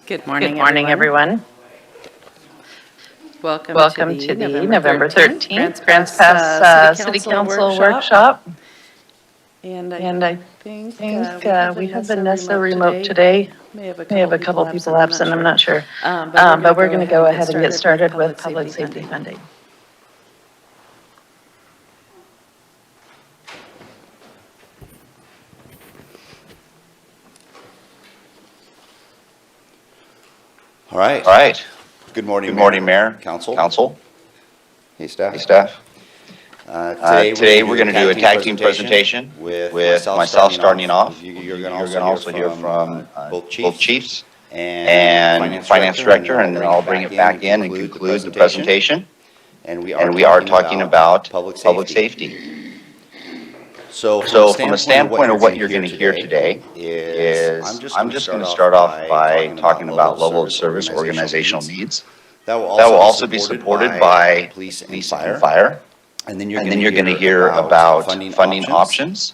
Good morning, Good morning, everyone. Welcome to the November 13th Grants Pass Pass City Council Workshop. And And I I think think we have Vanessa remote today. May have May have a couple people absent, I'm not sure. But we're going to go ahead and get started with public safety funding. All right. Good morning, Mayor, Council. Hey, staff. Today we're going to do a tag team presentation with myself starting off. You're going to also hear from both chiefs and finance director, and then I'll bring it back in and conclude the presentation. And we are talking about public safety. So from a standpoint of what you're going to hear today is I'm just going to start off by talking about level of service organizational needs. That will also be supported by police and fire. And then you're going to hear about funding options.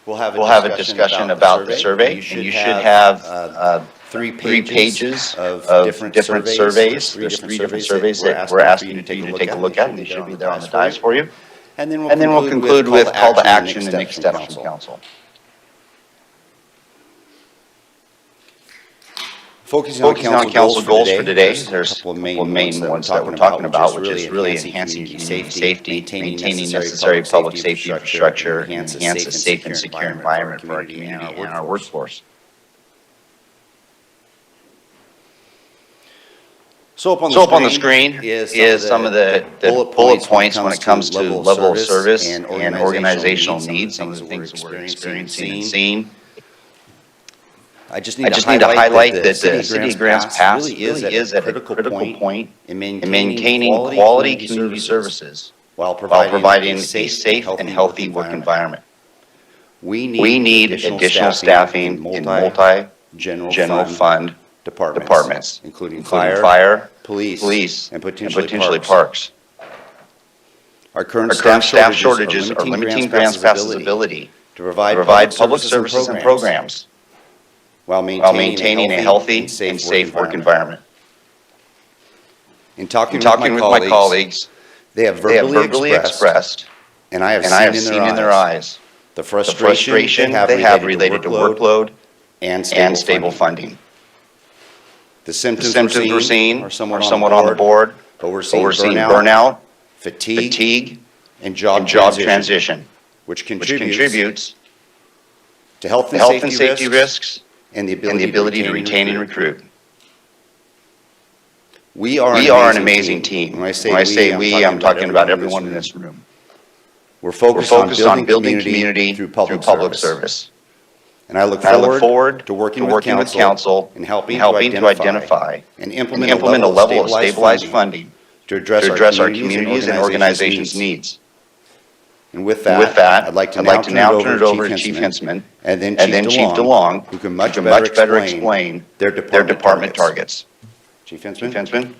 We'll have a discussion about the survey, and you should have 3 pages of different surveys. There's 3 different surveys that we're asking you to take a look at, and they should be there on the dice for you. And then we'll conclude with call to action and next steps from council. Focusing on council goals for today, there's a couple of main ones that we're talking about, which is really enhancing community safety, maintaining necessary public safety infrastructure, and enhance a safe and secure environment for our community and our workforce. So up on the screen is some of the bullet points when it comes to level of service and organizational needs, some of the things that we're experiencing and seeing. I just need to highlight that the City of Grants Pass really is at a critical point in maintaining quality community services while providing a safe and healthy work environment. We need additional staffing in multi-general fund departments, including fire, police, and potentially parks. Our current staff shortages are limiting Grants Pass's ability to provide public services and programs while maintaining a healthy and safe work environment. In talking with my colleagues, they have verbally expressed, and I have seen in their eyes, the frustration they have related to workload and stable funding. The symptoms we're seeing are somewhat on the board, but we're seeing burnout, fatigue, and job transition, which contributes to health and safety risks and the ability to retain and recruit. We are an amazing team. When I say we, I'm talking about everyone in this room. We're focused on building community through public service. And I look forward to working with council and helping to identify and implement a level of stabilized funding to address our communities and organizations' needs. And with that, I'd like to now turn it over to Chief Hintzman and then Chief DeLong, who can much better explain their department targets. Chief Hintzman.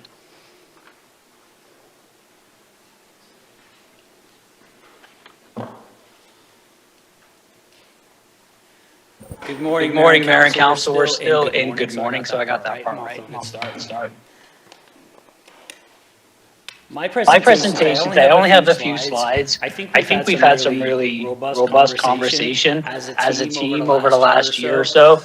Good morning, Mayor and Council. We're still in good morning, so I got that part right. Let's start. My presentation today, I only have a few slides. I think we've had some really robust conversation as a team over the last year or so.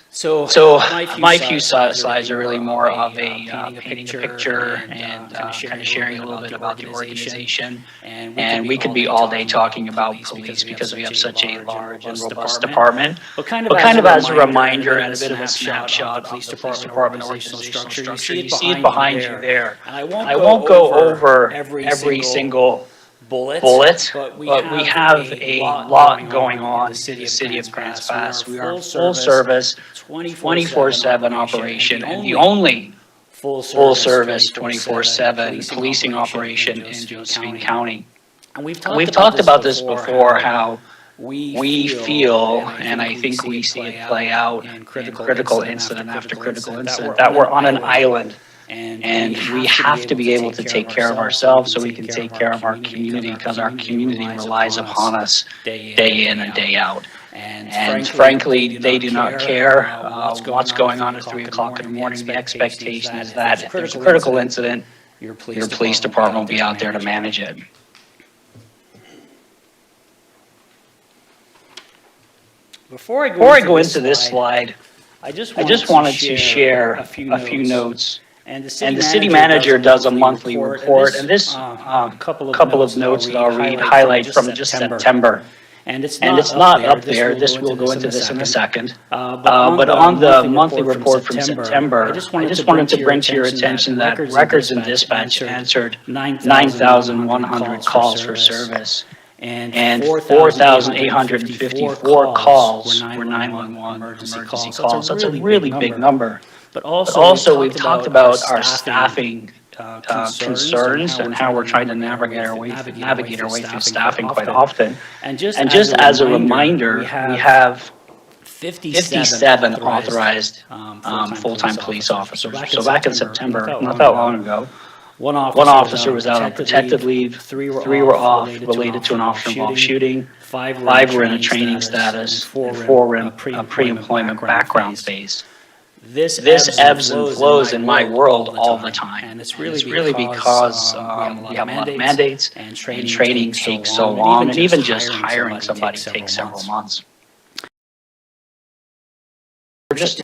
So my few slides are really more of a painting a picture and kind of sharing a little bit about the organization. And we could be all day talking about police because we have such a large and robust department. But kind of as a reminder and a bit of a snapshot of the police department organizational structure, you see it behind you there. And I won't go over every single bullet, but we have a lot going on in the city of Grants Pass. We are a full service, 24/7 operation, and the only full service 24/7 policing operation in Josephine County. And we've talked about this before, how we feel, and I think we see it play out in critical incident after critical incident, that we're on an island. And we have to be able to take care of ourselves so we can take care of our community, because our community relies upon us day in and day out. And frankly, they do not care what's going on at 3 o'clock in the morning. The expectation is that if there's a critical incident, your police department will be out there to manage it. Before I go into this slide, I just wanted to share a few notes. And the city manager does a monthly report, and this couple of notes that I'll read highlight from just September. And it's not up there. This will go into this in a second. But on the monthly report from September, I just wanted to bring to your attention that records and dispatch answered 9,100 calls for service. And 4,854 calls were 911 emergency calls. That's a really big number. But also, we've talked about our staffing concerns and how we're trying to navigate our way through staffing quite often. And just as a reminder, we have 57 authorized full-time police officers. So back in September, not that long ago, one officer was out on protected leave, 3 were off related to an officer-involved shooting, 5 were in a training status, and 4 were in a pre-employment background phase. This ebbs and flows in my world all the time. And it's really because we have a lot of mandates and training takes so long, and even just hiring somebody takes several months. We're just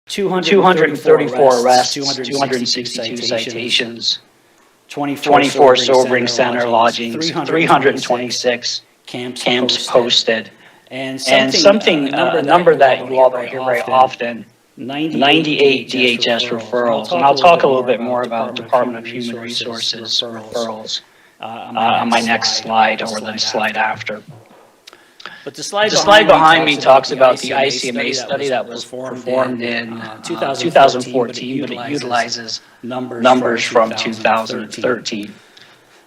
234 arrests, 262 citations, 24 sobering center lodgings, 326 camps posted, and a number that you all don't hear very often, 98 DHS referrals. And I'll talk a little bit more about Department of Human Resources referrals on my next slide or the slide after. But the slide behind me talks about the ICMA study that was performed in 2014, but it utilizes numbers from 2013.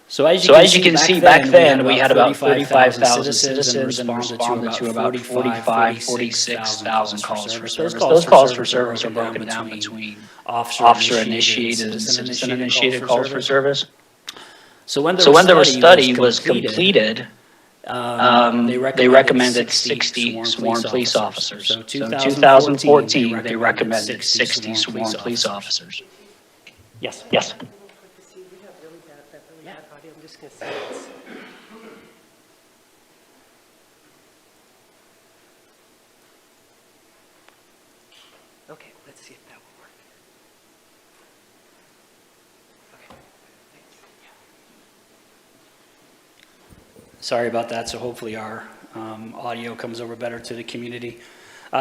So as you can see, back then, we had about 35,000 citizens and responded to about 46,000 calls for service. Those calls for service are broken down between officer-initiated and citizen-initiated calls for service. So when the study was completed, they recommended 60 sworn police officers. So in 2014, they recommended 60 sworn police officers. Yes. Okay, let's see if that will work. Okay, thanks. Sorry about that, so hopefully our audio comes over better to the community.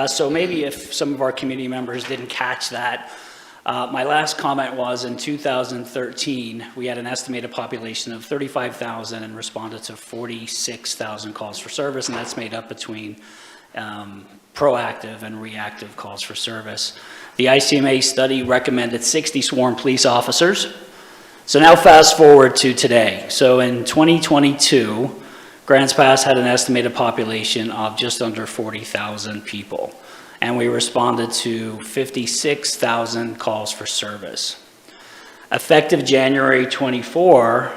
So maybe if some of our community members didn't catch that, my last comment was in 2013, we had an estimated population of 35,000 and responded to 46,000 calls for service, and that's made up between proactive and reactive calls for service. The ICMA study recommended 60 sworn police officers. So now fast forward to today. So in 2022, Grants Pass had an estimated population of just under 40,000 people, and we responded to 56,000 calls for service. Effective January 24,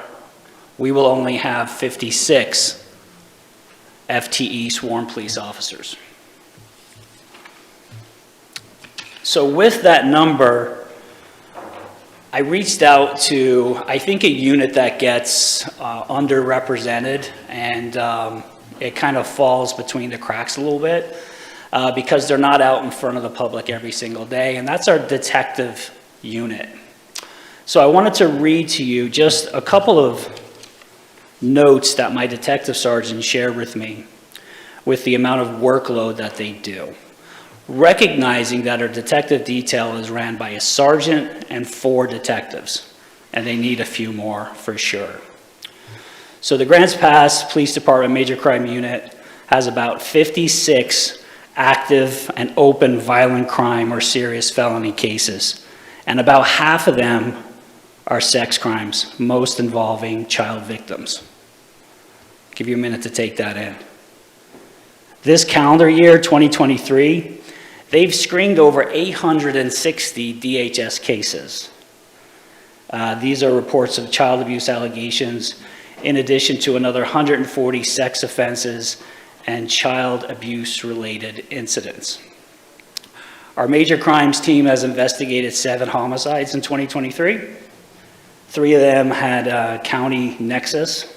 we will only have 56 FTE sworn police officers. So with that number, I reached out to, I think, a unit that gets underrepresented, and it kind of falls between the cracks a little bit because they're not out in front of the public every single day, and that's our detective unit. So I wanted to read to you just a couple of notes that my detective sergeant shared with me with the amount of workload that they do. Recognizing that our detective detail is ran by a sergeant and 4 detectives, and they need a few more for sure. So the Grants Pass Police Department Major Crime Unit has about 56 active and open violent crime or serious felony cases, and about half of them are sex crimes, most involving child victims. Give you a minute to take that in. This calendar year, 2023, they've screened over 860 DHS cases. These are reports of child abuse allegations, in addition to another 140 sex offenses and child abuse-related incidents. Our major crimes team has investigated 7 homicides in 2023. 3 of them had a county nexus,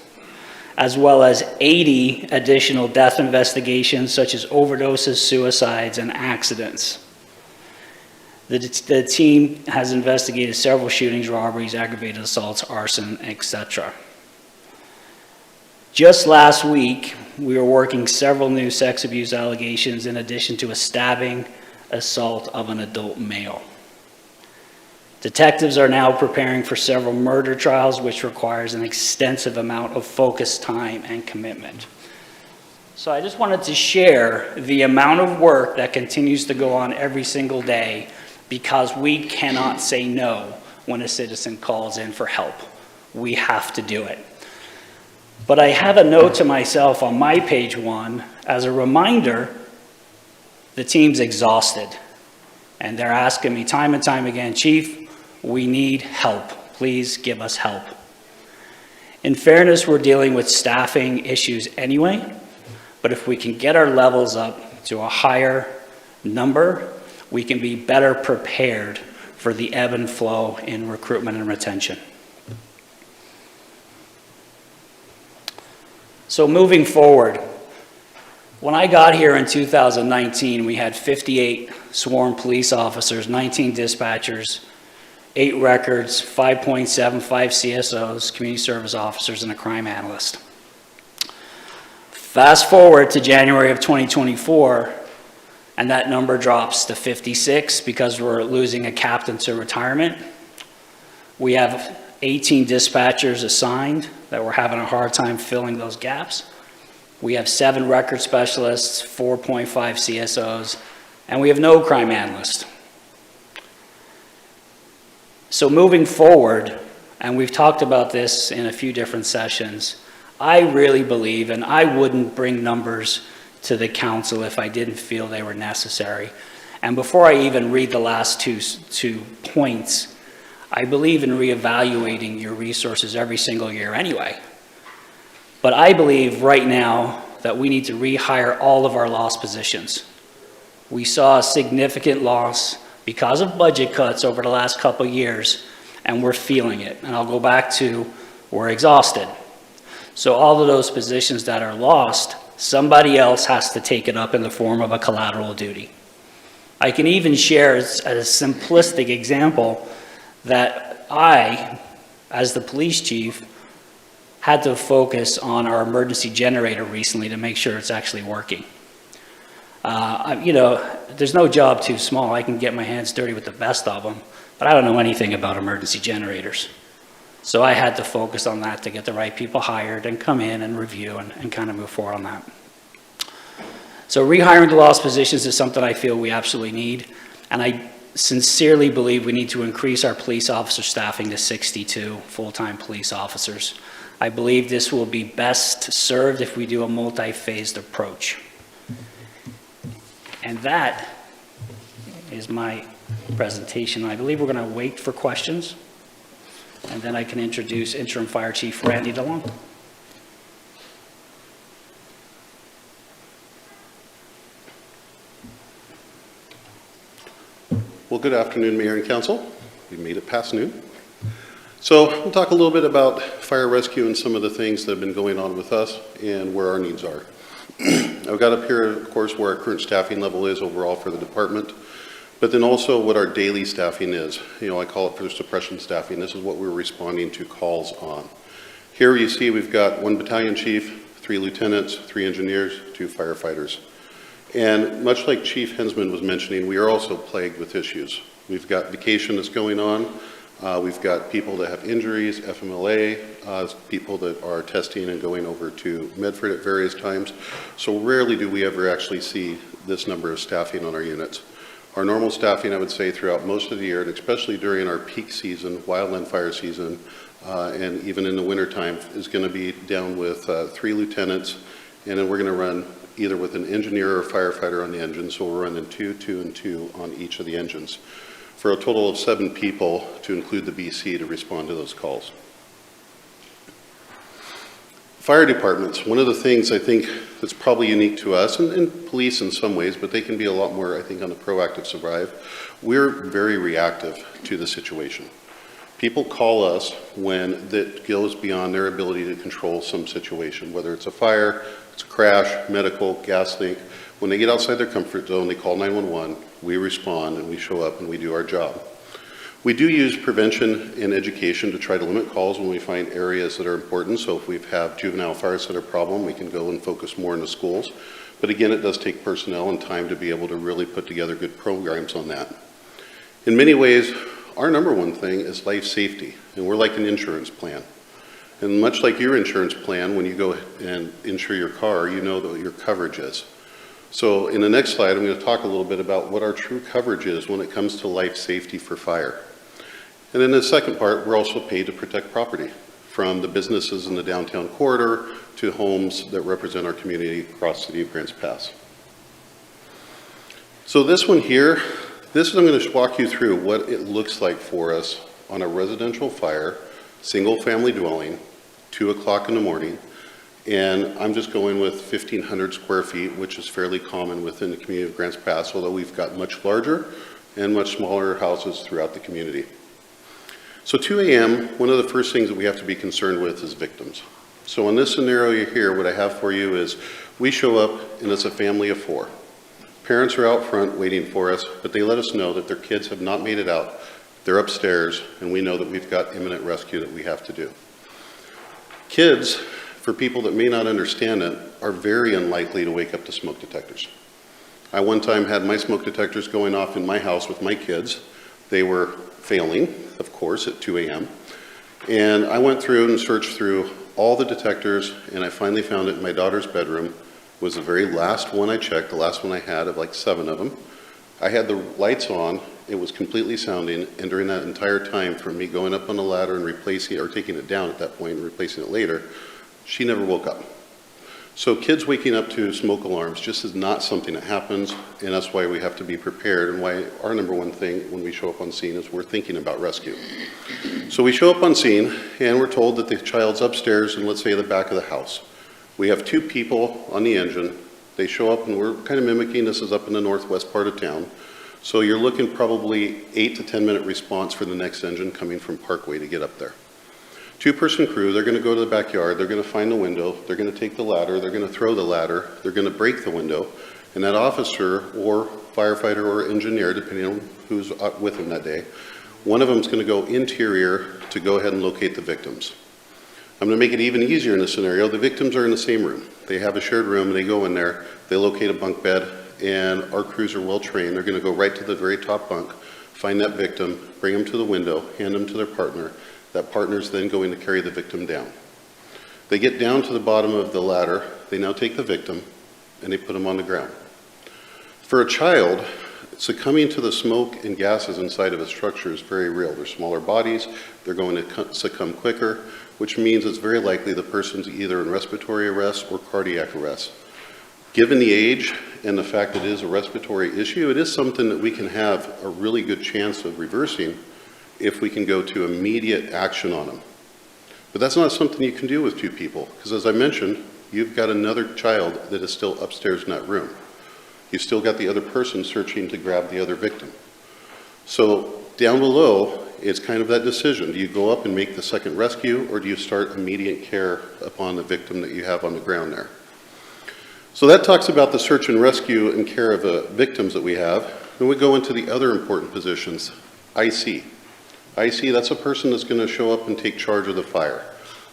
as well as 80 additional death investigations, such as overdoses, suicides, and accidents. The team has investigated several shootings, robberies, aggravated assaults, arson, etc. Just last week, we were working several new sex abuse allegations in addition to a stabbing assault of an adult male. Detectives are now preparing for several murder trials, which requires an extensive amount of focus, time, and commitment. So I just wanted to share the amount of work that continues to go on every single day, because we cannot say no when a citizen calls in for help. We have to do it. But I have a note to myself on my page 1 as a reminder, the team's exhausted. And they're asking me time and time again, Chief, we need help. Please give us help. In fairness, we're dealing with staffing issues anyway, but if we can get our levels up to a higher number, we can be better prepared for the ebb and flow in recruitment and retention. So moving forward, when I got here in 2019, we had 58 sworn police officers, 19 dispatchers, 8 records, 5.75 CSOs, community service officers, and a crime analyst. Fast forward to January of 2024, and that number drops to 56 because we're losing a captain to retirement. We have 18 dispatchers assigned that we're having a hard time filling those gaps. We have 7 record specialists, 4.5 CSOs, and we have no crime analyst. So moving forward, and we've talked about this in a few different sessions, I really believe, and I wouldn't bring numbers to the council if I didn't feel they were necessary. And before I even read the last two points, I believe in reevaluating your resources every single year anyway. But I believe right now that we need to rehire all of our lost positions. We saw a significant loss because of budget cuts over the last couple of years, and we're feeling it. And I'll go back to, we're exhausted. So all of those positions that are lost, somebody else has to take it up in the form of a collateral duty. I can even share as a simplistic example that I, as the police chief, had to focus on our emergency generator recently to make sure it's actually working. You know, there's no job too small. I can get my hands dirty with the best of them, but I don't know anything about emergency generators. So I had to focus on that to get the right people hired and come in and review and kind of move forward on that. So rehiring the lost positions is something I feel we absolutely need, and I sincerely believe we need to increase our police officer staffing to 62 full-time police officers. I believe this will be best served if we do a multi-phased approach. And that is my presentation. I believe we're going to wait for questions, and then I can introduce Interim Fire Chief Randy DeLong. Well, good afternoon, Mayor and Council. We made it past noon. So we'll talk a little bit about fire rescue and some of the things that have been going on with us and where our needs are. I've got up here, of course, where our current staffing level is overall for the department, but then also what our daily staffing is. You know, I call it first suppression staffing. This is what we're responding to calls on. Here you see we've got 1 battalion chief, 3 lieutenants, 3 engineers, 2 firefighters. And much like Chief Hensman was mentioning, we are also plagued with issues. We've got vacation that's going on. We've got people that have injuries, FMLA, people that are testing and going over to Medford at various times. So rarely do we ever actually see this number of staffing on our units. Our normal staffing, I would say, throughout most of the year, and especially during our peak season, wildland fire season, and even in the wintertime, is going to be down with 3 lieutenants, and then we're going to run either with an engineer or firefighter on the engine, so we're running 2, 2, and 2 on each of the engines, for a total of 7 people to include the BC to respond to those calls. Fire departments, one of the things I think that's probably unique to us, and police in some ways, but they can be a lot more, I think, on the proactive survive. We're very reactive to the situation. People call us when that goes beyond their ability to control some situation, whether it's a fire, it's a crash, medical, gas leak. When they get outside their comfort zone, they call 911, we respond, and we show up and we do our job. We do use prevention and education to try to limit calls when we find areas that are important. So if we have juvenile fire center problem, we can go and focus more in the schools. But again, it does take personnel and time to be able to really put together good programs on that. In many ways, our number one thing is life safety, and we're like an insurance plan. And much like your insurance plan, when you go and insure your car, you know what your coverage is. So in the next slide, I'm going to talk a little bit about what our true coverage is when it comes to life safety for fire. And then the second part, we're also paid to protect property, from the businesses in the downtown corridor to homes that represent our community across the city of Grants Pass. So this one here, I'm going to walk you through what it looks like for us on a residential fire, single family dwelling, 2 o'clock in the morning. And I'm just going with 1,500 square feet, which is fairly common within the community of Grants Pass, although we've got much larger and much smaller houses throughout the community. So 2 a.m., one of the first things that we have to be concerned with is victims. So in this scenario here, what I have for you is we show up and it's a family of 4. Parents are out front waiting for us, but they let us know that their kids have not made it out. They're upstairs, and we know that we've got imminent rescue that we have to do. Kids, for people that may not understand it, are very unlikely to wake up to smoke detectors. I one time had my smoke detectors going off in my house with my kids. They were failing, of course, at 2 a.m. And I went through and searched through all the detectors, and I finally found it in my daughter's bedroom. It was the very last one I checked, the last one I had of like 7 of them. I had the lights on, it was completely sounding, and during that entire time from me going up on the ladder and replacing it, or taking it down at that point and replacing it later, she never woke up. So kids waking up to smoke alarms just is not something that happens, and that's why we have to be prepared, and why our number one thing when we show up on scene is we're thinking about rescue. So we show up on scene, and we're told that the child's upstairs in, let's say, the back of the house. We have 2 people on the engine. They show up, and we're kind of mimicking, this is up in the northwest part of town. So you're looking probably 8 to 10 minute response for the next engine coming from Parkway to get up there. 2-person crew, they're going to go to the backyard, they're going to find the window, they're going to take the ladder, they're going to throw the ladder, they're going to break the window, and that officer or firefighter or engineer, depending on who's with them that day, one of them is going to go interior to go ahead and locate the victims. I'm going to make it even easier in this scenario. The victims are in the same room. They have a shared room, and they go in there, they locate a bunk bed, and our crews are well trained. They're going to go right to the very top bunk, find that victim, bring them to the window, hand them to their partner. That partner is then going to carry the victim down. They get down to the bottom of the ladder, they now take the victim, and they put them on the ground. For a child, succumbing to the smoke and gases inside of a structure is very real. They're smaller bodies, they're going to succumb quicker, which means it's very likely the person's either in respiratory arrest or cardiac arrest. Given the age and the fact that it is a respiratory issue, it is something that we can have a really good chance of reversing if we can go to immediate action on them. But that's not something you can do with 2 people, because as I mentioned, you've got another child that is still upstairs in that room. You've still got the other person searching to grab the other victim. So down below, it's kind of that decision. Do you go up and make the second rescue, or do you start immediate care upon the victim that you have on the ground there? So that talks about the search and rescue and care of the victims that we have. Then we go into the other important positions, IC. IC, that's a person that's going to show up and take charge of the fire.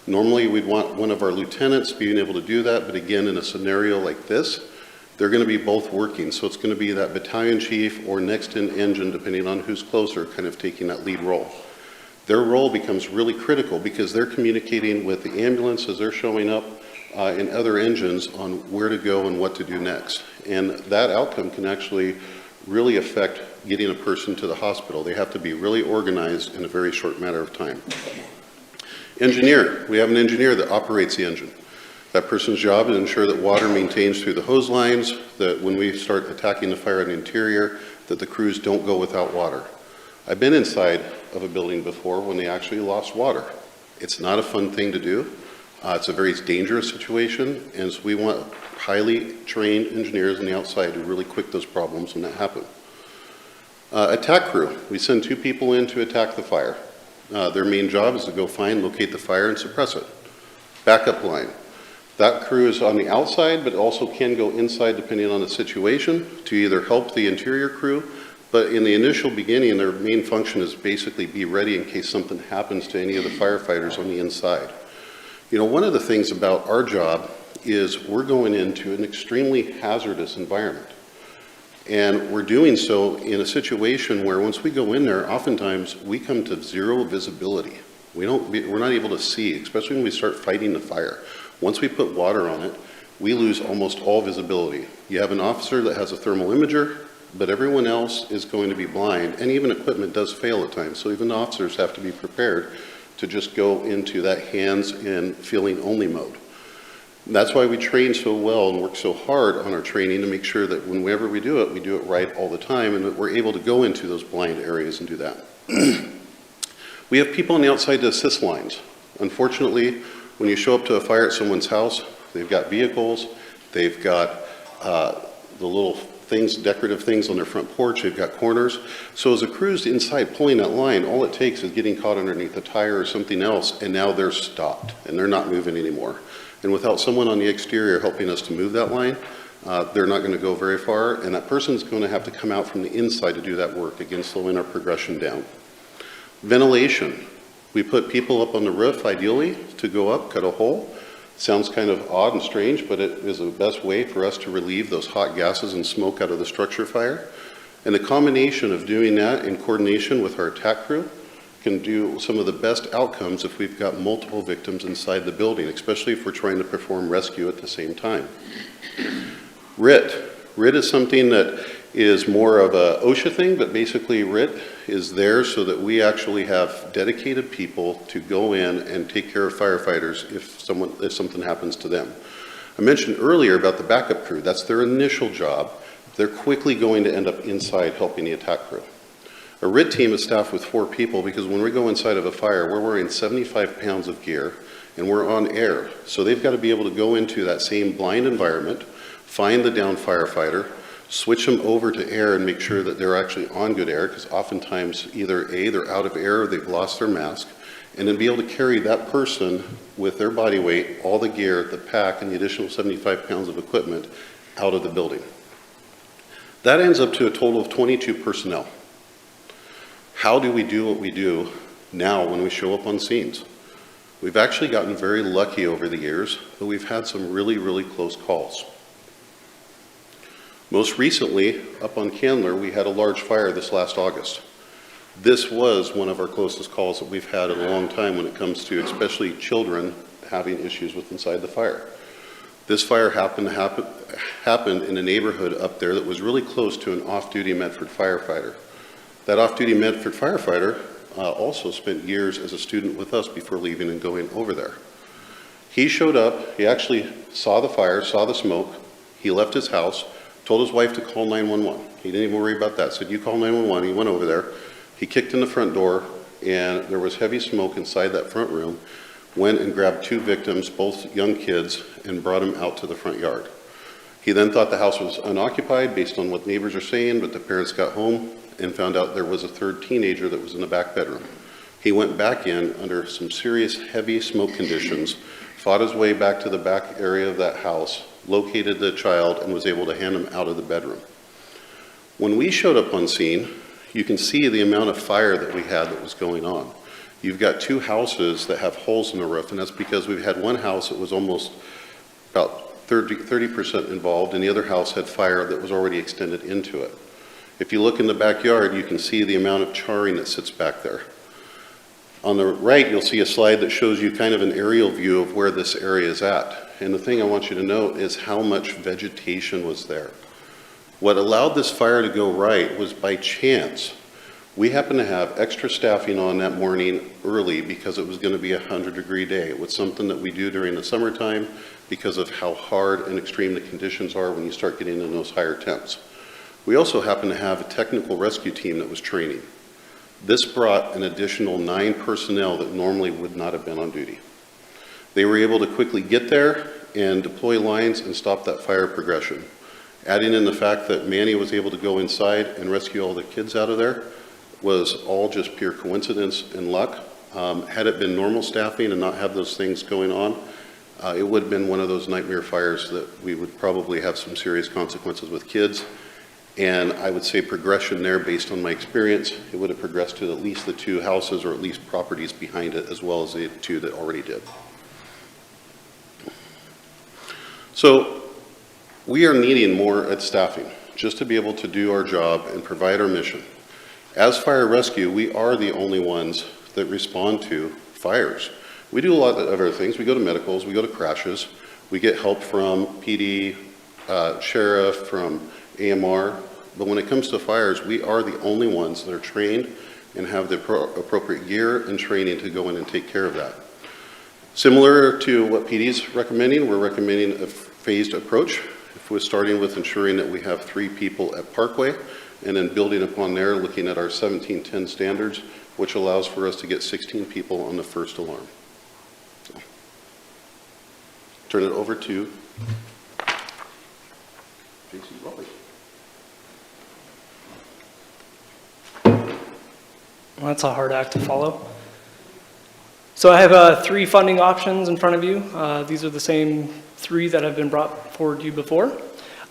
Normally, we'd want one of our lieutenants being able to do that, but again, in a scenario like this, they're going to be both working. So it's going to be that battalion chief or next in engine, depending on who's closer, kind of taking that lead role. Their role becomes really critical because they're communicating with the ambulance as they're showing up and other engines on where to go and what to do next. And that outcome can actually really affect getting a person to the hospital. They have to be really organized in a very short matter of time. Engineer, we have an engineer that operates the engine. That person's job is to ensure that water maintains through the hose lines, that when we start attacking the fire in the interior, that the crews don't go without water. I've been inside of a building before when they actually lost water. It's not a fun thing to do. It's a very dangerous situation, and so we want highly trained engineers on the outside to really quick those problems when that happen. Attack crew, we send 2 people in to attack the fire. Their main job is to go find, locate the fire, and suppress it. Backup line. That crew is on the outside, but also can go inside depending on the situation to either help the interior crew, but in the initial beginning, their main function is basically be ready in case something happens to any of the firefighters on the inside. You know, one of the things about our job is we're going into an extremely hazardous environment. And we're doing so in a situation where once we go in there, oftentimes we come to zero visibility. We're not able to see, especially when we start fighting the fire. Once we put water on it, we lose almost all visibility. You have an officer that has a thermal imager, but everyone else is going to be blind, and even equipment does fail at times. So even the officers have to be prepared to just go into that hands and feeling only mode. That's why we train so well and work so hard on our training to make sure that whenever we do it right all the time, and that we're able to go into those blind areas and do that. We have people on the outside to assist lines. Unfortunately, when you show up to a fire at someone's house, they've got vehicles, they've got the little things, decorative things on their front porch, they've got corners. So as a crew's inside pulling that line, all it takes is getting caught underneath a tire or something else, and now they're stopped, and they're not moving anymore. And without someone on the exterior helping us to move that line, they're not going to go very far, and that person's going to have to come out from the inside to do that work, again, slowing our progression down. Ventilation. We put people up on the roof, ideally, to go up, cut a hole. Sounds kind of odd and strange, but it is the best way for us to relieve those hot gases and smoke out of the structure fire. And the combination of doing that in coordination with our attack crew can do some of the best outcomes if we've got multiple victims inside the building, especially if we're trying to perform rescue at the same time. RIT. RIT is something that is more of a OSHA thing, but basically RIT is there so that we actually have dedicated people to go in and take care of firefighters if something happens to them. I mentioned earlier about the backup crew. That's their initial job. They're quickly going to end up inside helping the attack crew. A RIT team is staffed with 4 people because when we go inside of a fire, we're wearing 75 pounds of gear and we're on air. So they've got to be able to go into that same blind environment, find the downed firefighter, switch them over to air and make sure that they're actually on good air, because oftentimes either A, they're out of air or they've lost their mask, and then be able to carry that person with their body weight, all the gear, the pack, and the additional 75 pounds of equipment out of the building. That ends up to a total of 22 personnel. How do we do what we do now when we show up on scenes? We've actually gotten very lucky over the years, but we've had some really, really close calls. Most recently, up on Candler, we had a large fire this last August. This was one of our closest calls that we've had in a long time when it comes to especially children having issues with inside the fire. This fire happened in a neighborhood up there that was really close to an off-duty Medford firefighter. That off-duty Medford firefighter also spent years as a student with us before leaving and going over there. He showed up, he actually saw the fire, saw the smoke, he left his house, told his wife to call 911. He didn't even worry about that. Said, you call 911. He went over there. He kicked in the front door, and there was heavy smoke inside that front room. Went and grabbed 2 victims, both young kids, and brought them out to the front yard. He then thought the house was unoccupied based on what neighbors are saying, but the parents got home and found out there was a 3rd teenager that was in the back bedroom. He went back in under some serious heavy smoke conditions, fought his way back to the back area of that house, located the child, and was able to hand him out of the bedroom. When we showed up on scene, you can see the amount of fire that we had that was going on. You've got 2 houses that have holes in the roof, and that's because we've had one house that was almost about 30% involved, and the other house had fire that was already extended into it. If you look in the backyard, you can see the amount of charring that sits back there. On the right, you'll see a slide that shows you kind of an aerial view of where this area is at. And the thing I want you to note is how much vegetation was there. What allowed this fire to go right was by chance. We happened to have extra staffing on that morning early because it was going to be a 100-degree day. It was something that we do during the summertime because of how hard and extreme the conditions are when you start getting in those higher temps. We also happened to have a technical rescue team that was training. This brought an additional 9 personnel that normally would not have been on duty. They were able to quickly get there and deploy lines and stop that fire progression. Adding in the fact that Manny was able to go inside and rescue all the kids out of there was all just pure coincidence and luck. Had it been normal staffing and not have those things going on, it would have been one of those nightmare fires that we would probably have some serious consequences with kids. And I would say progression there, based on my experience, it would have progressed to at least the 2 houses or at least properties behind it, as well as the 2 that already did. So we are needing more at staffing just to be able to do our job and provide our mission. As fire rescue, we are the only ones that respond to fires. We do a lot of other things. We go to medicals, we go to crashes, we get help from PD, sheriff, from AMR, but when it comes to fires, we are the only ones that are trained and have the appropriate gear and training to go in and take care of that. Similar to what PD's recommending, we're recommending a phased approach. If we're starting with ensuring that we have 3 people at Parkway, and then building upon there, looking at our 1710 standards, which allows for us to get 16 people on the first alarm. So, turn it over to JC Raleigh. Well, that's a hard act to follow. So I have 3 funding options in front of you. These are the same 3 that have been brought forward to you before.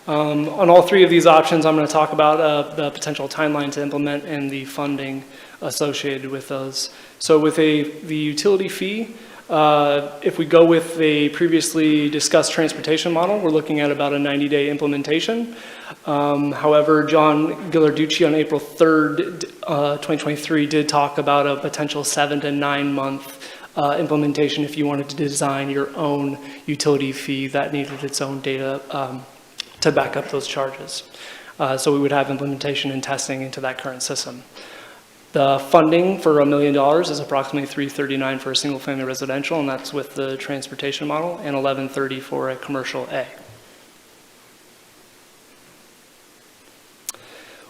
On all 3 of these options, I'm going to talk about the potential timeline to implement and the funding associated with those. So with the utility fee, if we go with the previously discussed transportation model, we're looking at about a 90-day implementation. However, John Ghilarducci on April 3rd, 2023 did talk about a potential 7 to 9 month implementation if you wanted to design your own utility fee that needed its own data to back up those charges. So we would have implementation and testing into that current system. The funding for $1 million is approximately $339 for a single family residential, and that's with the transportation model, and $1130 for a commercial A.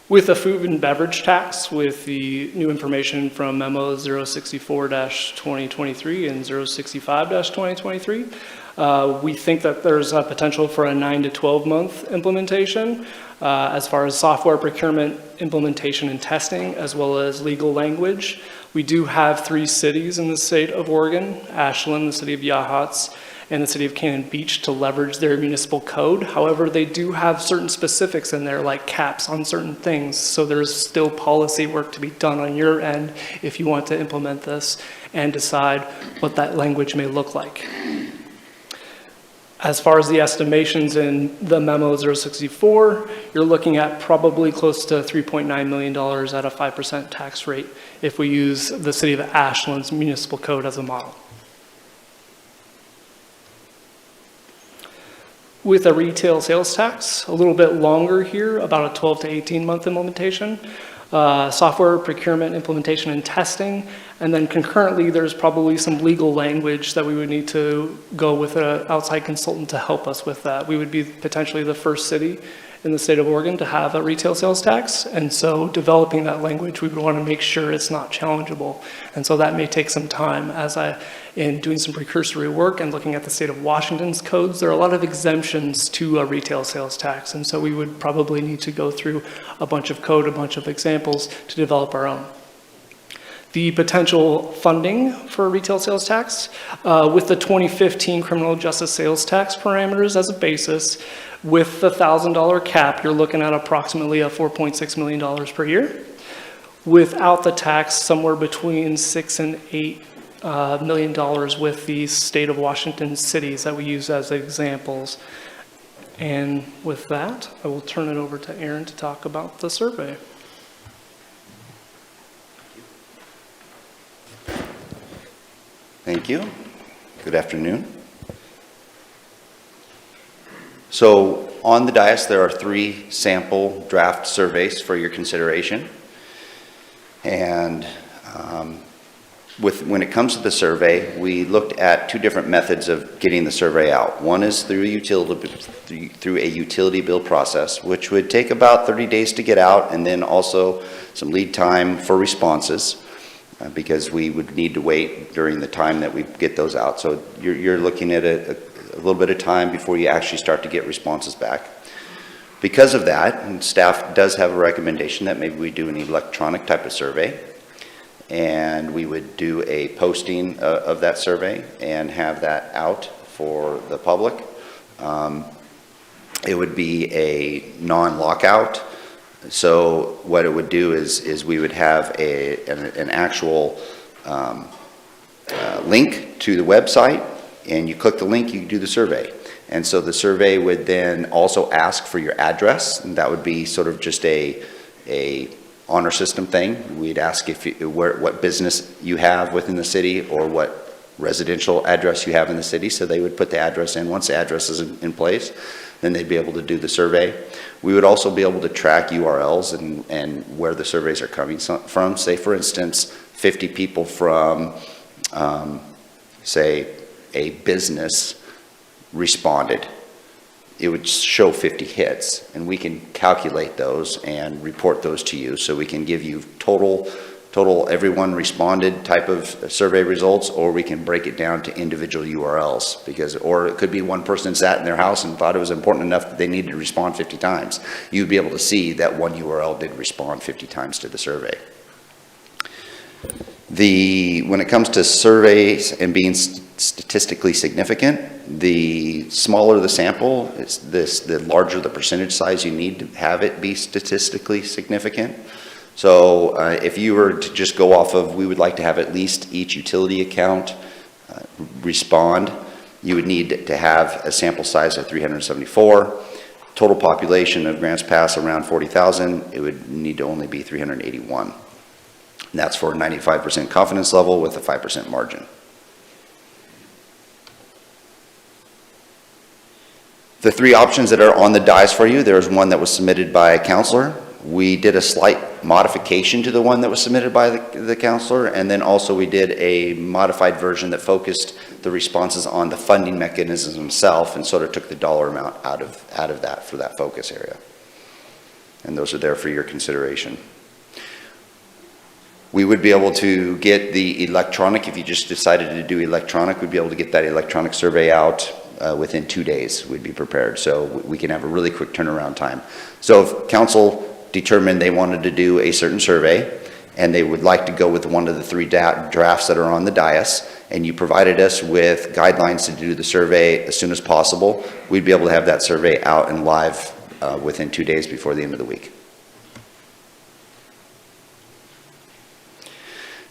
With the food and beverage tax, with the new information from memo 064-2023 and 065-2023, we think that there's a potential for a 9 to 12 month implementation as far as software procurement, implementation and testing, as well as legal language. We do have 3 cities in the state of Oregon, Ashland, the city of Yachats, and the city of Cannon Beach, to leverage their municipal code. However, they do have certain specifics in there, like caps on certain things. So there's still policy work to be done on your end if you want to implement this and decide what that language may look like. As far as the estimations in the memo 064, you're looking at probably close to $3.9 million at a 5% tax rate if we use the city of Ashland's municipal code as a model. With a retail sales tax, a little bit longer here, about a 12 to 18 month implementation. Software procurement, implementation, and testing. And then concurrently, there's probably some legal language that we would need to go with an outside consultant to help us with that. We would be potentially the first city in the state of Oregon to have a retail sales tax. And so developing that language, we would want to make sure it's not challengeable. And so that may take some time. In doing some precursory work and looking at the state of Washington's codes, there are a lot of exemptions to a retail sales tax. And so we would probably need to go through a bunch of code, a bunch of examples to develop our own. The potential funding for a retail sales tax, with the 2015 criminal justice sales tax parameters as a basis, with the $1,000 cap, you're looking at approximately a $4.6 million per year. Without the tax, somewhere between $6 and $8 million with the state of Washington cities that we use as examples. And with that, I will turn it over to Aaron to talk about the survey. Thank you. Good afternoon. So on the dais, there are 3 sample draft surveys for your consideration. And when it comes to the survey, we looked at 2 different methods of getting the survey out. One is through a utility bill process, which would take about 30 days to get out, and then also some lead time for responses. because we would need to wait during the time that we get those out. So you're looking at a little bit of time before you actually start to get responses back. Because of that, and staff does have a recommendation that maybe we do an electronic type of survey, and we would do a posting of that survey and have that out for the public. It would be a non-lockout. So what it would do is we would have an actual link to the website, and you click the link, you do the survey. And so the survey would then also ask for your address, and that would be sort of just a honor system thing. We'd ask what business you have within the city or what residential address you have in the city. So they would put the address in. Once the address is in place, then they'd be able to do the survey. We would also be able to track URLs and where the surveys are coming from. Say, for instance, 50 people from, say, a business responded. It would show 50 hits, and we can calculate those and report those to you, so we can give you total everyone responded type of survey results, or we can break it down to individual URLs, or it could be one person sat in their house and thought it was important enough that they needed to respond 50 times. You'd be able to see that one URL did respond 50 times to the survey. When it comes to surveys and being statistically significant, the smaller the sample, the larger the percentage size you need to have it be statistically significant. So if you were to just go off of, we would like to have at least each utility account respond, you would need to have a sample size of 374. Total population of Grants Pass around 40,000, it would need to only be 381. And that's for a 95% confidence level with a 5% margin. The three options that are on the dice for you, there's one that was submitted by a counselor. We did a slight modification to the one that was submitted by the counselor, and then also we did a modified version that focused the responses on the funding mechanism itself and sort of took the dollar amount out of that for that focus area. And those are there for your consideration. We would be able to get the electronic, if you just decided to do electronic, we'd be able to get that electronic survey out within 2 days. We'd be prepared, so we can have a really quick turnaround time. So if council determined they wanted to do a certain survey and they would like to go with one of the three drafts that are on the dais, and you provided us with guidelines to do the survey as soon as possible, we'd be able to have that survey out and live within 2 days before the end of the week.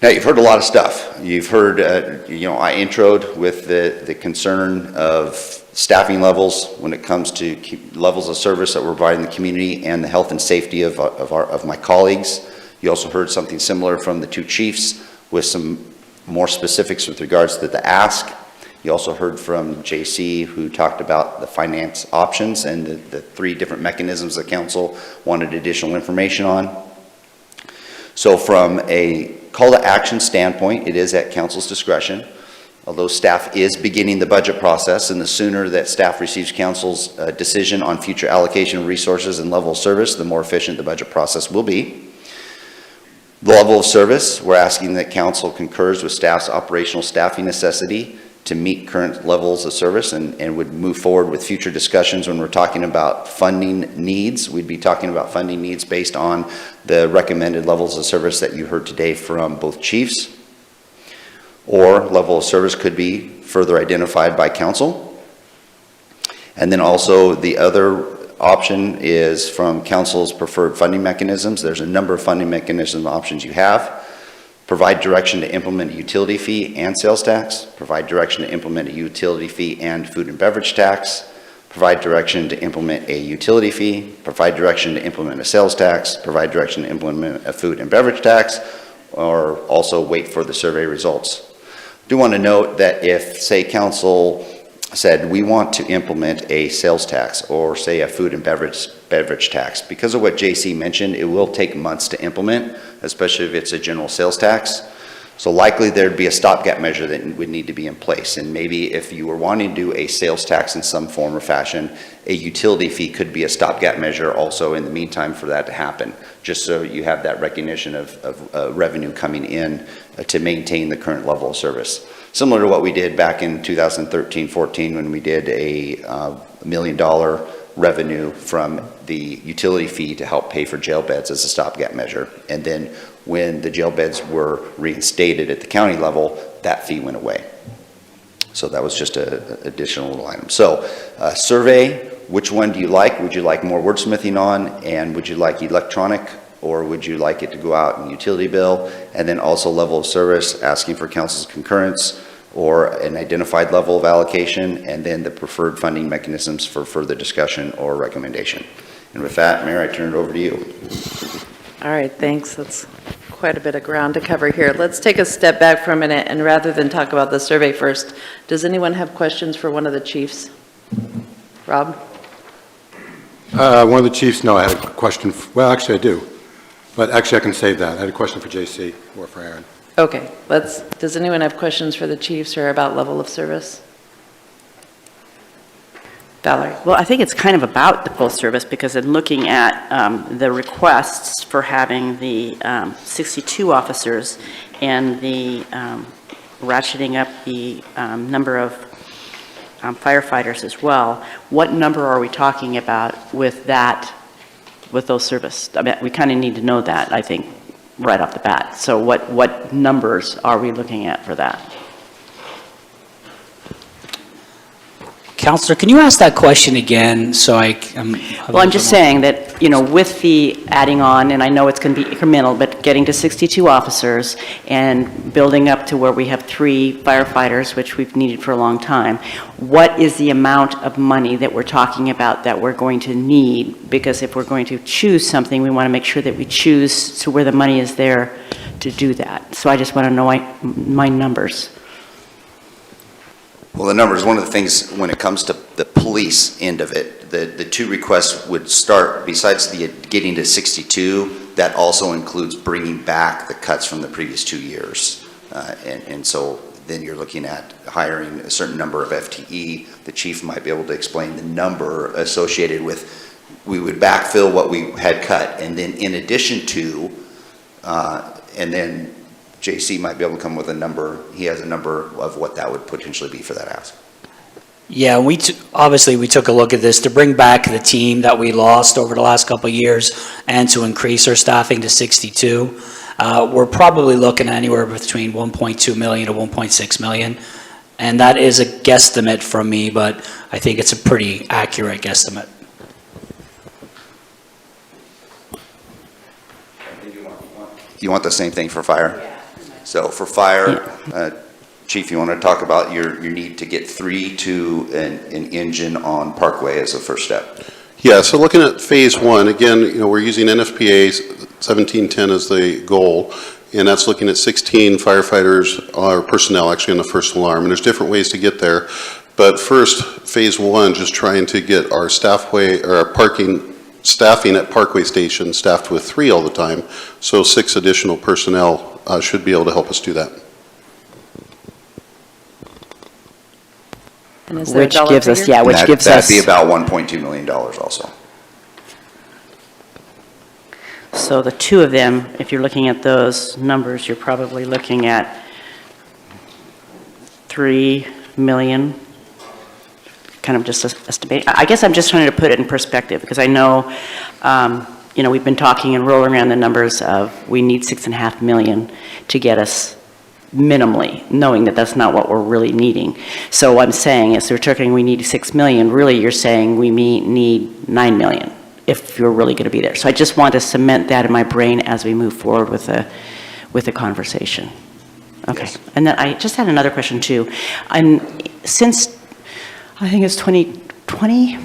Now, you've heard a lot of stuff. You've heard, I introed with the concern of staffing levels when it comes to levels of service that we're providing the community and the health and safety of my colleagues. You also heard something similar from the two chiefs with some more specifics with regards to the ask. You also heard from JC, who talked about the finance options and the three different mechanisms the council wanted additional information on. So from a call to action standpoint, it is at council's discretion. Although staff is beginning the budget process, and the sooner that staff receives council's decision on future allocation of resources and level of service, the more efficient the budget process will be. The level of service, we're asking that council concurs with staff's operational staffing necessity to meet current levels of service, and would move forward with future discussions when we're talking about funding needs. We'd be talking about funding needs based on the recommended levels of service that you heard today from both chiefs, or level of service could be further identified by council. And then also the other option is from council's preferred funding mechanisms. There's a number of funding mechanism options you have. Provide direction to implement a utility fee and sales tax. Provide direction to implement a utility fee and food and beverage tax. Provide direction to implement a utility fee. Provide direction to implement a sales tax. Provide direction to implement a food and beverage tax, or also wait for the survey results. I do want to note that if, say, council said we want to implement a sales tax or say a food and beverage tax, because of what JC mentioned, it will take months to implement, especially if it's a general sales tax. So likely there'd be a stopgap measure that would need to be in place. And maybe if you were wanting to do a sales tax in some form or fashion, a utility fee could be a stopgap measure also in the meantime for that to happen, just so you have that recognition of revenue coming in to maintain the current level of service. Similar to what we did back in 2013-14 when we did a $1 million revenue from the utility fee to help pay for jail beds as a stopgap measure. And then when the jail beds were reinstated at the county level, that fee went away. So that was just an additional little item. So survey, which one do you like? Would you like more wordsmithing on? And would you like electronic? Or would you like it to go out in utility bill? And then also level of service, asking for council's concurrence or an identified level of allocation, and then the preferred funding mechanisms for further discussion or recommendation. And with that, Mayor, I turn it over to you. All right, thanks. That's quite a bit of ground to cover here. Let's take a step back for a minute, and rather than talk about the survey first, does anyone have questions for one of the chiefs? Rob? One of the chiefs, no, I had a question. Well, actually I do, but actually I can save that. I had a question for JC or for Aaron. Okay, does anyone have questions for the chiefs or about level of service? Valerie? Well, I think it's kind of about the full service, because in looking at the requests for having the 62 officers and the ratcheting up the number of firefighters as well, what number are we talking about with that, with those service? I mean, we kind of need to know that, I think, right off the bat. So what numbers are we looking at for that? Counselor, can you ask that question again, so Well, I'm just saying that, you know, with the adding on, and I know it's going to be incremental, but getting to 62 officers and building up to where we have 3 firefighters, which we've needed for a long time, what is the amount of money that we're talking about that we're going to need? Because if we're going to choose something, we want to make sure that we choose to where the money is there to do that. So I just want to know my numbers. Well, the numbers, one of the things when it comes to the police end of it, the 2 requests would start, besides the getting to 62, that also includes bringing back the cuts from the previous 2 years. And so then you're looking at hiring a certain number of FTE. The chief might be able to explain the number associated with, we would backfill what we had cut. And then in addition to, and then JC might be able to come with a number. He has a number of what that would potentially be for that ask. Yeah, obviously we took a look at this to bring back the team that we lost over the last couple of years and to increase our staffing to 62. We're probably looking at anywhere between 1.2 million to 1.6 million. And that is a guesstimate from me, but I think it's a pretty accurate guesstimate. You want the same thing for fire? Yeah. So for fire, Chief, you want to talk about your need to get 3 to an engine on Parkway as a first step? Yeah, so looking at phase 1, again, you know, we're using NFPA 1710 as the goal, and that's looking at 16 firefighters or personnel actually on the first alarm, and there's different ways to get there. But first, phase 1, just trying to get our staffing at Parkway Station staffed with 3 all the time, so 6 additional personnel should be able to help us do that. And is there a Which dollar gives us, figure? yeah, which gives us. That'd be about $1.2 million also. So the 2 of them, if you're looking at those numbers, you're probably looking at 3 million, kind of just estimate. I guess I'm just trying to put it in perspective, because I know, you know, we've been talking and rolling around the numbers of we need 6.5 million to get us minimally, knowing that that's not what we're really needing. So what I'm saying is, we're talking we need 6 million, really you're saying we need 9 million if you're really going to be there. So I just want to cement that in my brain as we move forward with the conversation. Okay. Yes. And then I just had another question too. Since I think it's 2020,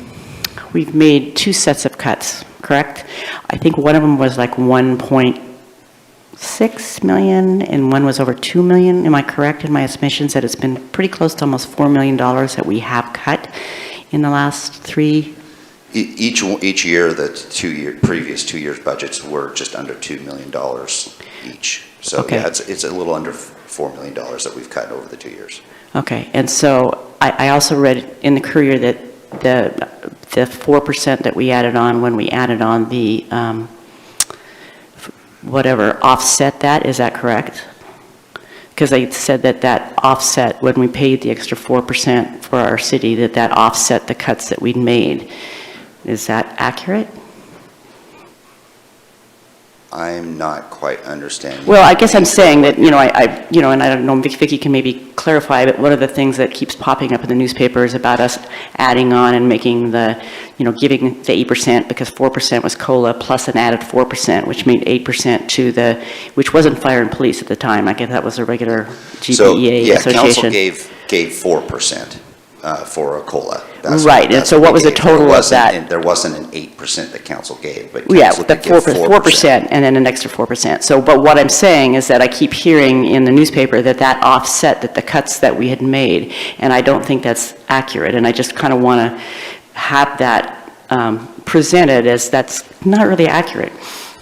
we've made 2 sets of cuts, correct? I think one of them was like 1.6 million and one was over 2 million. Am I correct in my estimations that it's been pretty close to almost $4 million that we have cut in the last 3? Each year, the previous 2 years budgets were just under $2 million each. So okay. Yeah, it's a little under $4 million that we've cut over the 2 years. Okay, and so I also read in the Courier that the 4% that we added on when we added on the, whatever, offset that, is that correct? Because they said that offset, when we paid the extra 4% for our city, that offset the cuts that we'd made. Is that accurate? I'm not quite understanding. Well, I guess I'm saying that, and I don't know, Vicki can maybe clarify, but one of the things that keeps popping up in the newspaper is about us adding on and making giving the 8%, because 4% was COLA plus an added 4%, which made 8% which wasn't fire and police at the time. I guess that was a regular GBEA association. Council gave 4% for a COLA. Right, and so what was the total of that? There wasn't an 8% that council gave, but Yeah, council the did give 4% and then an extra 4%. So, but what I'm saying is that I keep hearing in the newspaper that offset, that the cuts that we had made, and I don't think that's accurate, and I just kind of want to have that presented as that's not really accurate.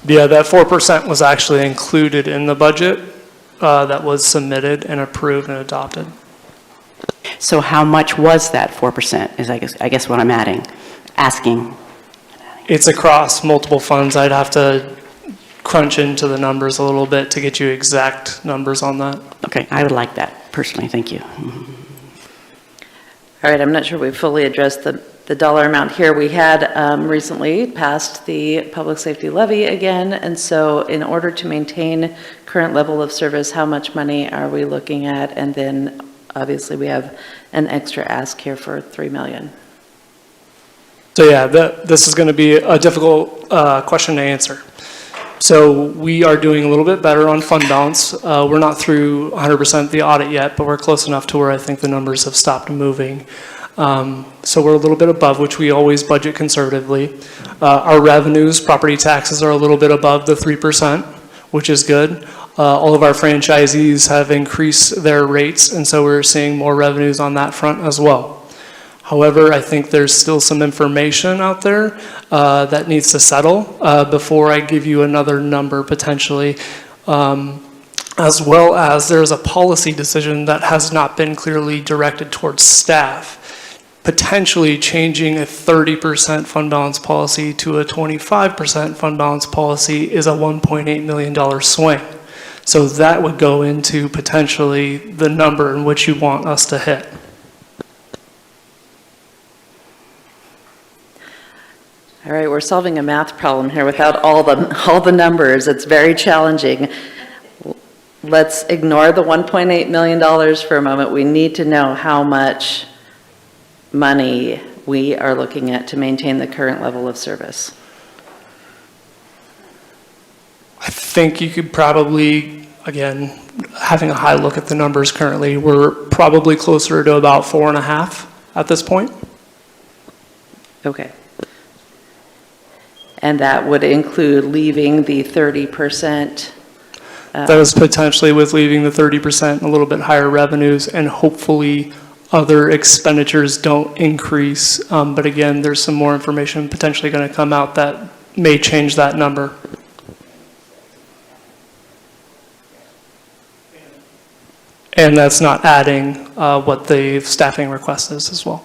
Yeah, that 4% was actually included in the budget that was submitted and approved and adopted. So how much was that 4% is I guess what I'm asking. It's across multiple funds. I'd have to crunch into the numbers a little bit to get you exact numbers on that. Okay, I would like that personally, thank you. All right, I'm not sure we fully addressed the dollar amount here. We had recently passed the public safety levy again, and so in order to maintain current level of service, how much money are we looking at? And then obviously we have an extra ask here for $3 million. So yeah, this is going to be a difficult question to answer. So we are doing a little bit better on fund balance. We're not through 100% the audit yet, but we're close enough to where I think the numbers have stopped moving. So we're a little bit above, which we always budget conservatively. Our revenues, property taxes, are a little bit above the 3%, which is good. All of our franchisees have increased their rates, and so we're seeing more revenues on that front as well. However, I think there's still some information out there that needs to settle before I give you another number potentially, as well as there's a policy decision that has not been clearly directed towards staff. Potentially changing a 30% fund balance policy to a 25% fund balance policy is a $1.8 million swing. So that would go into potentially the number in which you want us to hit. All right, we're solving a math problem here without all the numbers. It's very challenging. Let's ignore the $1.8 million for a moment. We need to know how much money we are looking at to maintain the current level of service. I think you could probably, again, having a high look at the numbers currently, we're probably closer to about 4.5 at this point. Okay. And that would include leaving the 30%. That is potentially with leaving the 30% and a little bit higher revenues, and hopefully other expenditures don't increase. But again, there's some more information potentially going to come out that may change that number. And that's not adding what the staffing request is as well.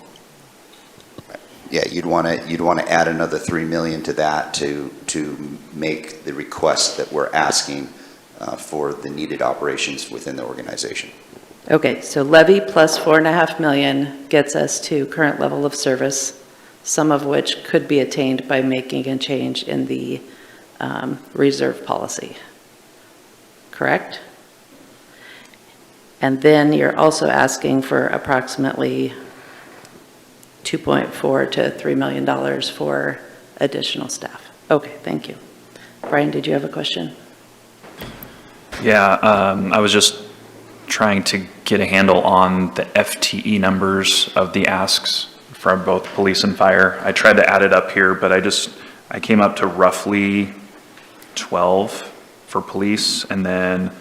Yeah, you'd want to add another $3 million to that to make the request that we're asking for the needed operations within the organization. Okay, so levy plus $4.5 million gets us to current level of service, some of which could be attained by making a change in the reserve policy. Correct? And then you're also asking for approximately $2.4 to $3 million for additional staff. Okay, thank you. Brian, did you have a question? Yeah, I was just trying to get a handle on the FTE numbers of the asks from both police and fire. I tried to add it up here, but I came up to roughly 12 for police, and then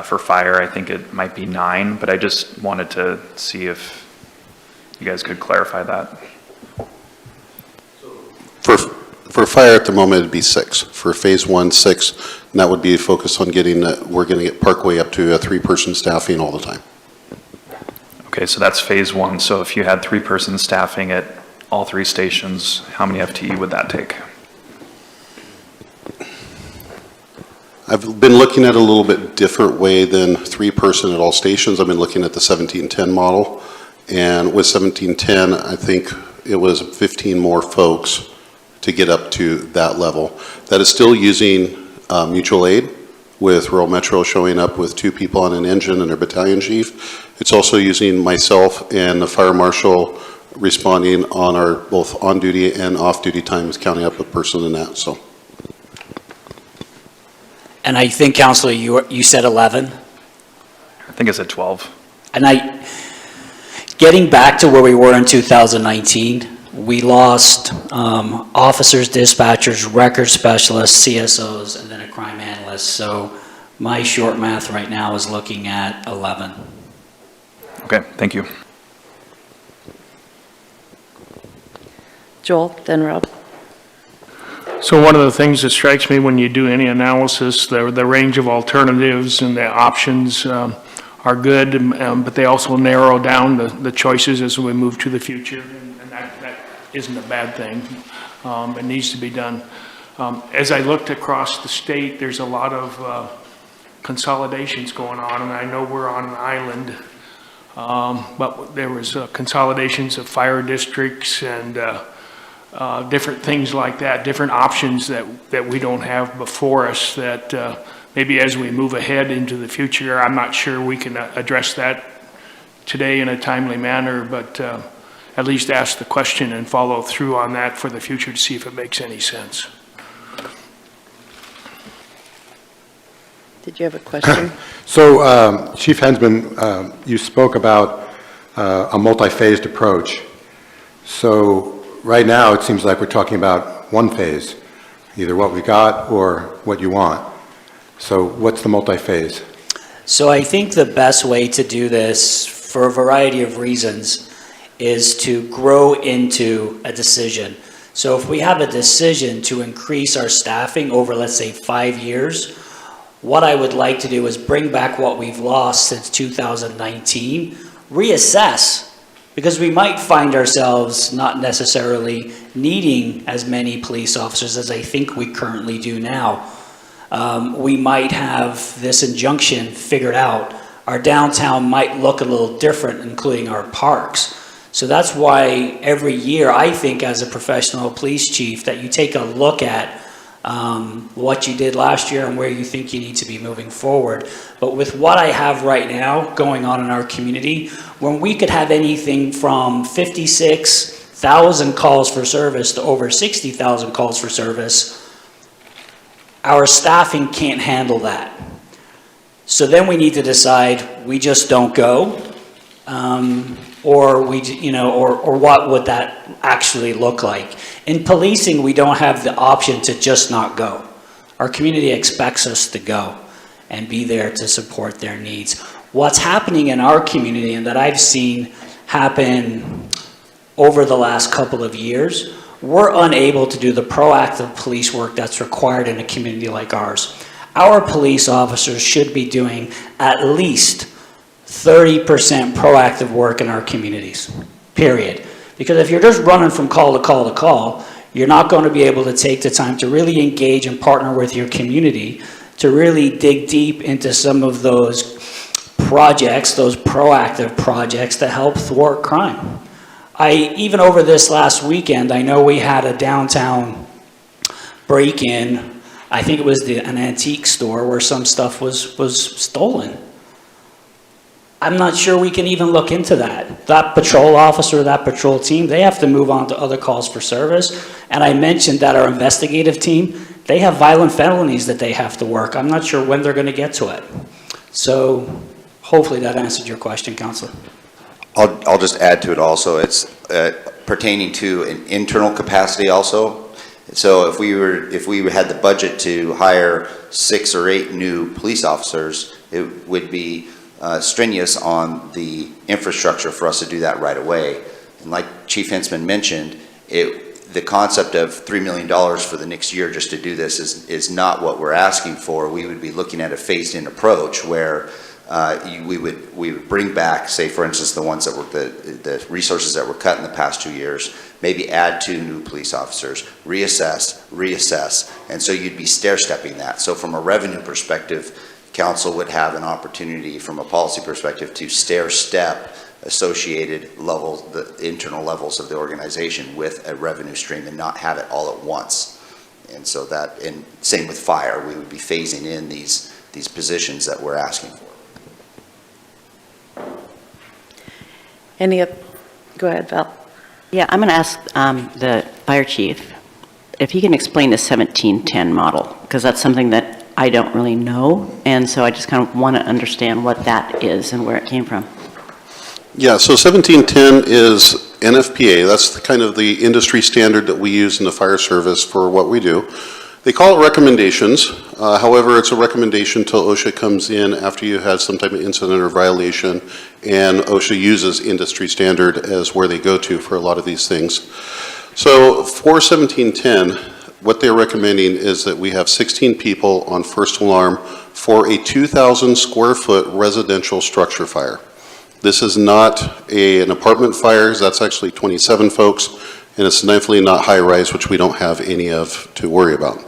for fire, I think it might be 9, but I just wanted to see if you guys could clarify that. For fire at the moment, it'd be 6. For phase 1, 6, and that would be focused on getting, we're going to get Parkway up to a 3-person staffing all the time. Okay, so that's phase 1. So if you had 3-person staffing at all 3 stations, how many FTE would that take? I've been looking at it a little bit different way than 3-person at all stations. I've been looking at the 1710 model, and with 1710, I think it was 15 more folks to get up to that level. That is still using mutual aid, with Rural Metro showing up with 2 people on an engine and their battalion chief. It's also using myself and the fire marshal responding on our both on-duty and off-duty times, counting up a person in that, so. And I think, Counselor, you said 11? I think it's at 12. And getting back to where we were in 2019, we lost officers, dispatchers, record specialists, CSOs, and then a crime analyst. So my short math right now is looking at 11. Okay, thank you. Joel, then Rob. So one of the things that strikes me when you do any analysis, the range of alternatives and the options are good, but they also narrow down the choices as we move to the future, and that isn't a bad thing. It needs to be done. As I looked across the state, there's a lot of consolidations going on, and I know we're on an island, but there was consolidations of fire districts and different things like that, different options that we don't have before us that maybe as we move ahead into the future, I'm not sure we can address that today in a timely manner, but at least ask the question and follow through on that for the future to see if it makes any sense. Did you have a question? So, Chief Hensman, you spoke about a multi-phased approach. So, right now, it seems like we're talking about one phase, either what we got or what you want. So what's the multi-phase? So I think the best way to do this, for a variety of reasons, is to grow into a decision. So if we have a decision to increase our staffing over, let's say, 5 years, what I would like to do is bring back what we've lost since 2019, reassess, because we might find ourselves not necessarily needing as many police officers as I think we currently do now. We might have this injunction figured out. Our downtown might look a little different, including our parks. So that's why every year, I think as a professional police chief, that you take a look at what you did last year and where you think you need to be moving forward. But with what I have right now going on in our community, when we could have anything from 56,000 calls for service to over 60,000 calls for service, our staffing can't handle that. So then we need to decide we just don't go, or what would that actually look like? In policing, we don't have the option to just not go. Our community expects us to go and be there to support their needs. What's happening in our community, and that I've seen happen over the last couple of years, we're unable to do the proactive police work that's required in a community like ours. Our police officers should be doing at least 30% proactive work in our communities, period. Because if you're just running from call to call to call, you're not going to be able to take the time to really engage and partner with your community to really dig deep into some of those projects, those proactive projects that help thwart crime. Even over this last weekend, I know we had a downtown break-in. I think it was an antique store where some stuff was stolen. I'm not sure we can even look into that. That patrol officer, that patrol team, they have to move on to other calls for service. And I mentioned that our investigative team, they have violent felonies that they have to work. I'm not sure when they're going to get to it. So hopefully that answered your question, Counselor. I'll just add to it also. It's pertaining to an internal capacity also. So if we had the budget to hire 6 or 8 new police officers, it would be strenuous on the infrastructure for us to do that right away. And like Chief Hensman mentioned, the concept of $3 million for the next year just to do this is not what we're asking for. We would be looking at a phased-in approach where we would bring back, say, for instance, the ones that were the resources that were cut in the past 2 years, maybe add 2 new police officers, reassess, and so you'd be stair-stepping that. So from a revenue perspective, council would have an opportunity from a policy perspective to stair-step associated levels, the internal levels of the organization with a revenue stream and not have it all at once. And so that, and same with fire, we would be phasing in these positions that we're asking for. Go ahead, Val. Yeah, I'm going to ask the fire chief if he can explain the 1710 model, because that's something that I don't really know, and so I just kind of want to understand what that is and where it came from. Yeah, so 1710 is NFPA. That's kind of the industry standard that we use in the fire service for what we do. They call it recommendations. However, it's a recommendation till OSHA comes in after you had some type of incident or violation, and OSHA uses industry standard as where they go to for a lot of these things. So for 1710, what they're recommending is that we have 16 people on first alarm for a 2,000 square foot residential structure fire. This is not an apartment fire. That's actually 27 folks, and it's definitely not high rise, which we don't have any of to worry about.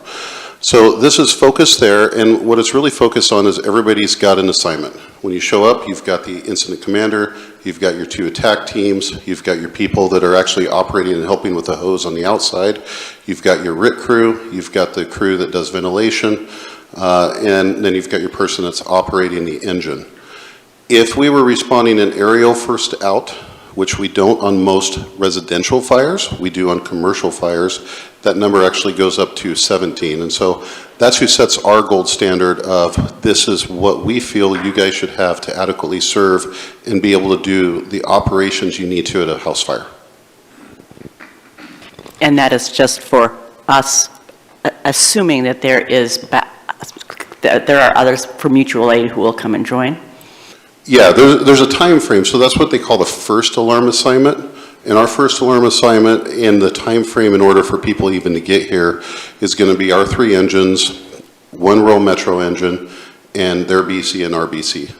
So this is focused there, and what it's really focused on is everybody's got an assignment. When you show up, you've got the incident commander, you've got your 2 attack teams, you've got your people that are actually operating and helping with the hose on the outside, you've got your RIT crew, you've got the crew that does ventilation, and then you've got your person that's operating the engine. If we were responding an aerial first out, which we don't on most residential fires, we do on commercial fires, that number actually goes up to 17. And so that's who sets our gold standard of this is what we feel you guys should have to adequately serve and be able to do the operations you need to at a house fire. And that is just for us, assuming that there are others for mutual aid who will come and join? Yeah, there's a time frame, so that's what they call the first alarm assignment. And our first alarm assignment and the time frame in order for people even to get here is going to be our 3 engines, 1 rural metro engine, and their BC and our BC.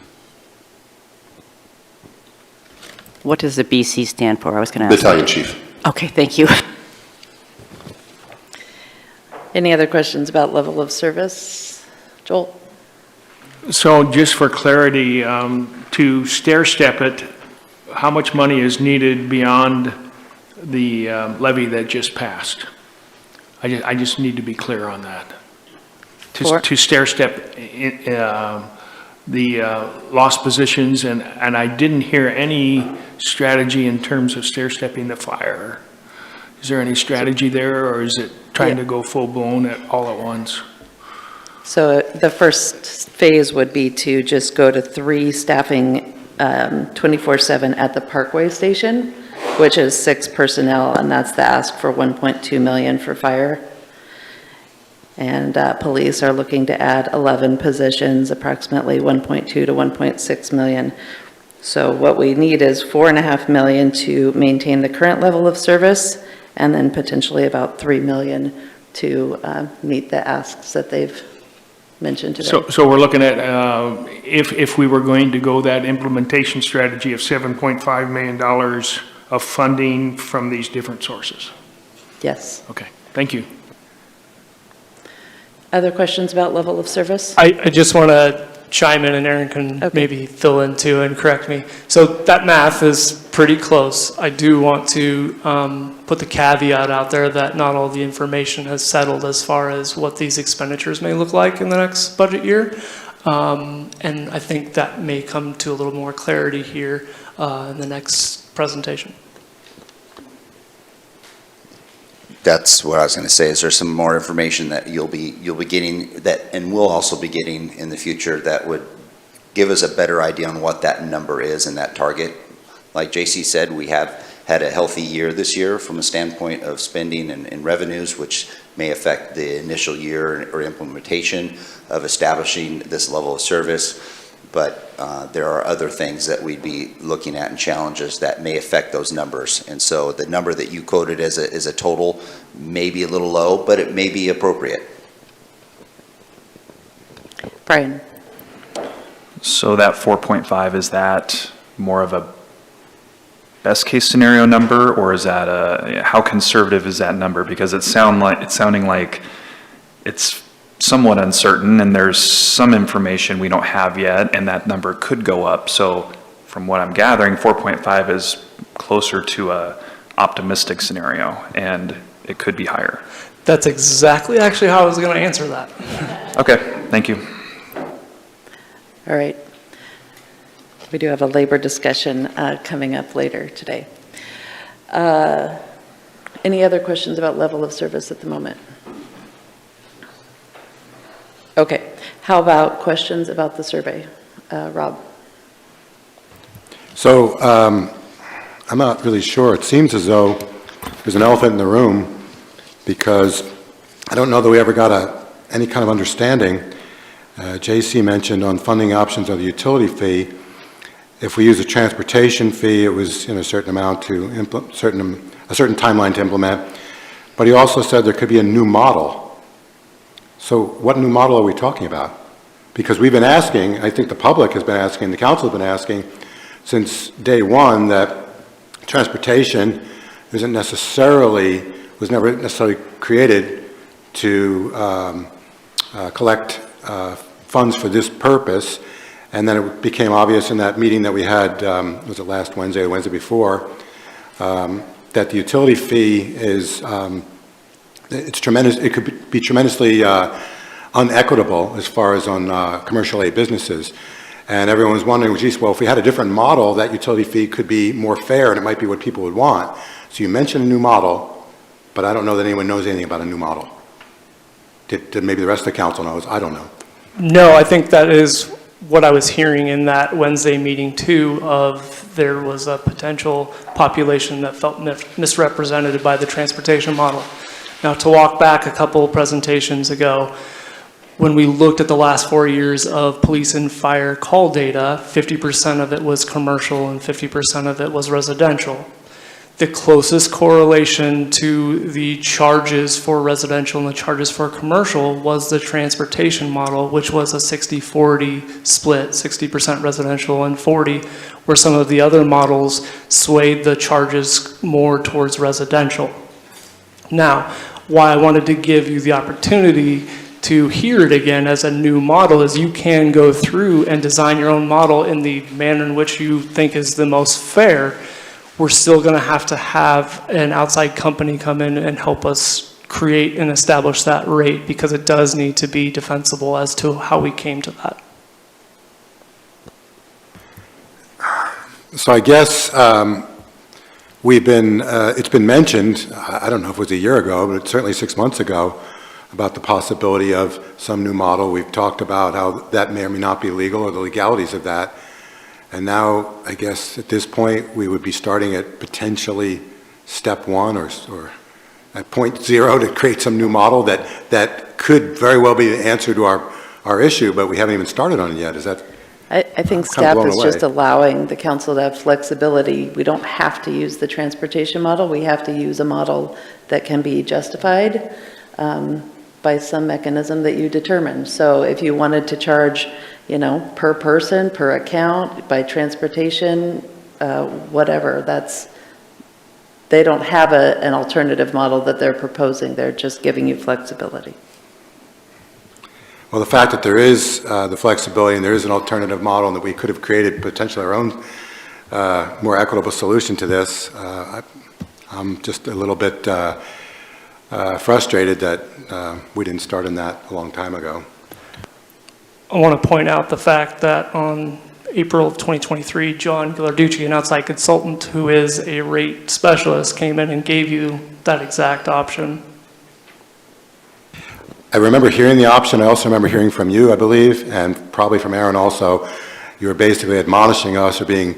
What does the BC stand for? I was going to ask. Battalion Chief. Okay, thank you. Any other questions about level of service? Joel? So just for clarity, to stair-step it, how much money is needed beyond the levy that just passed? I just need to be clear on that. To stair-step the lost positions, and I didn't hear any strategy in terms of stair-stepping the fire. Is there any strategy there, or is it trying to go full-blown all at once? So the first phase would be to just go to 3 staffing 24/7 at the Parkway Station, which is 6 personnel, and that's the ask for 1.2 million for fire. And police are looking to add 11 positions, approximately 1.2 to 1.6 million. So what we need is 4.5 million to maintain the current level of service, and then potentially about 3 million to meet the asks that they've mentioned today. So we're looking at, if we were going to go that implementation strategy of $7.5 million of funding from these different sources? Yes. Okay, thank you. Other questions about level of service? I just want to chime in, and Aaron can maybe fill in too and correct me. So that math is pretty close. I do want to put the caveat out there that not all the information has settled as far as what these expenditures may look like in the next budget year. And I think that may come to a little more clarity here in the next presentation. That's what I was going to say. Is there some more information that you'll be getting that, and we'll also be getting in the future, that would give us a better idea on what that number is and that target? Like JC said, we have had a healthy year this year from a standpoint of spending and revenues, which may affect the initial year or implementation of establishing this level of service. but there are other things that we'd be looking at and challenges that may affect those numbers. And so the number that you quoted as a total may be a little low, but it may be appropriate. Brian? So that 4.5, is that more of a best case scenario number, or is that how conservative is that number? Because it's sounding like it's somewhat uncertain and there's some information we don't have yet and that number could go up. So from what I'm gathering, 4.5 is closer to a optimistic scenario and it could be higher. That's exactly actually how I was going to answer that. Okay, thank you. All right. We do have a labor discussion coming up later today. Any other questions about level of service at the moment? Okay. How about questions about the survey? Rob? So I'm not really sure. It seems as though there's an elephant in the room because I don't know that we ever got any kind of understanding. JC mentioned on funding options of the utility fee. If we use a transportation fee, it was in a certain amount to implement, a certain timeline to implement. But he also said there could be a new model. So what new model are we talking about? Because we've been asking, I think the public has been asking, the council has been asking since day one that transportation was never necessarily created to collect funds for this purpose. And then it became obvious in that meeting that we had, was it last Wednesday or Wednesday before, that the utility fee is, it's tremendous, it could be tremendously unequitable as far as on commercial aid businesses. And everyone was wondering, well, geez, well, if we had a different model, that utility fee could be more fair and it might be what people would want. So you mentioned a new model, but I don't know that anyone knows anything about a new model. Did maybe the rest of the council knows? I don't know. No, I think that is what I was hearing in that Wednesday meeting too, of there was a potential population that felt misrepresented by the transportation model. Now, to walk back a couple presentations ago, when we looked at the last 4 years of police and fire call data, 50% of it was commercial and 50% of it was residential. The closest correlation to the charges for residential and the charges for commercial was the transportation model, which was a 60-40 split, 60% residential and 40, where some of the other models swayed the charges more towards residential. Now, why I wanted to give you the opportunity to hear it again as a new model is you can go through and design your own model in the manner in which you think is the most fair. We're still going to have an outside company come in and help us create and establish that rate because it does need to be defensible as to how we came to that. So I guess it's been mentioned, I don't know if it was a year ago, but it's certainly 6 months ago, about the possibility of some new model. We've talked about how that may or may not be legal or the legalities of that. And now, I guess at this point, we would be starting at potentially step one or at point zero to create some new model that could very well be the answer to our issue, but we haven't even started on it yet. Is that? I think staff is just allowing the council to have flexibility. We don't have to use the transportation model. We have to use a model that can be justified by some mechanism that you determine. So if you wanted to charge, per person, per account, by transportation, whatever, they don't have an alternative model that they're proposing. They're just giving you flexibility. Well, the fact that there is the flexibility and there is an alternative model and that we could have created potentially our own more equitable solution to this, I'm just a little bit frustrated that we didn't start in that a long time ago. I want to point out the fact that on April of 2023, John Ghilarducci, an outside consultant who is a rate specialist, came in and gave you that exact option. I remember hearing the option. I also remember hearing from you, I believe, and probably from Aaron also. You were basically admonishing us or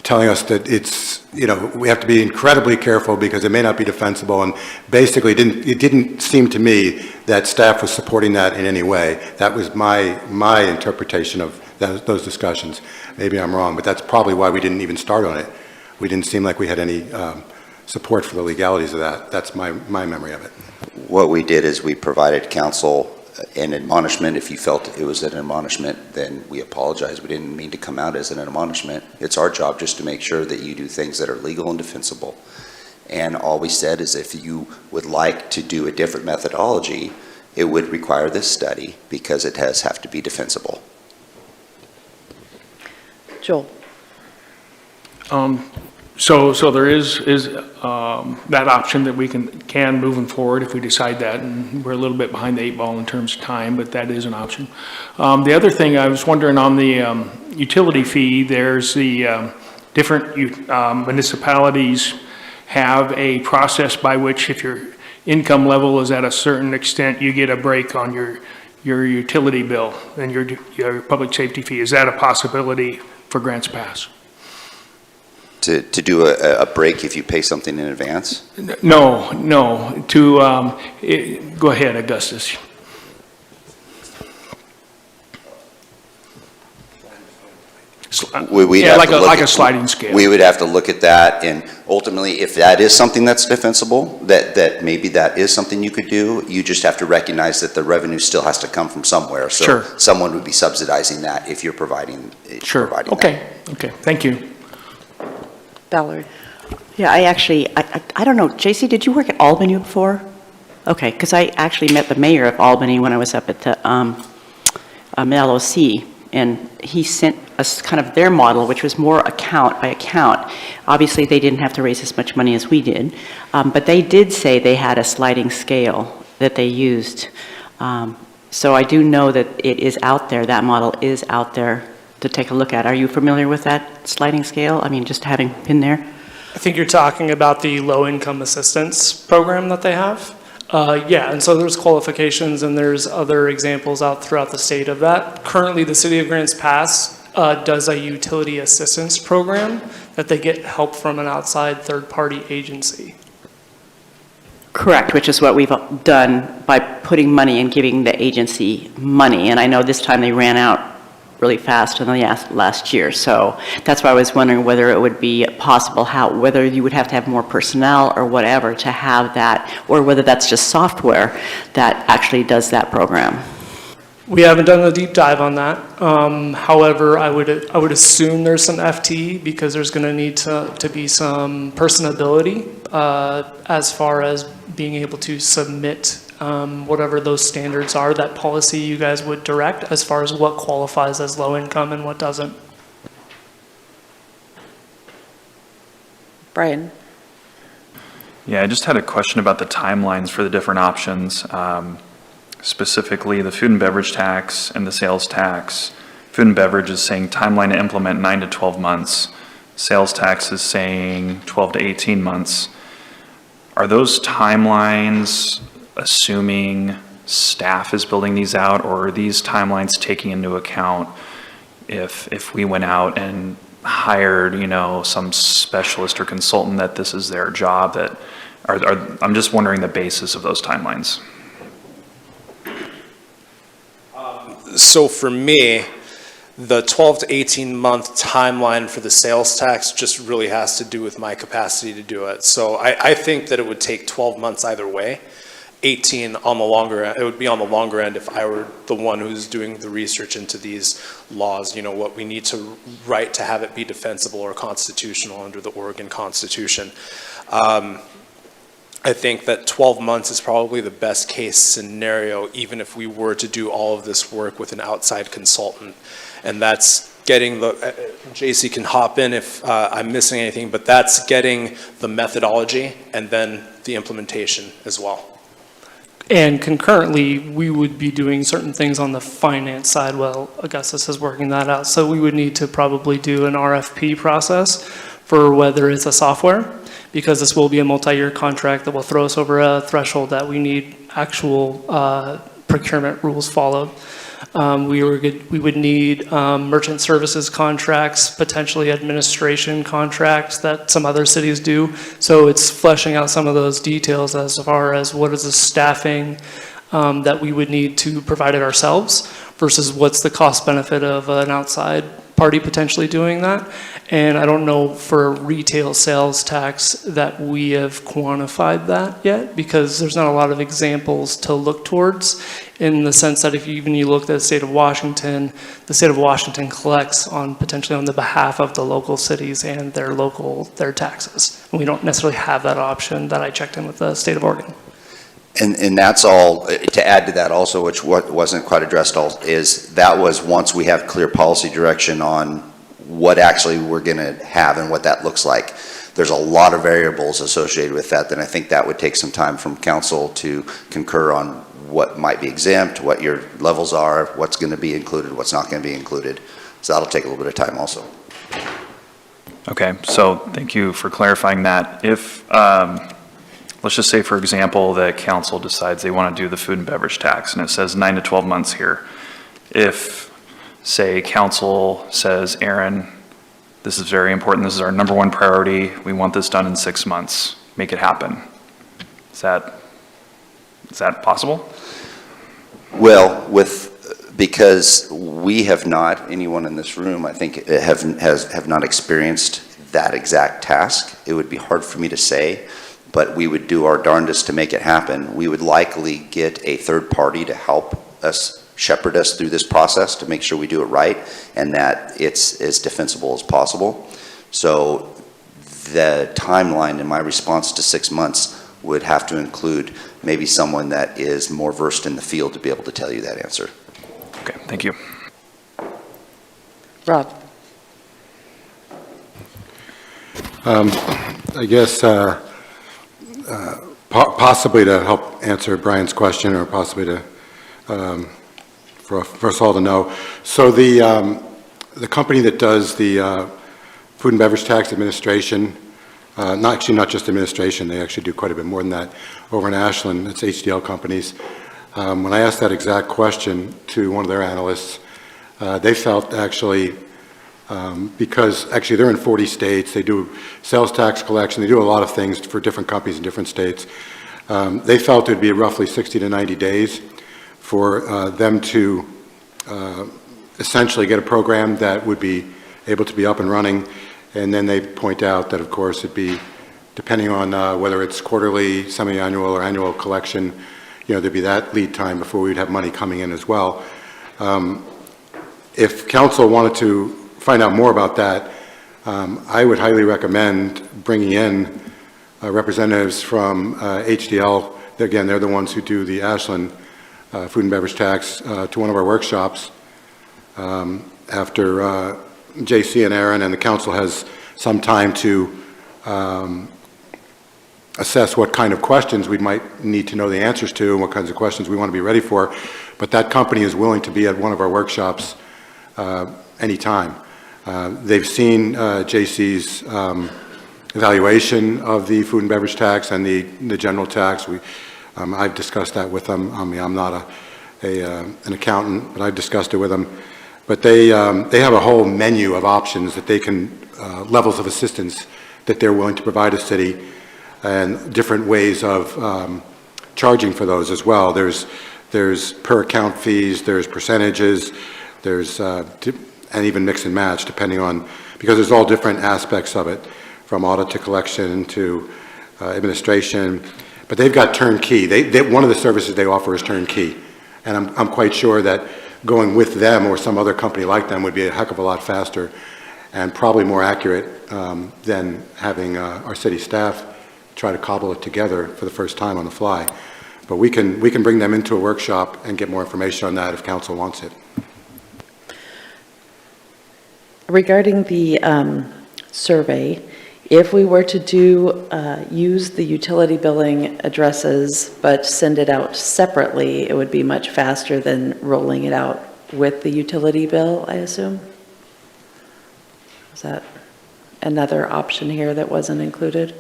telling us that it's, we have to be incredibly careful because it may not be defensible, and basically it didn't seem to me that staff was supporting that in any way. That was my interpretation of those discussions. Maybe I'm wrong, but that's probably why we didn't even start on it. We didn't seem like we had any support for the legalities of that. That's my memory of it. What we did is we provided counsel an admonishment. If you felt it was an admonishment, then we apologize. We didn't mean to come out as an admonishment. It's our job just to make sure that you do things that are legal and defensible. And all we said is if you would like to do a different methodology, it would require this study because it has have to be defensible. Joel? So there is that option that we can moving forward if we decide that, and we're a little bit behind the 8 ball in terms of time, but that is an option. The other thing I was wondering on the utility fee, there's the different municipalities have a process by which if your income level is at a certain extent, you get a break on your utility bill and your public safety fee. Is that a possibility for Grants Pass? To do a break if you pay something in advance? No, go ahead, Augustus. We'd Yeah, have like to look like a at- sliding scale. We would have to look at that, and ultimately, if that is something that's defensible, that maybe that is something you could do, you just have to recognize that the revenue still has to come from somewhere. Sure. So someone would be subsidizing that if you're providing Sure, that. okay, thank you. Valerie? Yeah, I don't know, JC, did you work at Albany before? Okay, because I actually met the mayor of Albany when I was up at the LOC, and he sent us kind of their model, which was more account by account. Obviously, they didn't have to raise as much money as we did, but they did say they had a sliding scale that they used. So I do know that it is out there, that model is out there to take a look at. Are you familiar with that sliding scale? I mean, just having been there? I think you're talking about the low-income assistance program that they have. Yeah, and so there's qualifications and there's other examples out throughout the state of that. Currently, the City of Grants Pass does a utility assistance program that they get help from an outside third-party agency. Correct, which is what we've done by putting money and giving the agency money. And I know this time they ran out really fast in the last year. So that's why I was wondering whether it would be possible, whether you would have to have more personnel or whatever to have that, or whether that's just software that actually does that program. We haven't done a deep dive on that. However, I would assume there's some FTE because there's going to need to be some personability as far as being able to submit whatever those standards are, that policy you guys would direct as far as what qualifies as low income and what doesn't. Brian? Yeah, I just had a question about the timelines for the different options. Specifically the food and beverage tax and the sales tax. Food and beverage is saying timeline to implement 9 to 12 months. Sales tax is saying 12 to 18 months. Are those timelines assuming staff is building these out, or are these timelines taking into account if we went out and hired, some specialist or consultant that this is their job, I'm just wondering the basis of those timelines. So for me, the 12 to 18 month timeline for the sales tax just really has to do with my capacity to do it. So I think that it would take 12 months either way. 18 on the longer end, it would be on the longer end if I were the one who's doing the research into these laws, what we need to write to have it be defensible or constitutional under the Oregon Constitution. I think that 12 months is probably the best case scenario, even if we were to do all of this work with an outside consultant. And that's getting JC can hop in if I'm missing anything, but that's getting the methodology and then the implementation as well. And concurrently, we would be doing certain things on the finance side while Augustus is working that out. So we would need to probably do an RFP process for whether it's a software, because this will be a multi-year contract that will throw us over a threshold that we need actual procurement rules followed. We would need merchant services contracts, potentially administration contracts that some other cities do. So it's fleshing out some of those details as far as what is the staffing that we would need to provide it ourselves versus what's the cost benefit of an outside party potentially doing that. And I don't know for retail sales tax that we have quantified that yet, because there's not a lot of examples to look towards, in the sense that if you look at the state of Washington collects on potentially on the behalf of the local cities and their taxes. And we don't necessarily have that option that I checked in with the state of Oregon. And that's all, to add to that also, which wasn't quite addressed, is that was once we have clear policy direction on what actually we're going to have and what that looks like. There's a lot of variables associated with that, then I think that would take some time from council to concur on what might be exempt, what your levels are, what's going to be included, what's not going to be included. So that'll take a little bit of time also. Okay, so thank you for clarifying that. If, let's just say, for example, that council decides they want to do the food and beverage tax, and it says 9 to 12 months here. If, say, council says, Aaron, this is very important, this is our #1 priority, we want this done in 6 months, make it happen. Is that possible? Well, because we have not, anyone in this room, I think, have not experienced that exact task, it would be hard for me to say, but we would do our darndest to make it happen. We would likely get a third party to help us, shepherd us through this process to make sure we do it right and that it's as defensible as possible. So the timeline in my response to 6 months would have to include maybe someone that is more versed in the field to be able to tell you that answer. Okay, thank you. Rob? I guess possibly to help answer Brian's question, or possibly to, for us all to know. So the company that does the food and beverage tax administration, not just administration, they actually do quite a bit more than that over in Ashland, it's HDL companies. When I asked that exact question to one of their analysts, they felt actually, because actually they're in 40 states, they do sales tax collection, they do a lot of things for different companies in different states. They felt it would be roughly 60 to 90 days for them to essentially get a program that would be able to be up and running. And then they point out that, of course, it'd be, depending on whether it's quarterly, semi-annual, or annual collection, there'd be that lead time before we'd have money coming in as well. If council wanted to find out more about that, I would highly recommend bringing in representatives from HDL. Again, they're the ones who do the Ashland food and beverage tax, to one of our workshops after JC and Aaron and the council has some time to assess what kind of questions we might need to know the answers to and what kinds of questions we want to be ready for. But that company is willing to be at one of our workshops anytime. They've seen JC's evaluation of the food and beverage tax and the general tax. I've discussed that with them. I mean, I'm not an accountant, but I've discussed it with them. But they have a whole menu of options that they can, levels of assistance that they're willing to provide a city, and different ways of charging for those as well. There's per account fees, there's percentages, there's and even mix and match depending on, because there's all different aspects of it, from audit to collection to administration. But they've got turnkey. One of the services they offer is turnkey, and I'm quite sure that going with them or some other company like them would be a heck of a lot faster and probably more accurate than having our city staff try to cobble it together for the first time on the fly. But we can bring them into a workshop and get more information on that if council wants it. Regarding the survey, if we were to use the utility billing addresses but send it out separately, it would be much faster than rolling it out with the utility bill, I assume? Is that another option here that wasn't included?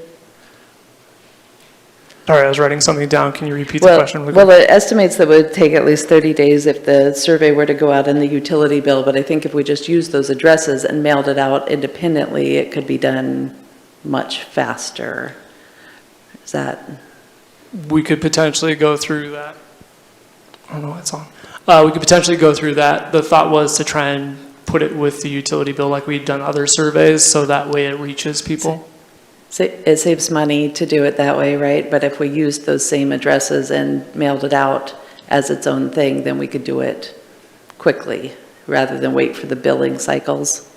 Sorry, I was writing something down. Can you repeat the question? Well, it estimates that it would take at least 30 days if the survey were to go out in the utility bill, but I think if we just used those addresses and mailed it out independently, it could be done much faster. Is that? We could potentially go through that. I don't know what's on. we could potentially go through that. The thought was to try and put it with the utility bill like we've done other surveys, so that way it reaches people. It saves money to do it that way, right? But if we used those same addresses and mailed it out as its own thing, then we could do it quickly rather than wait for the billing cycles.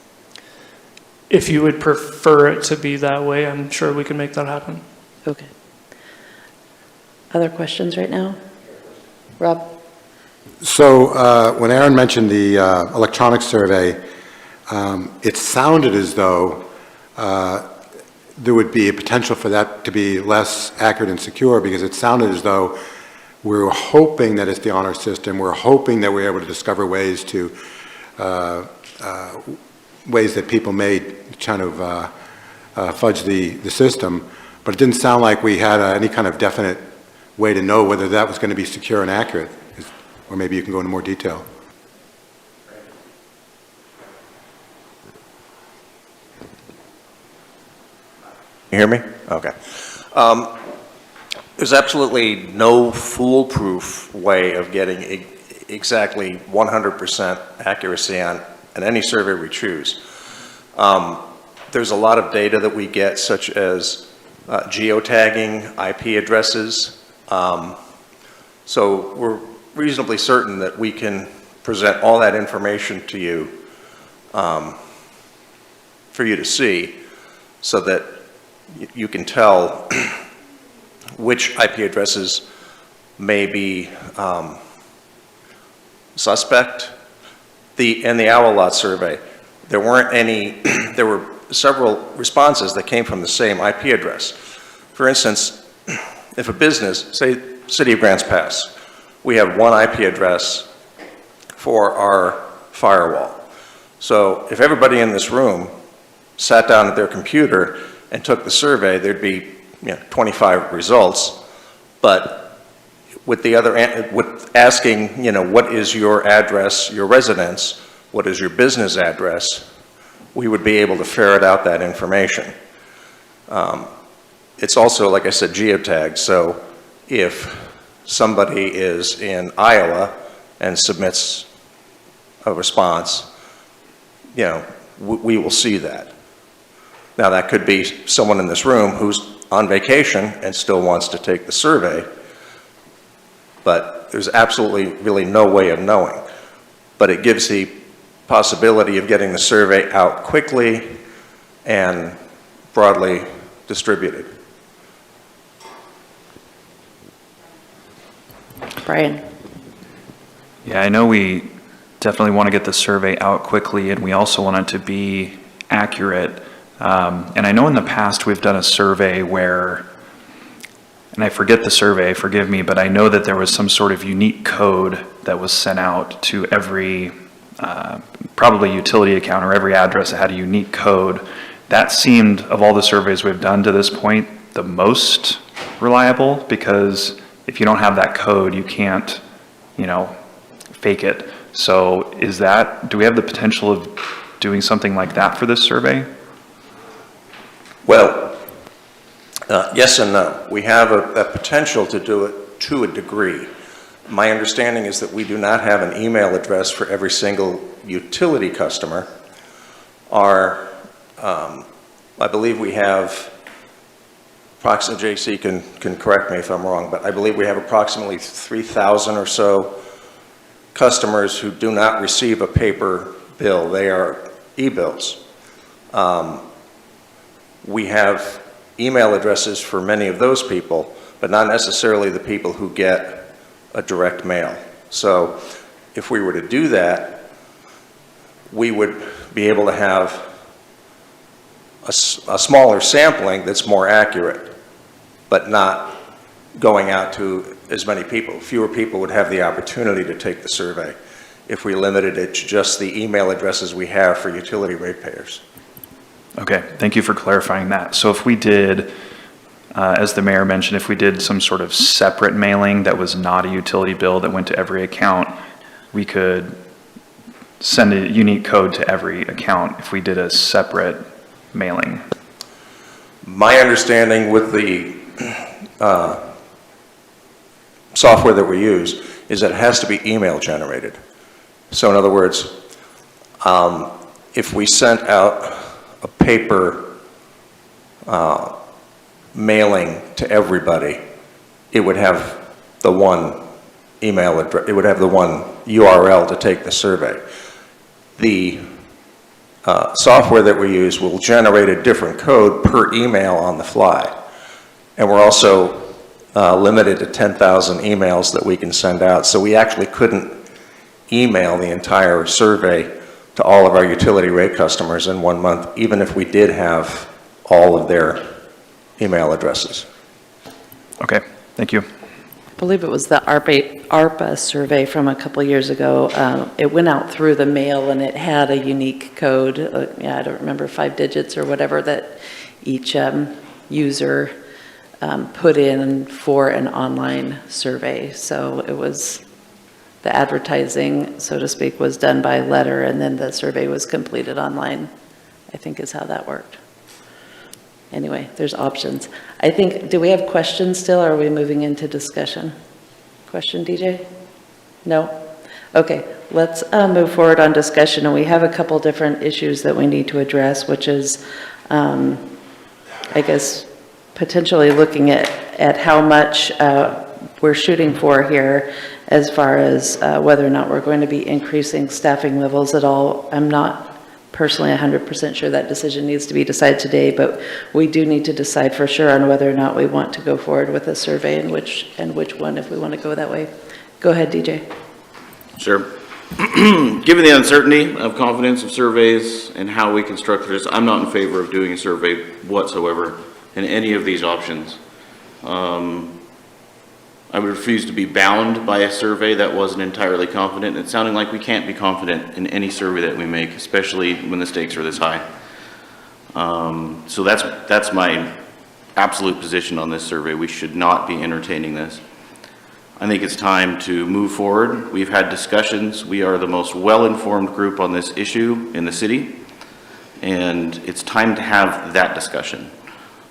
If you would prefer it to be that way, I'm sure we can make that happen. Okay. Other questions right now? Rob? So when Aaron mentioned the electronic survey, it sounded as though there would be a potential for that to be less accurate and secure, because it sounded as though we were hoping that it's the honor system. We're hoping that we're able to discover ways to ways that people may kind of fudge the system, but it didn't sound like we had any kind of definite way to know whether that was going to be secure and accurate. Or maybe you can go into more detail. You hear me? Okay. There's absolutely no foolproof way of getting exactly 100% accuracy on any survey we choose. There's a lot of data that we get, such as geotagging, IP addresses. So we're reasonably certain that we can present all that information to you for you to see, so that you can tell which IP addresses may be suspect. In the Owl Lot survey, there weren't any, there were several responses that came from the same IP address. For instance, if a business, say City of Grants Pass, we have one IP address for our firewall. So if everybody in this room sat down at their computer and took the survey, there'd be 25 results. But with the other, with asking, what is your address, your residence, what is your business address, we would be able to ferret out that information. It's also, like I said, geotagged. So if somebody is in Iowa and submits a response, we will see that. Now, that could be someone in this room who's on vacation and still wants to take the survey, but there's absolutely really no way of knowing. But it gives the possibility of getting the survey out quickly and broadly distributed. Brian? Yeah, I know we definitely want to get the survey out quickly, and we also want it to be accurate. And I know in the past we've done a survey where, and I forget the survey, forgive me, but I know that there was some sort of unique code that was sent out to every, probably utility account or every address that had a unique code. That seemed, of all the surveys we've done to this point, the most reliable, because if you don't have that code, you can't, fake it. So do we have the potential of doing something like that for this survey? Well, yes and no. We have a potential to do it to a degree. My understanding is that we do not have an email address for every single utility customer. I believe we have, approximately, JC can correct me if I'm wrong, but I believe we have approximately 3,000 or so customers who do not receive a paper bill. They are e-bills. We have email addresses for many of those people, but not necessarily the people who get a direct mail. So if we were to do that, we would be able to have a smaller sampling that's more accurate, but not going out to as many people. Fewer people would have the opportunity to take the survey if we limited it to just the email addresses we have for utility ratepayers. Okay, thank you for clarifying that. So if we did, as the mayor mentioned, if we did some sort of separate mailing that was not a utility bill that went to every account, we could send a unique code to every account if we did a separate mailing. My understanding with the software that we use is that it has to be email generated. So in other words, if we sent out a paper mailing to everybody, it would have the one email address, it would have the one URL to take the survey. The software that we use will generate a different code per email on the fly. And we're also limited to 10,000 emails that we can send out. So we actually couldn't email the entire survey to all of our utility rate customers in 1 month, even if we did have all of their email addresses. Okay, thank you. I believe it was the ARPA survey from a couple years ago. It went out through the mail and it had a unique code. I don't remember, 5 digits or whatever that each user put in for an online survey. So it was, the advertising, so to speak, was done by letter and then the survey was completed online, I think is how that worked. Anyway, there's options. I think, do we have questions still, or are we moving into discussion? Question, DJ? No? Okay, let's move forward on discussion, and we have a couple different issues that we need to address, which is, I guess, potentially looking at how much we're shooting for here as far as whether or not we're going to be increasing staffing levels at all. I'm not personally 100% sure that decision needs to be decided today, but we do need to decide for sure on whether or not we want to go forward with a survey and which one, if we want to go that way. Go ahead, DJ. Sure. Given the uncertainty of confidence of surveys and how we construct this, I'm not in favor of doing a survey whatsoever in any of these options. I would refuse to be bound by a survey that wasn't entirely confident. It's sounding like we can't be confident in any survey that we make, especially when the stakes are this high. So that's my absolute position on this survey. We should not be entertaining this. I think it's time to move forward. We've had discussions. We are the most well-informed group on this issue in the city, and it's time to have that discussion.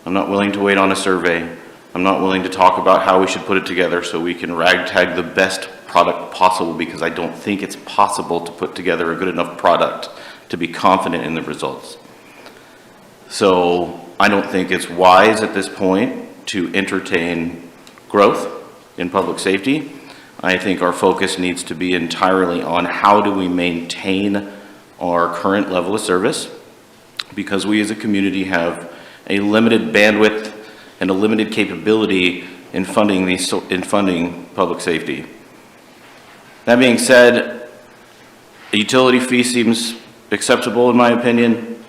I'm not willing to wait on a survey. I'm not willing to talk about how we should put it together so we can ragtag the best product possible, because I don't think it's possible to put together a good enough product to be confident in the results. So I don't think it's wise at this point to entertain growth in public safety. I think our focus needs to be entirely on how do we maintain our current level of service, because we as a community have a limited bandwidth and a limited capability in funding public safety. That being said, a utility fee seems acceptable in my opinion.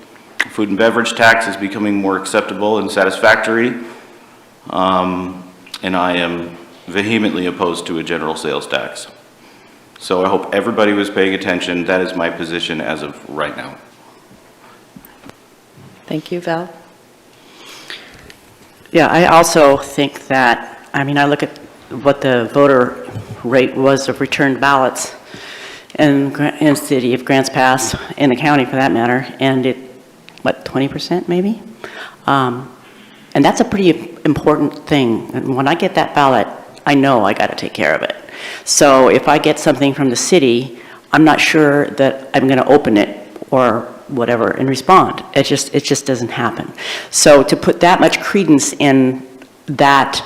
Food and beverage tax is becoming more acceptable and satisfactory. And I am vehemently opposed to a general sales tax. So I hope everybody was paying attention. That is my position as of right now. Thank you, Val. Yeah, I also think that, I mean, I look at what the voter rate was of returned ballots in the city of Grants Pass, in the county for that matter, and it, what, 20% maybe? And that's a pretty important thing. And when I get that ballot, I know I got to take care of it. So if I get something from the city, I'm not sure that I'm going to open it or whatever and respond. It just doesn't happen. So to put that much credence in that,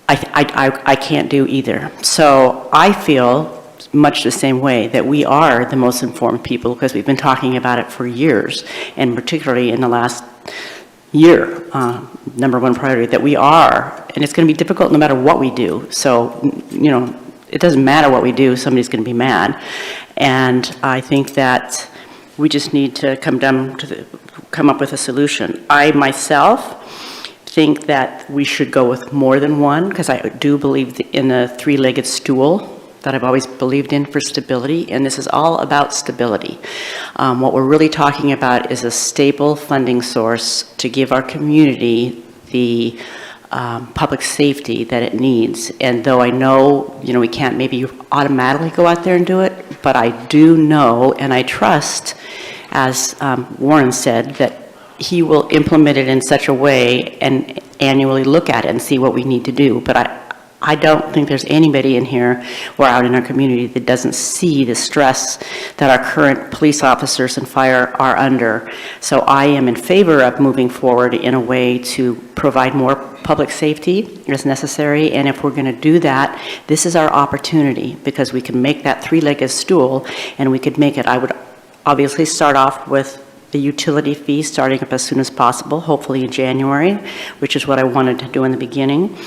I can't do either. So I feel much the same way, that we are the most informed people because we've been talking about it for years, and particularly in the last year, number one priority, that we are, and it's going to be difficult no matter what we do. So, you know, it doesn't matter what we do, somebody's going to be mad. And I think that we just need to come up with a solution. I myself think that we should go with more than one, because I do believe in a three-legged stool that I've always believed in for stability, and this is all about stability. What we're really talking about is a stable funding source to give our community the public safety that it needs. And though I know, you know, we can't maybe automatically go out there and do it, but I do know and I trust, as Warren said, that he will implement it in such a way and annually look at it and see what we need to do. But I don't think there's anybody in here or out in our community that doesn't see the stress that our current police officers and fire are under. So I am in favor of moving forward in a way to provide more public safety as necessary. And if we're going to do that, this is our opportunity, because we can make that three-legged stool, and we could make it, I would obviously start off with the utility fee starting up as soon as possible, hopefully in January, which is what I wanted to do in the beginning,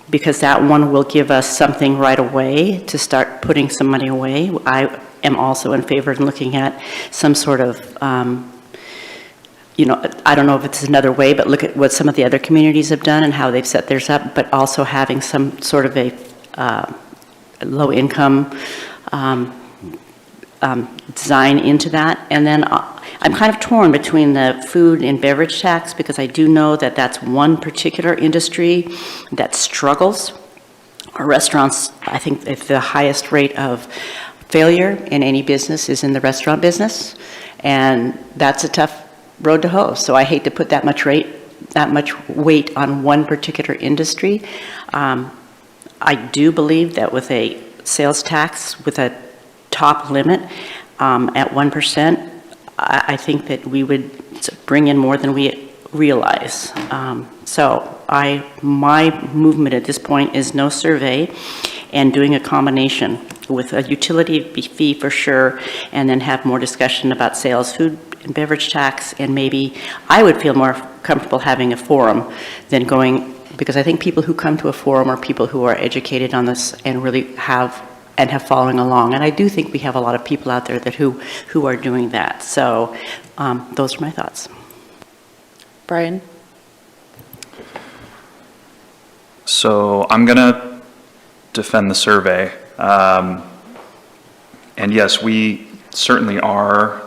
because that one will give us something right away to start putting some money away. I am also in favor of looking at some sort of, I don't know if it's another way, but look at what some of the other communities have done and how they've set theirs up, but also having some sort of a low-income design into that. And then I'm kind of torn between the food and beverage tax, because I do know that that's one particular industry that struggles. Our restaurants, I think if the highest rate of failure in any business is in the restaurant business, and that's a tough road to hoe. So I hate to put that much weight on one particular industry. I do believe that with a sales tax with a top limit at 1%, I think that we would bring in more than we realize. So my movement at this point is no survey, and doing a combination with a utility fee for sure, and then have more discussion about sales, food and beverage tax, and maybe I would feel more comfortable having a forum than going, because I think people who come to a forum are people who are educated on this and really have following along. And I do think we have a lot of people out there that who are doing that. So those are my thoughts. Brian? So I'm going to defend the survey. And yes, we certainly are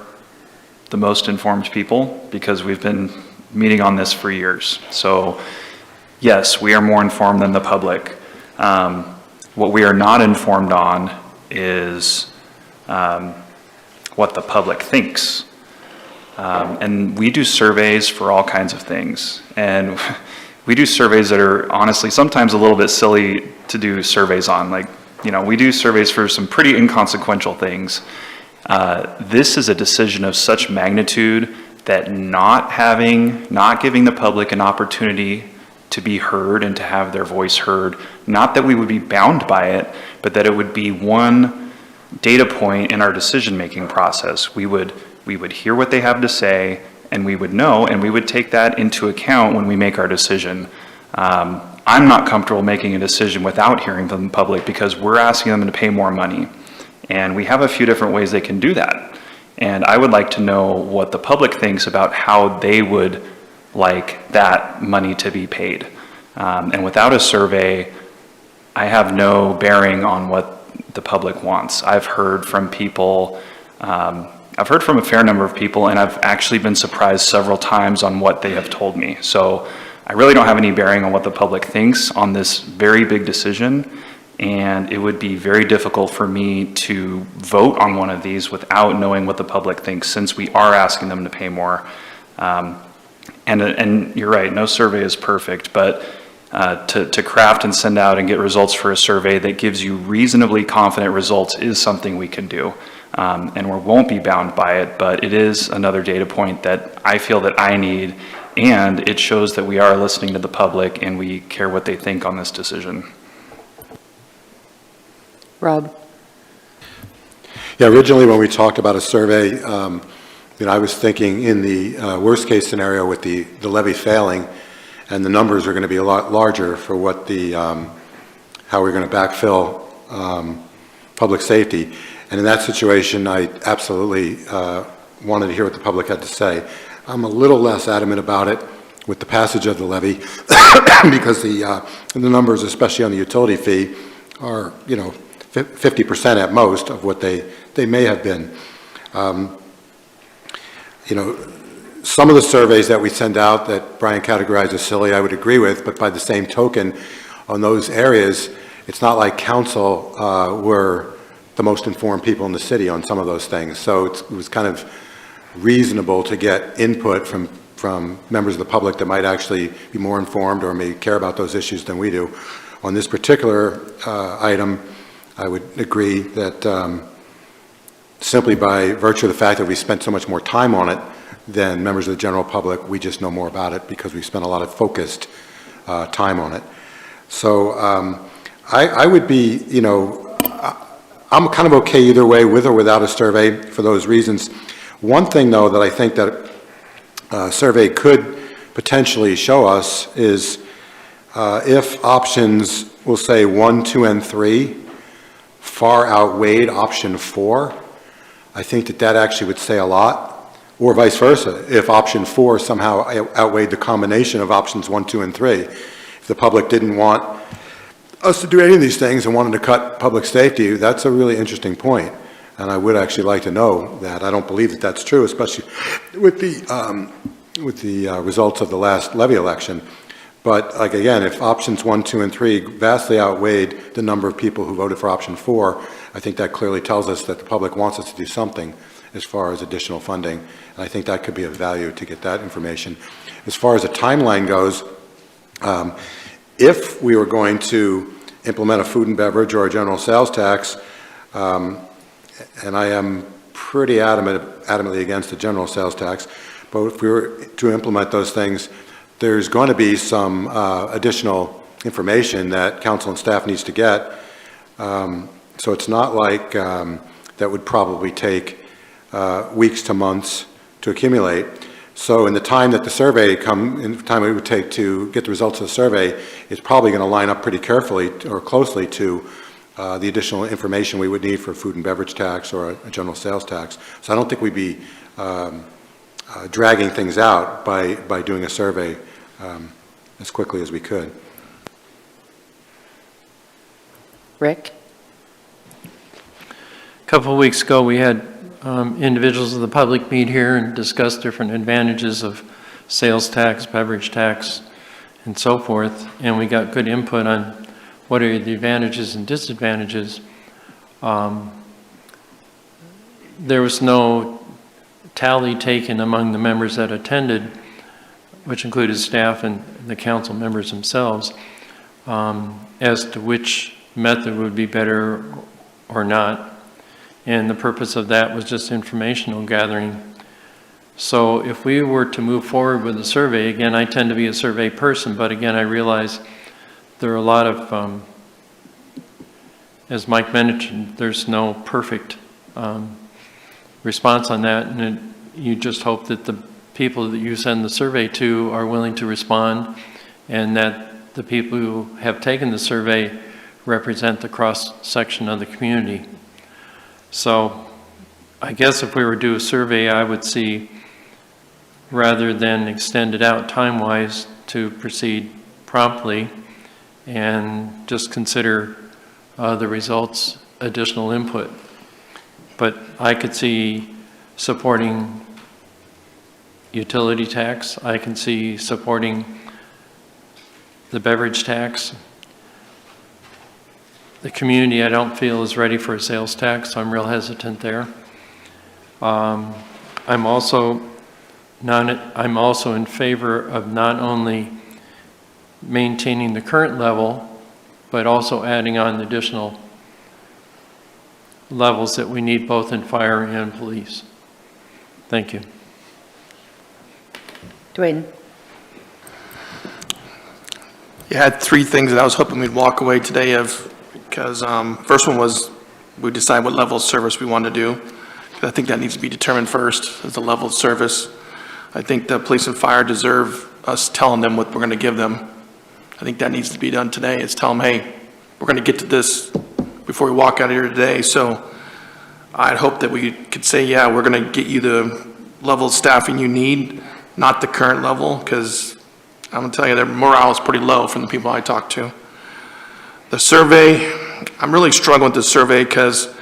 the most informed people, because we've been meeting on this for years. So yes, we are more informed than the public. What we are not informed on is what the public thinks. And we do surveys for all kinds of things. And we do surveys that are honestly sometimes a little bit silly to do surveys on. Like, we do surveys for some pretty inconsequential things. This is a decision of such magnitude that not giving the public an opportunity to be heard and to have their voice heard, not that we would be bound by it, but that it would be one data point in our decision-making process. We would hear what they have to say, and we would know, and we would take that into account when we make our decision. I'm not comfortable making a decision without hearing from the public, because we're asking them to pay more money. And we have a few different ways they can do that. And I would like to know what the public thinks about how they would like that money to be paid. And without a survey, I have no bearing on what the public wants. I've heard from people, I've heard from a fair number of people, and I've actually been surprised several times on what they have told me. So I really don't have any bearing on what the public thinks on this very big decision. And it would be very difficult for me to vote on one of these without knowing what the public thinks, since we are asking them to pay more. And you're right, no survey is perfect, but to craft and send out and get results for a survey that gives you reasonably confident results is something we can do. And we won't be bound by it, but it is another data point that I feel that I need, and it shows that we are listening to the public and we care what they think on this decision. Rob? Yeah, originally when we talked about a survey, I was thinking in the worst case scenario with the levy failing, and the numbers are going to be a lot larger for what how we're going to backfill public safety. And in that situation, I absolutely wanted to hear what the public had to say. I'm a little less adamant about it with the passage of the levy because the numbers, especially on the utility fee, are 50% at most of what they may have been. Some of the surveys that we send out that Brian categorized as silly, I would agree with, but by the same token, on those areas, it's not like council were the most informed people in the city on some of those things. So it was kind of reasonable to get input from members of the public that might actually be more informed or may care about those issues than we do On this particular item, I would agree that simply by virtue of the fact that we spent so much more time on it than members of the general public, we just know more about it because we spent a lot of focused time on it. So I would be, you know, I'm kind of okay either way, with or without a survey, for those reasons. One thing, though, that I think that a survey could potentially show us is if options, we'll say 1, 2, and 3, far outweighed option 4, I think that that actually would say a lot. Or vice versa, if option 4 somehow outweighed the combination of options 1, 2, and 3. If the public didn't want us to do any of these things and wanted to cut public safety, that's a really interesting point. And I would actually like to know that. I don't believe that that's true, especially with the results of the last levy election. But like again, if options 1, 2, and 3 vastly outweighed the number of people who voted for option 4, I think that clearly tells us that the public wants us to do something as far as additional funding. And I think that could be of value to get that information. As far as a timeline goes, if we were going to implement a food and beverage or a general sales tax, and I am pretty adamantly against the general sales tax, but if we were to implement those things, there's going to be some additional information that council and staff needs to get. So it's not like that would probably take weeks to months to accumulate. So in the time that the survey in the time it would take to get the results of the survey, it's probably going to line up pretty carefully or closely to the additional information we would need for a food and beverage tax or a general sales tax. So I don't think we'd be dragging things out by doing a survey as quickly as we could. Rick? A couple of weeks ago, we had individuals of the public meet here and discuss different advantages of sales tax, beverage tax, and so forth, and we got good input on what are the advantages and disadvantages. There was no tally taken among the members that attended, which included staff and the council members themselves, as to which method would be better or not. And the purpose of that was just informational gathering. So if we were to move forward with the survey, again, I tend to be a survey person, but again, I realize there are a lot of, as Mike mentioned, there's no perfect response on that, and you just hope that the people that you send the survey to are willing to respond, and that the people who have taken the survey represent the cross-section of the community. So I guess if we were to do a survey, I would see, rather than extend it out time-wise, to proceed promptly and just consider the results additional input. But I could see supporting utility tax. I can see supporting the beverage tax. The community, I don't feel, is ready for a sales tax, so I'm real hesitant there. I'm also in favor of not only maintaining the current level, but also adding on additional levels that we need both in fire and police. Thank you. Dwayne? You had three things that I was hoping we'd walk away today of, because first one was we decide what level of service we want to do. I think that needs to be determined first, is the level of service. I think the police and fire deserve us telling them what we're going to give them. I think that needs to be done today, is tell them, hey, we're going to get to this before we walk out of here today. So I'd hope that we could say, yeah, we're going to get you the level of staffing you need, not the current level, because I'm going to tell you their morale is pretty low from the people I talk to. The survey, I'm really struggling with the survey because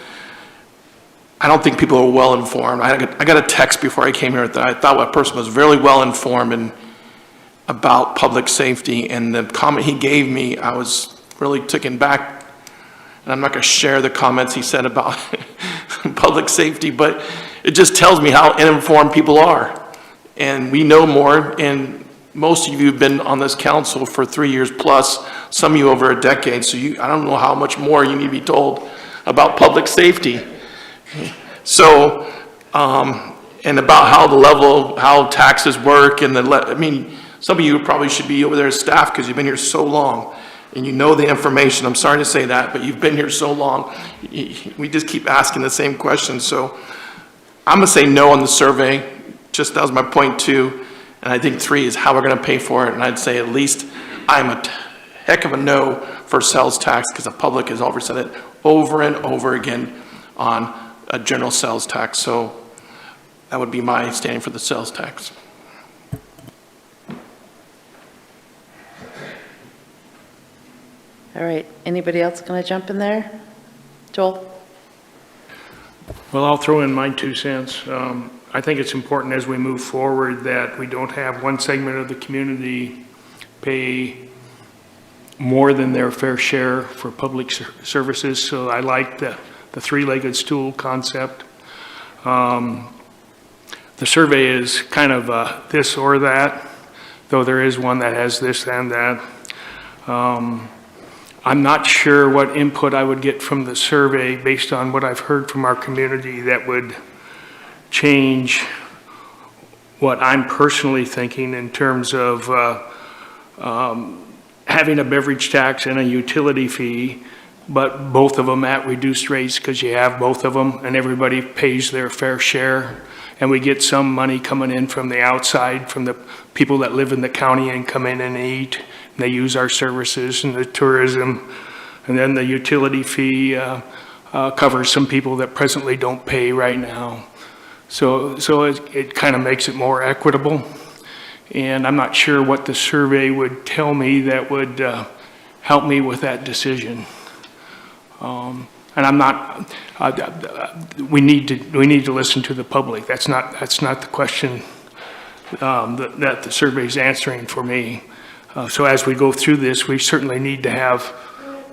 I don't think people are well informed. I got a text before I came here that I thought a person was very well informed about public safety, and the comment he gave me, I was really taken back. And I'm not going to share the comments he said about public safety, but it just tells me how uninformed people are. And we know more, and most of you have been on this council for 3 years plus, some of you over a decade, so I don't know how much more you need to be told about public safety. So, and about how taxes work and some of you probably should be over there as staff because you've been here so long and you know the information. I'm sorry to say that, but you've been here so long. We just keep asking the same questions. So I'm gonna say no on the survey. Just that was my point 2. And I think 3 is how we're gonna pay for it. And I'd say at least I'm a heck of a no for sales tax because the public has already said it over and over again on a general sales tax. So that would be my standing for the sales tax. All right, anybody else going to jump in there? Joel? Well, I'll throw in my 2 cents. I think it's important as we move forward that we don't have one segment of the community pay more than their fair share for public services. So I like the three-legged stool concept. The survey is kind of this or that, though there is one that has this and that. I'm not sure what input I would get from the survey based on what I've heard from our community that would change what I'm personally thinking in terms of having a beverage tax and a utility fee, but both of them at reduced rates because you have both of them and everybody pays their fair share. And we get some money coming in from the outside, from the people that live in the county and come in and eat. And they use our services and the tourism. And then the utility fee covers some people that presently don't pay right now. So it kind of makes it more equitable. And I'm not sure what the survey would tell me that would help me with that decision. And I'm not, we need to listen to the public. That's not the question that the survey is answering for me. So as we go through this, we certainly need to have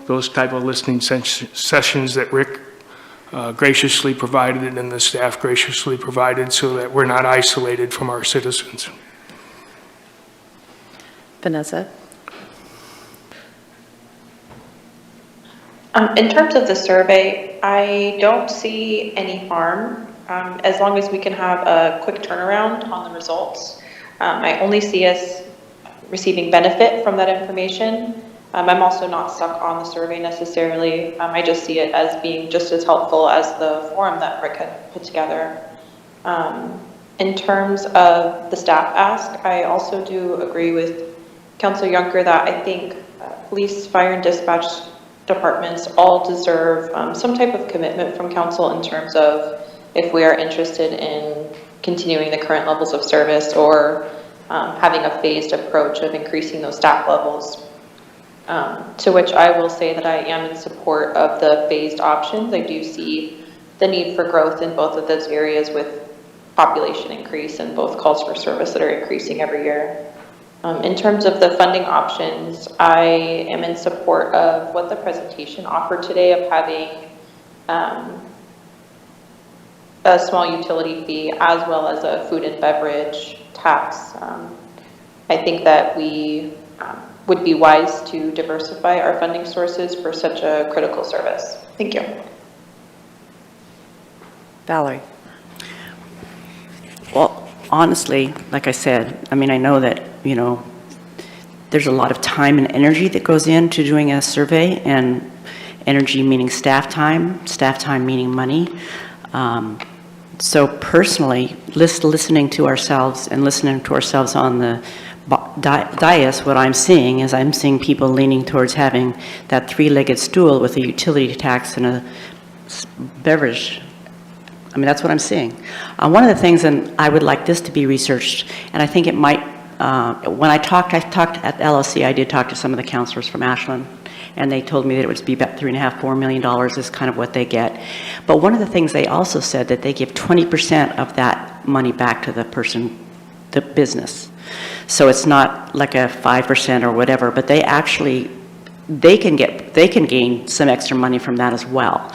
those type of listening sessions that Rick graciously provided and the staff graciously provided so that we're not isolated from our citizens. Vanessa? In terms of the survey, I don't see any harm as long as we can have a quick turnaround on the results. I only see us receiving benefit from that information. I'm also not stuck on the survey necessarily. I just see it as being just as helpful as the forum that Rick had put together. In terms of the staff ask, I also do agree with Councilor Juncker that I think police, fire, and dispatch departments all deserve some type of commitment from council in terms of if we are interested in continuing the current levels of service or having a phased approach of increasing those staff levels. To which I will say that I am in support of the phased options. I do see the need for growth in both of those areas with population increase and both calls for service that are increasing every year. In terms of the funding options, I am in support of what the presentation offered today of having a small utility fee as well as a food and beverage tax. I think that we would be wise to diversify our funding sources for such a critical service. Thank you. Valerie? Well, honestly, like I said, I mean, I know that, you know, there's a lot of time and energy that goes into doing a survey, and energy meaning staff time meaning money. So personally, listening to ourselves and listening to ourselves on the dais, what I'm seeing is I'm seeing people leaning towards having that three-legged stool with a utility tax and a beverage. I mean, that's what I'm seeing. One of the things, and I would like this to be researched, and I think it might, when I talked at LLC, I did talk to some of the counselors from Ashland, and they told me that it would be about $3.5–4 million is kind of what they get. But one of the things they also said that they give 20% of that money back to the person, the business. So it's not like a 5% or whatever, but they actually, they can gain some extra money from that as well.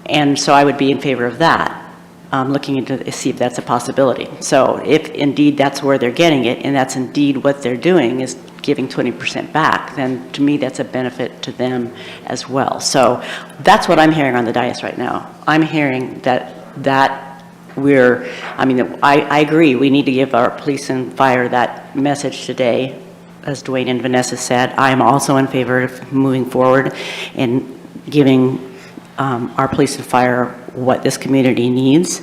And so I would be in favor of that. looking into to see if that's a possibility. So if indeed that's where they're getting it, and that's indeed what they're doing is giving 20% back, then to me that's a benefit to them as well. So that's what I'm hearing on the dais right now. I'm hearing that I agree, we need to give our police and fire that message today. As Dwayne and Vanessa said, I am also in favor of moving forward and giving our police and fire what this community needs.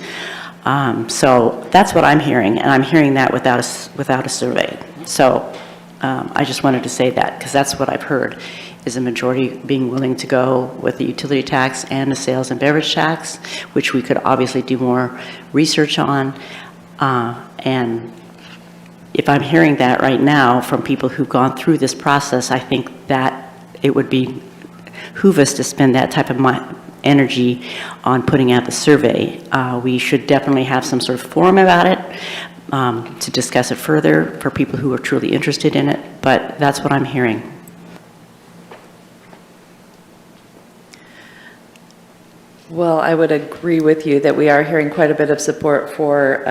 So that's what I'm hearing, and I'm hearing that without a survey. So I just wanted to say that, because that's what I've heard, is a majority being willing to go with the utility tax and the sales and beverage tax, which we could obviously do more research on. And if I'm hearing that right now from people who've gone through this process, I think that it would behoove us to spend that type of energy on putting out the survey. We should definitely have some sort of forum about it to discuss it further for people who are truly interested in it, but that's what I'm hearing. Well, I would agree with you that we are hearing quite a bit of support for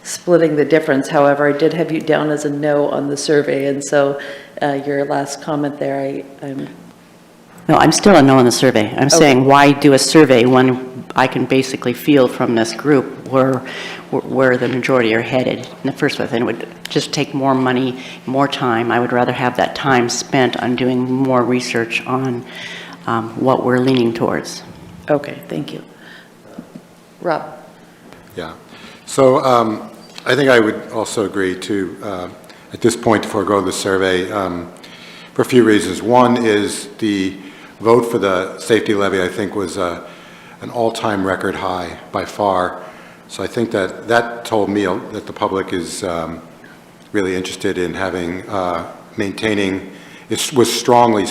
splitting the difference. However, I did have you down as a no on the survey, and so your last comment there, No, I'm still a no on the survey. I'm saying, why do a survey when I can basically feel from this group where the majority are headed in the first place? And it would just take more money, more time. I would rather have that time spent on doing more research on what we're leaning towards. Okay, thank you. Rob? Yeah. So I think I would also agree to, at this point, to forego the survey for a few reasons. One is the vote for the safety levy, I think, was an all-time record high by far. So I think that told me that the public is really interested in having, maintaining, it was strongly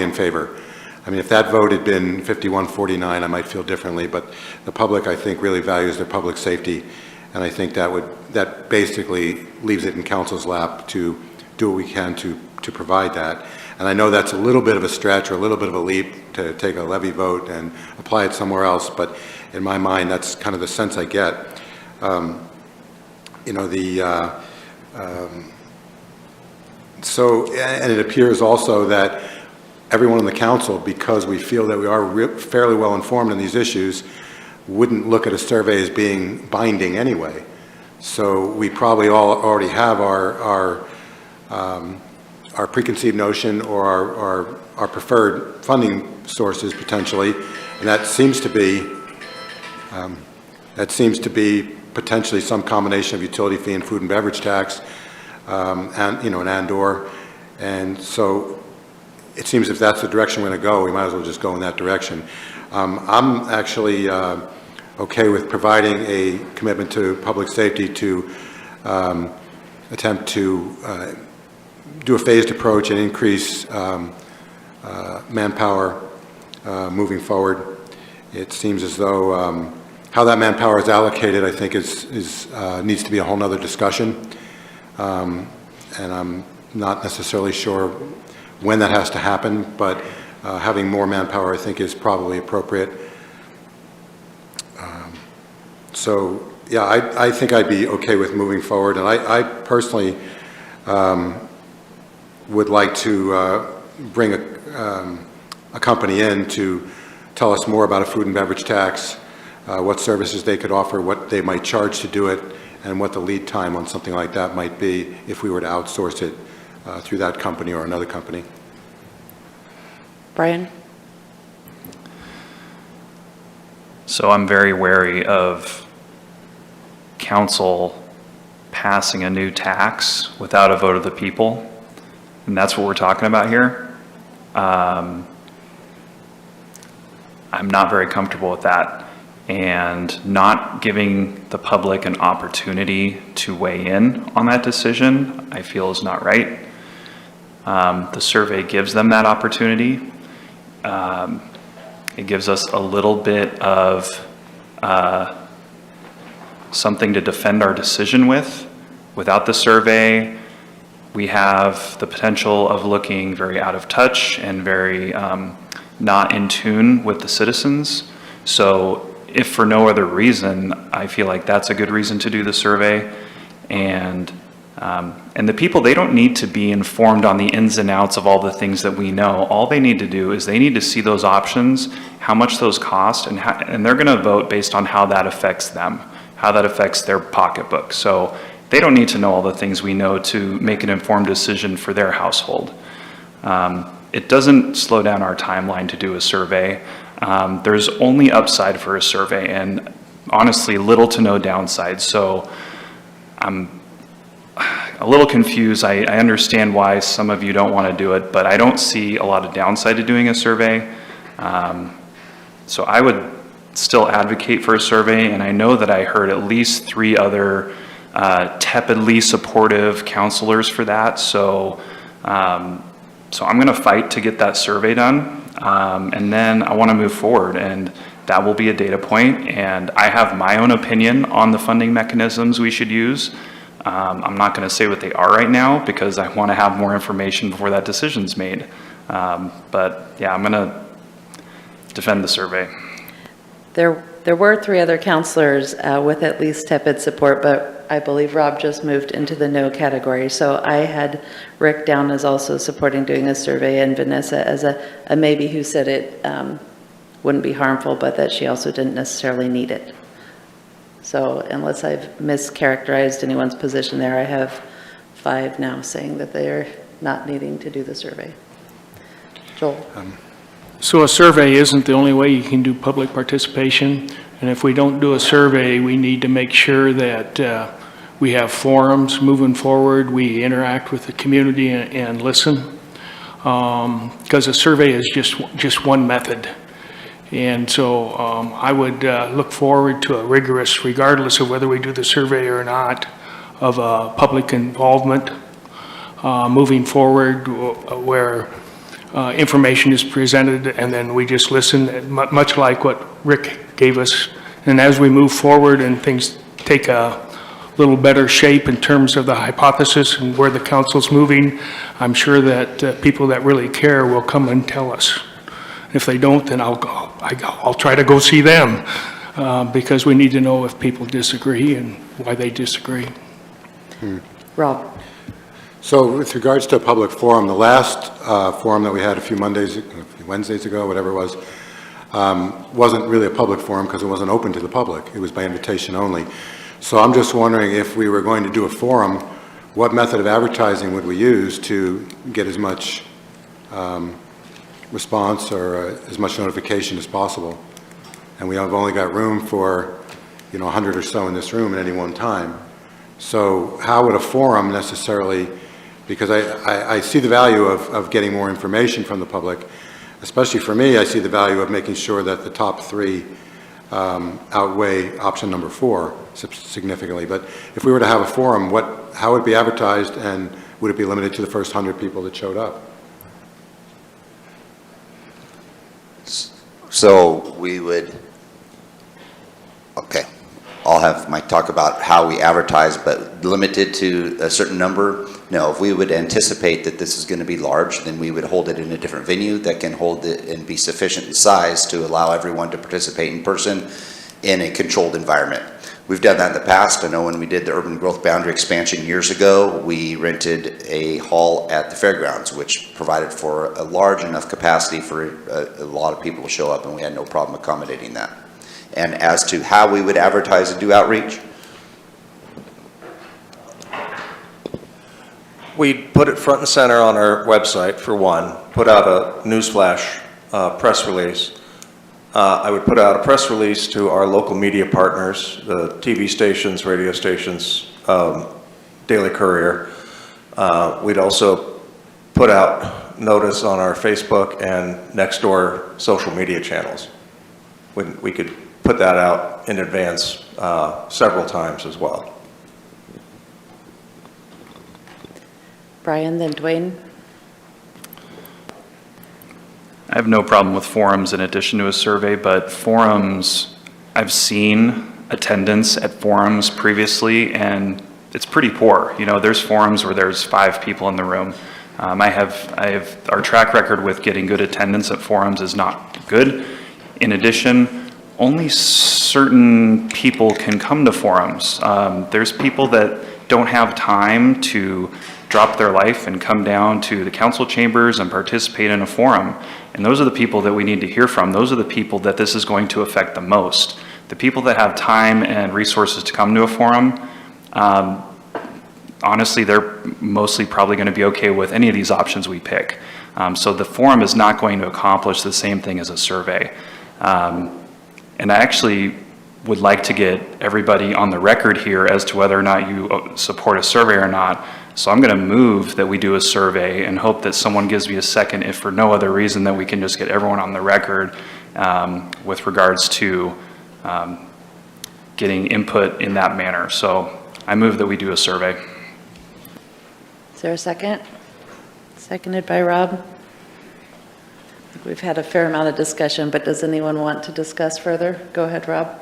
in favor. I mean, if that vote had been 51-49, I might feel differently, but the public, I think, really values their public safety, and I think that basically leaves it in council's lap to do what we can to provide that. And I know that's a little bit of a stretch or a little bit of a leap to take a levy vote and apply it somewhere else, but in my mind, that's kind of the sense I get. So, and it appears also that everyone in the council, because we feel that we are fairly well informed on these issues, wouldn't look at a survey as being binding anyway. So we probably all already have our preconceived notion or our preferred funding sources potentially, and that seems to be potentially some combination of utility fee and food and beverage tax, and an and/or, and so it seems if that's the direction we're going to go, we might as well just go in that direction. I'm actually okay with providing a commitment to public safety to attempt to do a phased approach and increase manpower moving forward. It seems as though how that manpower is allocated, I think, needs to be a whole nother discussion, and I'm not necessarily sure when that has to happen, but having more manpower, I think, is probably appropriate. So, yeah, I think I'd be okay with moving forward, and I personally would like to bring a company in to tell us more about a food and beverage tax, what services they could offer, what they might charge to do it, and what the lead time on something like that might be if we were to outsource it through that company or another company. Brian? So I'm very wary of council passing a new tax without a vote of the people, and that's what we're talking about here. I'm not very comfortable with that, and not giving the public an opportunity to weigh in on that decision, I feel is not right. The survey gives them that opportunity. It gives us a little bit of something to defend our decision with. Without the survey, we have the potential of looking very out of touch and very not in tune with the citizens. So if for no other reason, I feel like that's a good reason to do the survey. And the people, they don't need to be informed on the ins and outs of all the things that we know. All they need to do is they need to see those options, how much those cost, and they're going to vote based on how that affects them, how that affects their pocketbook. So they don't need to know all the things we know to make an informed decision for their household. It doesn't slow down our timeline to do a survey. There's only upside for a survey, and honestly, little to no downside. So I'm a little confused. I understand why some of you don't want to do it, but I don't see a lot of downside to doing a survey. So I would still advocate for a survey, and I know that I heard at least 3 other tepidly supportive counselors for that. So I'm going to fight to get that survey done, and then I want to move forward, and that will be a data point. And I have my own opinion on the funding mechanisms we should use. I'm not going to say what they are right now because I want to have more information before that decision's made. But yeah, I'm going to defend the survey. There were 3 other counselors with at least tepid support, but I believe Rob just moved into the no category. So I had Rick down as also supporting doing a survey, and Vanessa as a maybe, who said it wouldn't be harmful, but that she also didn't necessarily need it. So unless I've mischaracterized anyone's position there, I have 5 now saying that they are not needing to do the survey. Joel? So a survey isn't the only way you can do public participation, and if we don't do a survey, we need to make sure that we have forums moving forward, we interact with the community and listen, because a survey is just one method. And so I would look forward to a rigorous, regardless of whether we do the survey or not, of public involvement moving forward, where information is presented and then we just listen, much like what Rick gave us. And as we move forward and things take a little better shape in terms of the hypothesis and where the council's moving, I'm sure that people that really care will come and tell us. If they don't, then I'll try to go see them, because we need to know if people disagree and why they disagree. Rob? So with regards to a public forum, the last forum that we had a few Wednesdays ago, whatever it was, wasn't really a public forum because it wasn't open to the public. It was by invitation only. So I'm just wondering, if we were going to do a forum, what method of advertising would we use to get as much response or as much notification as possible? And we have only got room for, 100 or so in this room at any one time. So how would a forum necessarily, because I see the value of getting more information from the public, especially for me, I see the value of making sure that the top 3 outweigh option number 4 significantly. But if we were to have a forum, how would it be advertised, and would it be limited to the first 100 people that showed up? So we would, okay, I'll have Mike talk about how we advertise, but limited to a certain number. No, if we would anticipate that this is going to be large, then we would hold it in a different venue that can hold it and be sufficient in size to allow everyone to participate in person in a controlled environment. We've done that in the past. I know when we did the urban growth boundary expansion years ago, we rented a hall at the fairgrounds, which provided for a large enough capacity for a lot of people to show up, and we had no problem accommodating that. And as to how we would advertise and do outreach, We'd put it front and center on our website, for one, put out a newsflash press release. I would put out a press release to our local media partners, the TV stations, radio stations, Daily Courier. We'd also put out notice on our Facebook and Nextdoor social media channels. We could put that out in advance several times as well. Brian, then Dwayne. I have no problem with forums in addition to a survey, but forums, I've seen attendance at forums previously, and it's pretty poor. There's forums where there's 5 people in the room. I have our track record with getting good attendance at forums is not good. In addition, only certain people can come to forums. There's people that don't have time to drop their life and come down to the council chambers and participate in a forum. And those are the people that we need to hear from. Those are the people that this is going to affect the most. The people that have time and resources to come to a forum, honestly, they're mostly probably going to be okay with any of these options we pick. So the forum is not going to accomplish the same thing as a survey. And I actually would like to get everybody on the record here as to whether or not you support a survey or not. So I'm going to move that we do a survey and hope that someone gives me a second, if for no other reason, that we can just get everyone on the record with regards to getting input in that manner. So I move that we do a survey. Is there a second? Seconded by Rob. I think we've had a fair amount of discussion, but does anyone want to discuss further? Go ahead, Rob.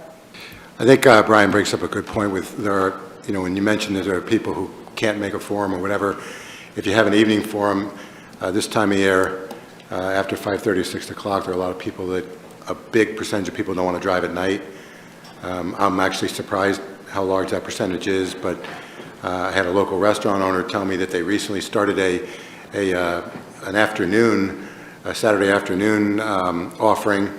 I think Brian brings up a good point with there are, when you mentioned that there are people who can't make a forum or whatever, if you have an evening forum this time of year, after 5:30, 6 o'clock, there are a lot of people that, a big percentage of people don't want to drive at night. I'm actually surprised how large that percentage is, but I had a local restaurant owner tell me that they recently started an afternoon, a Saturday afternoon offering,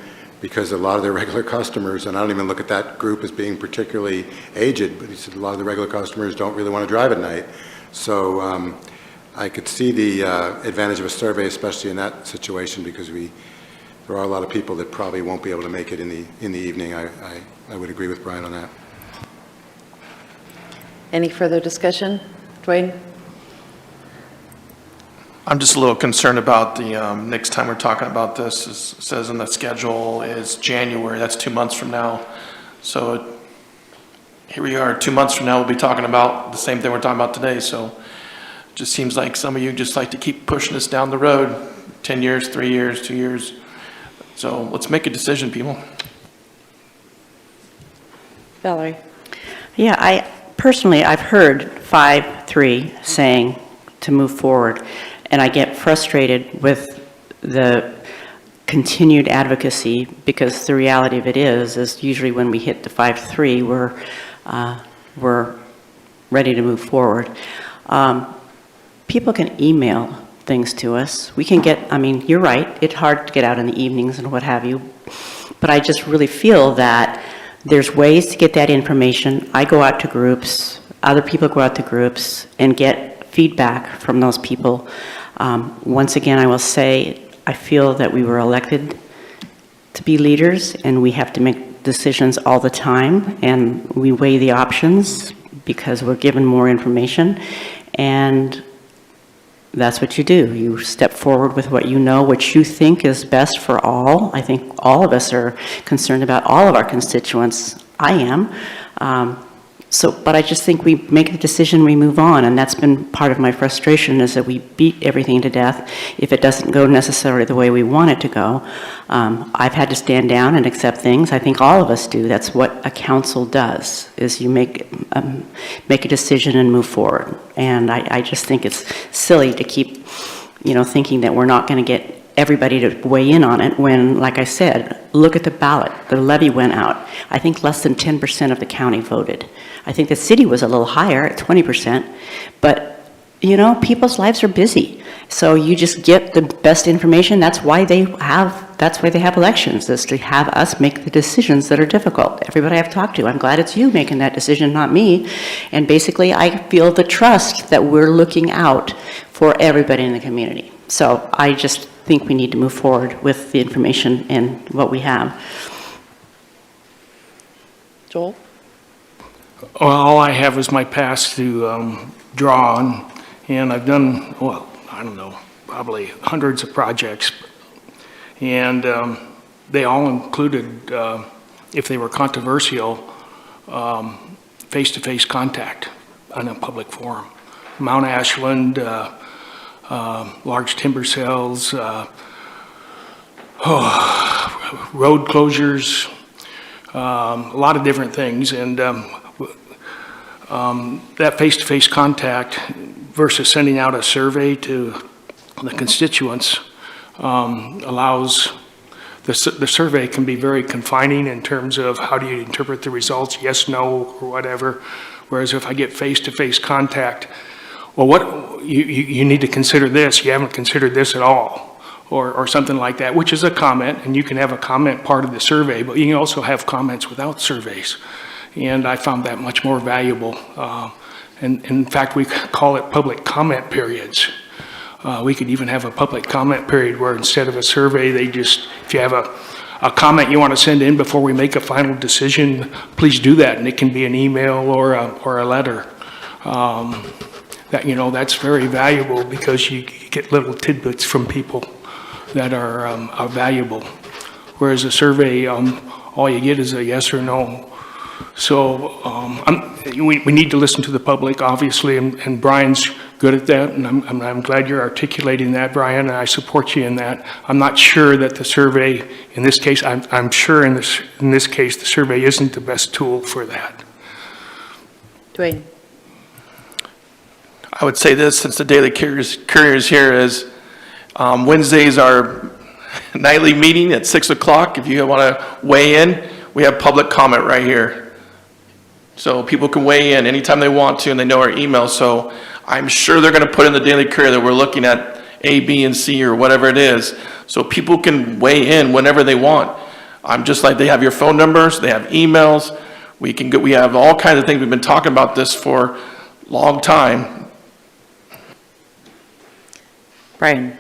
because a lot of their regular customers, and I don't even look at that group as being particularly aged, but he said a lot of the regular customers don't really want to drive at night. So I could see the advantage of a survey, especially in that situation, because there are a lot of people that probably won't be able to make it in the evening. I would agree with Brian on that. Any further discussion? Dwayne? I'm just a little concerned about the next time we're talking about this. It says in the schedule is January. That's 2 months from now. So here we are, 2 months from now, we'll be talking about the same thing we're talking about today. So it just seems like some of you just like to keep pushing us down the road. 10 years, 3 years, 2 years. So let's make a decision, people. Valerie? Yeah, I've heard 5-3 saying to move forward, and I get frustrated with the continued advocacy, because the reality of it is usually when we hit the 5-3, we're ready to move forward. People can email things to us. We can get, you're right, it's hard to get out in the evenings and what have you, but I just really feel that there's ways to get that information. I go out to groups, other people go out to groups and get feedback from those people. Once again, I will say, I feel that we were elected to be leaders and we have to make decisions all the time, and we weigh the options because we're given more information, and that's what you do. You step forward with what you know, what you think is best for all. I think all of us are concerned about all of our constituents. I am. But I just think we make the decision, we move on, and that's been part of my frustration, is that we beat everything to death if it doesn't go necessarily the way we want it to go. I've had to stand down and accept things. I think all of us do. That's what a council does, is you make a decision and move forward. And I just think it's silly to keep, thinking that we're not going to get everybody to weigh in on it when, like I said, look at the ballot. The levy went out. I think less than 10% of the county voted. I think the city was a little higher at 20%, but people's lives are busy. So you just get the best information. That's why they have elections, is to have us make the decisions that are difficult. Everybody I've talked to, I'm glad it's you making that decision, not me. And basically, I feel the trust that we're looking out for everybody in the community. So I just think we need to move forward with the information and what we have. Joel? Well, all I have is my past to draw on, and I've done, probably hundreds of projects. And they all included, if they were controversial, face-to-face contact on a public forum. Mount Ashland, large timber sales, road closures, a lot of different things. And that face-to-face contact versus sending out a survey to the constituents allows the survey can be very confining in terms of how do you interpret the results, yes, no, or whatever. Whereas if I get face-to-face contact, well, you need to consider this, you haven't considered this at all, or something like that, which is a comment, and you can have a comment part of the survey, but you can also have comments without surveys. And I found that much more valuable. And in fact, we call it public comment periods. We could even have a public comment period where instead of a survey, if you have a comment you want to send in before we make a final decision, please do that, and it can be an email or a letter. That's very valuable because you get little tidbits from people that are valuable. Whereas a survey, all you get is a yes or no. So we need to listen to the public, obviously, and Brian's good at that, and I'm glad you're articulating that, Brian, and I support you in that. I'm not sure that the survey, in this case, I'm sure in this case, the survey isn't the best tool for that. Dwayne. I would say this, since the Daily Courier's here, is Wednesdays our nightly meeting at 6 o'clock. If you want to weigh in, we have public comment right here. So people can weigh in anytime they want to, and they know our email. So I'm sure they're going to put in the Daily Courier that we're looking at A, B, and C, or whatever it is. So people can weigh in whenever they want. I'm just like, they have your phone numbers, they have emails. We have all kinds of things. We've been talking about this for a long time. Brian.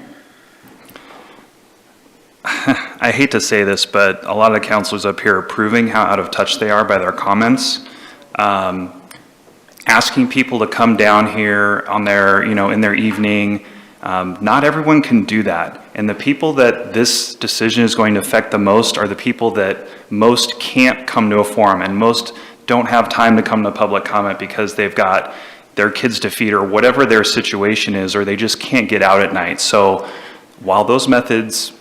I hate to say this, but a lot of the counselors up here are proving how out of touch they are by their comments. Asking people to come down here on their, in their evening, not everyone can do that. And the people that this decision is going to affect the most are the people that most can't come to a forum and most don't have time to come to public comment because they've got their kids to feed or whatever their situation is, or they just can't get out at night. So while those methods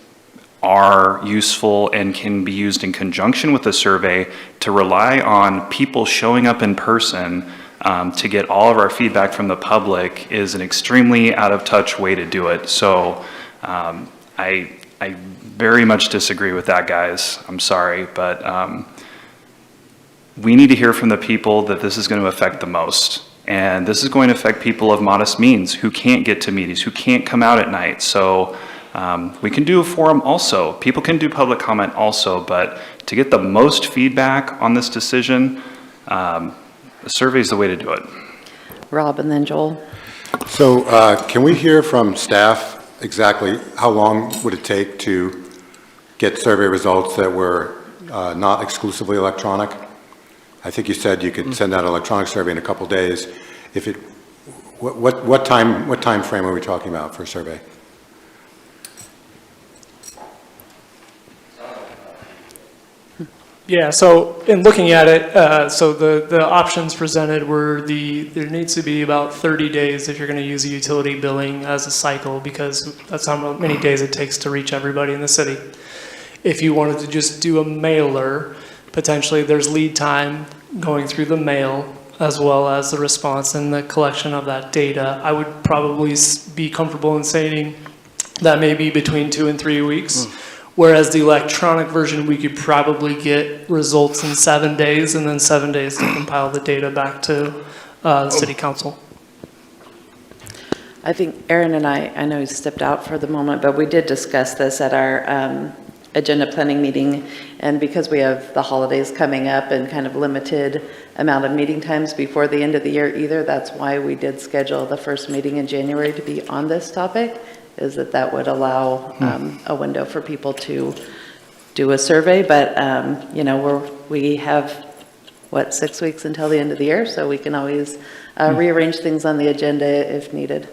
are useful and can be used in conjunction with the survey, to rely on people showing up in person to get all of our feedback from the public is an extremely out of touch way to do it. So I very much disagree with that, guys. I'm sorry, but we need to hear from the people that this is going to affect the most. And this is going to affect people of modest means who can't get to meetings, who can't come out at night. So we can do a forum also. People can do public comment also, but to get the most feedback on this decision, a survey is the way to do it. Rob and then Joel. So can we hear from staff exactly how long would it take to get survey results that were not exclusively electronic? I think you said you could send out an electronic survey in a couple days. What time frame are we talking about for a survey? Yeah, so in looking at it, so the options presented were there needs to be about 30 days if you're going to use a utility billing as a cycle, because that's how many days it takes to reach everybody in the city. If you wanted to just do a mailer, potentially there's lead time going through the mail as well as the response and the collection of that data. I would probably be comfortable in saying that may be between 2 and 3 weeks. Whereas the electronic version, we could probably get results in 7 days and then 7 days to compile the data back to the city council. I think Aaron and I know he stepped out for the moment, but we did discuss this at our agenda planning meeting. And because we have the holidays coming up and kind of limited amount of meeting times before the end of the year either, that's why we did schedule the first meeting in January to be on this topic, is that would allow a window for people to do a survey. But, we have, 6 weeks until the end of the year, so we can always rearrange things on the agenda if needed.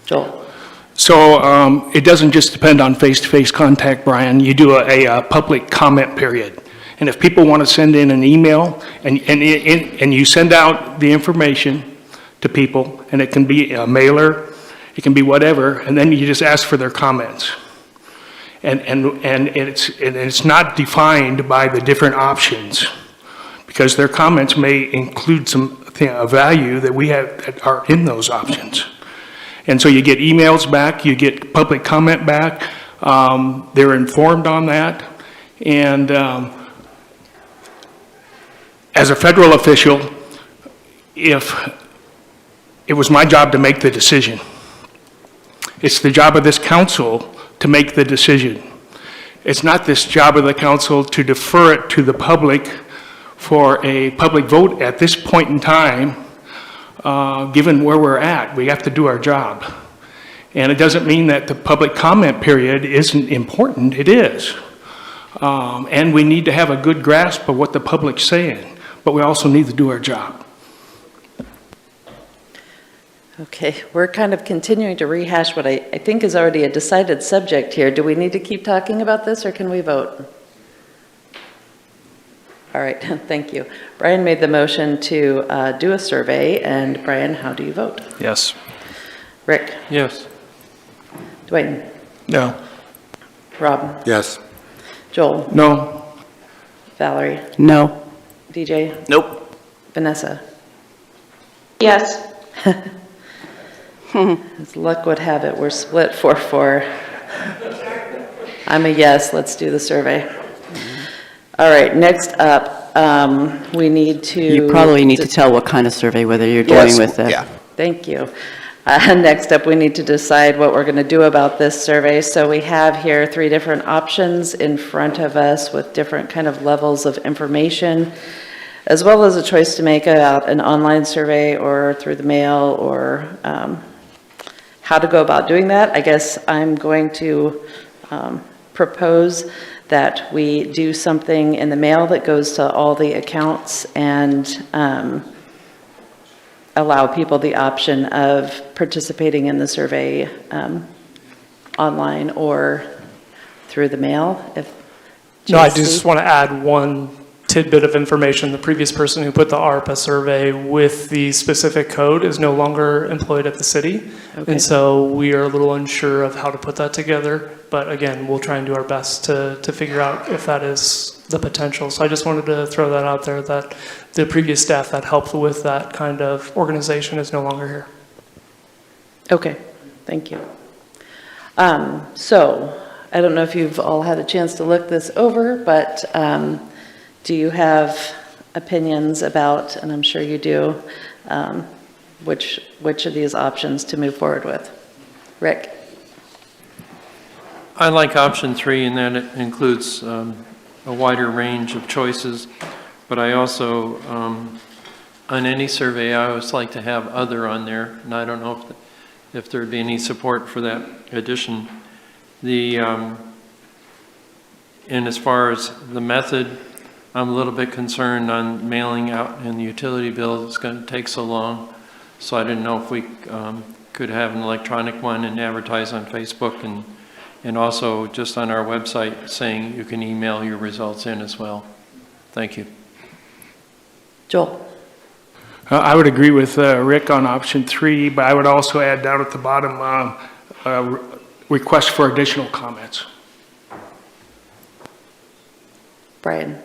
Joel? So it doesn't just depend on face-to-face contact, Brian. You do a public comment period. And if people want to send in an email and you send out the information to people, and it can be a mailer, it can be whatever, and then you just ask for their comments. And it's not defined by the different options, because their comments may include some value that we have that are in those options. And so you get emails back, you get public comment back, they're informed on that, And as a federal official, if it was my job to make the decision, it's the job of this council to make the decision. It's not this job of the council to defer it to the public for a public vote at this point in time, given where we're at. We have to do our job. And it doesn't mean that the public comment period isn't important. It is. And we need to have a good grasp of what the public's saying, but we also need to do our job. Okay, we're kind of continuing to rehash what I think is already a decided subject here. Do we need to keep talking about this, or can we vote? All right, thank you. Brian made the motion to do a survey, and Brian, how do you vote? Yes. Rick? Yes. Dwayne? No. Rob? Yes. Joel? No. Valerie? No. DJ? Nope. Vanessa? Yes. As luck would have it, we're split 4-4. I'm a yes, let's do the survey. All right, next up, we need to... You probably need to tell what kind of survey, whether you're doing with it. Yeah. Thank you. Next up, we need to decide what we're going to do about this survey. So we have here 3 different options in front of us with different kind of levels of information, as well as a choice to make about an online survey or through the mail, or how to go about doing that. I guess I'm going to propose that we do something in the mail that goes to all the accounts and allow people the option of participating in the survey online or through the mail. No, I just want to add one tidbit of information. The previous person who put the ARPA survey with the specific code is no longer employed at the city. Okay. And so we are a little unsure of how to put that together. But again, we'll try and do our best to figure out if that is the potential. So I just wanted to throw that out there, that the previous staff that helped with that kind of organization is no longer here. Okay, thank you. So I don't know if you've all had a chance to look this over, but do you have opinions about, and I'm sure you do, which of these options to move forward with? Rick? I like option 3, and that it includes a wider range of choices. But I also, on any survey, I always like to have other on there, and I don't know if there'd be any support for that addition. And as far as the method, I'm a little bit concerned on mailing out and the utility bill. It's going to take so long. So I didn't know if we could have an electronic one and advertise on Facebook and also just on our website saying you can email your results in as well. Thank you. Joel? I would agree with Rick on option 3, but I would also add down at the bottom, request for additional comments. Brian?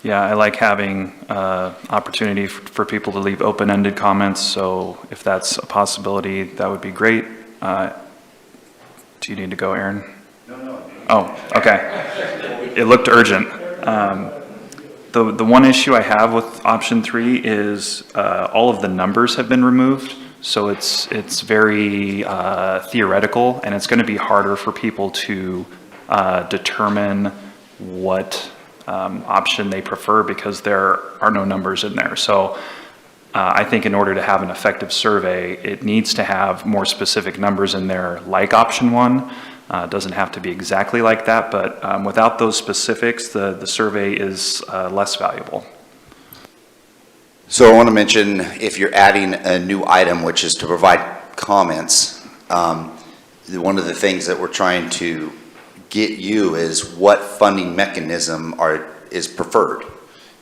Yeah, I like having opportunity for people to leave open-ended comments, so if that's a possibility, that would be great. Do you need to go, Aaron? No. Oh, okay. It looked urgent. The one issue I have with option 3 is all of the numbers have been removed, so it's very theoretical, and it's going to be harder for people to determine what option they prefer because there are no numbers in there. So I think in order to have an effective survey, it needs to have more specific numbers in there, like option 1. It doesn't have to be exactly like that, but without those specifics, the survey is less valuable. So I want to mention, if you're adding a new item, which is to provide comments, one of the things that we're trying to get you is what funding mechanism is preferred.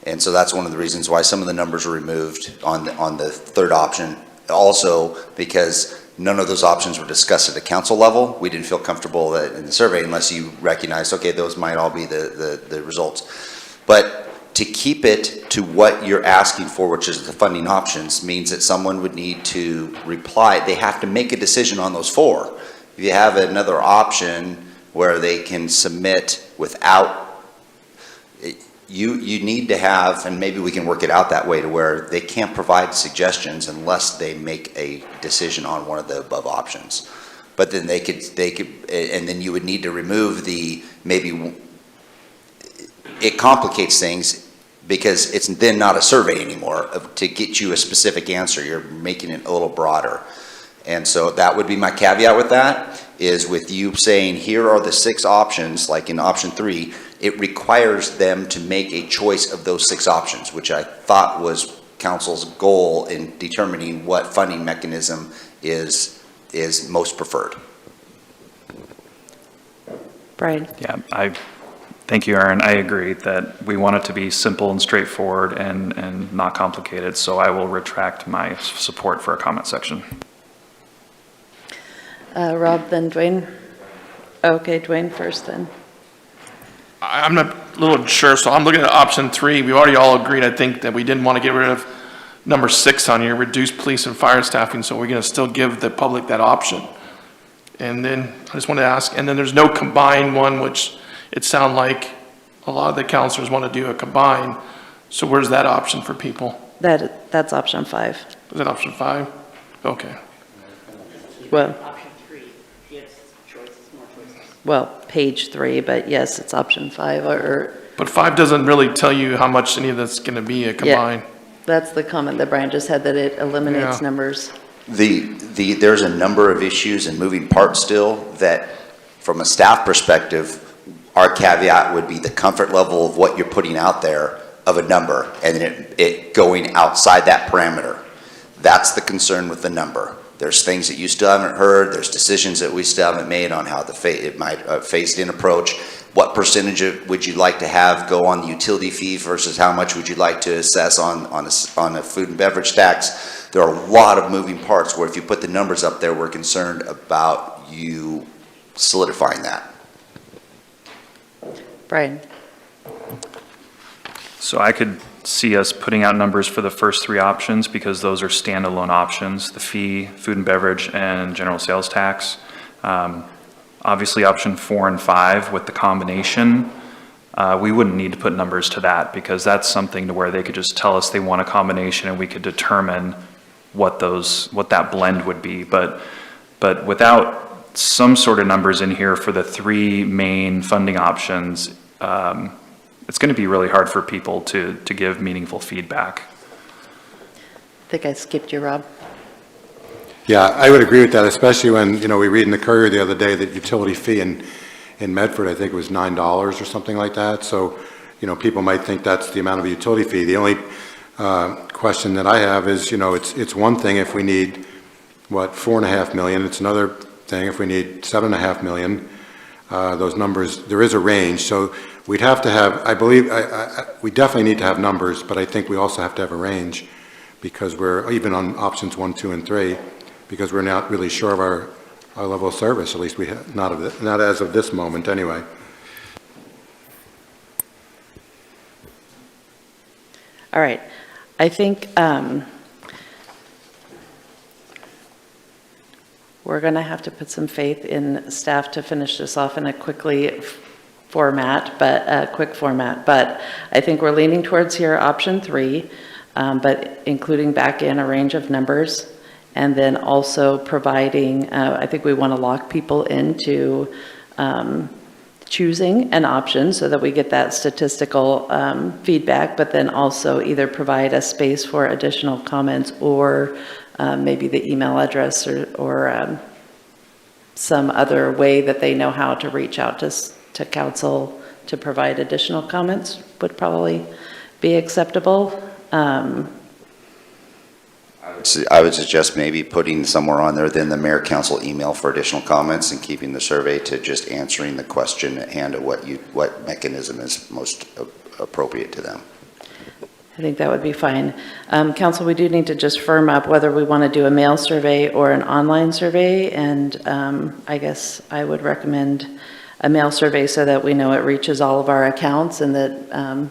And so that's one of the reasons why some of the numbers were removed on the third option. Also, because none of those options were discussed at the council level, we didn't feel comfortable that in the survey unless you recognized, okay, those might all be the results. But to keep it to what you're asking for, which is the funding options, means that someone would need to reply. They have to make a decision on those 4. If you have another option where they can submit without, you need to have, and maybe we can work it out that way to where they can't provide suggestions unless they make a decision on one of the above options. But then they could, and then you would need to remove the, maybe, it complicates things because it's then not a survey anymore to get you a specific answer. You're making it a little broader. And so that would be my caveat with that, is with you saying, here are the 6 options, like in option 3, it requires them to make a choice of those 6 options, which I thought was council's goal in determining what funding mechanism is most preferred. Brian? Yeah, thank you, Aaron. I agree that we want it to be simple and straightforward and not complicated, so I will retract my support for a comment section. Rob, then Dwayne? Okay, Dwayne first then. I'm not a little sure, so I'm looking at option 3. We already all agreed, I think, that we didn't want to get rid of number 6 on here, reduce police and fire staffing, so we're going to still give the public that option. And then I just want to ask, and then there's no combined one, which it sounds like a lot of the counselors want to do a combine. So where's that option for people? That's option 5. Is that option 5? Okay. Well, Option 3 gives choices, more choices. well, page 3, but yes, it's option 5 or. But 5 doesn't really tell you how much any of that's going to be a combine. That's the comment that Brian just had, that it eliminates Yeah. numbers. There's a number of issues and moving parts still that, from a staff perspective, our caveat would be the comfort level of what you're putting out there of a number, and then it going outside that parameter. That's the concern with the number. There's things that you still haven't heard. There's decisions that we still haven't made on how it might phased-in approach. What percentage would you like to have go on the utility fee versus how much would you like to assess on a food and beverage tax? There are a lot of moving parts where if you put the numbers up there, we're concerned about you solidifying that. Brian? So I could see us putting out numbers for the first 3 options because those are standalone options: the fee, food and beverage, and general sales tax. Obviously, option 4 and 5 with the combination, we wouldn't need to put numbers to that because that's something to where they could just tell us they want a combination and we could determine what that blend would be. But without some sort of numbers in here for the 3 main funding options, it's going to be really hard for people to give meaningful feedback. I think I skipped you, Rob. Yeah, I would agree with that, especially when, we read in the Courier the other day that utility fee in Medford, I think it was $9 or something like that. So, people might think that's the amount of a utility fee. The only question that I have is, it's one thing if we need, $4.5 million. It's another thing if we need $7.5 million. Those numbers, there is a range. So we'd have to have, I believe, we definitely need to have numbers, but I think we also have to have a range because we're, even on options 1, 2, and 3, because we're not really sure of our level of service, at least we have, not as of this moment anyway. All right. I think we're going to have to put some faith in staff to finish this off in a quick format, but I think we're leaning towards here option 3, but including back in a range of numbers, and then also providing, I think we want to lock people into choosing an option so that we get that statistical feedback, but then also either provide a space for additional comments or maybe the email address or some other way that they know how to reach out to council to provide additional comments would probably be acceptable. I would suggest maybe putting somewhere on there then the mayor council email for additional comments and keeping the survey to just answering the question at hand of what mechanism is most appropriate to them. I think that would be fine. Council, we do need to just firm up whether we want to do a mail survey or an online survey, and I guess I would recommend a mail survey so that we know it reaches all of our accounts and that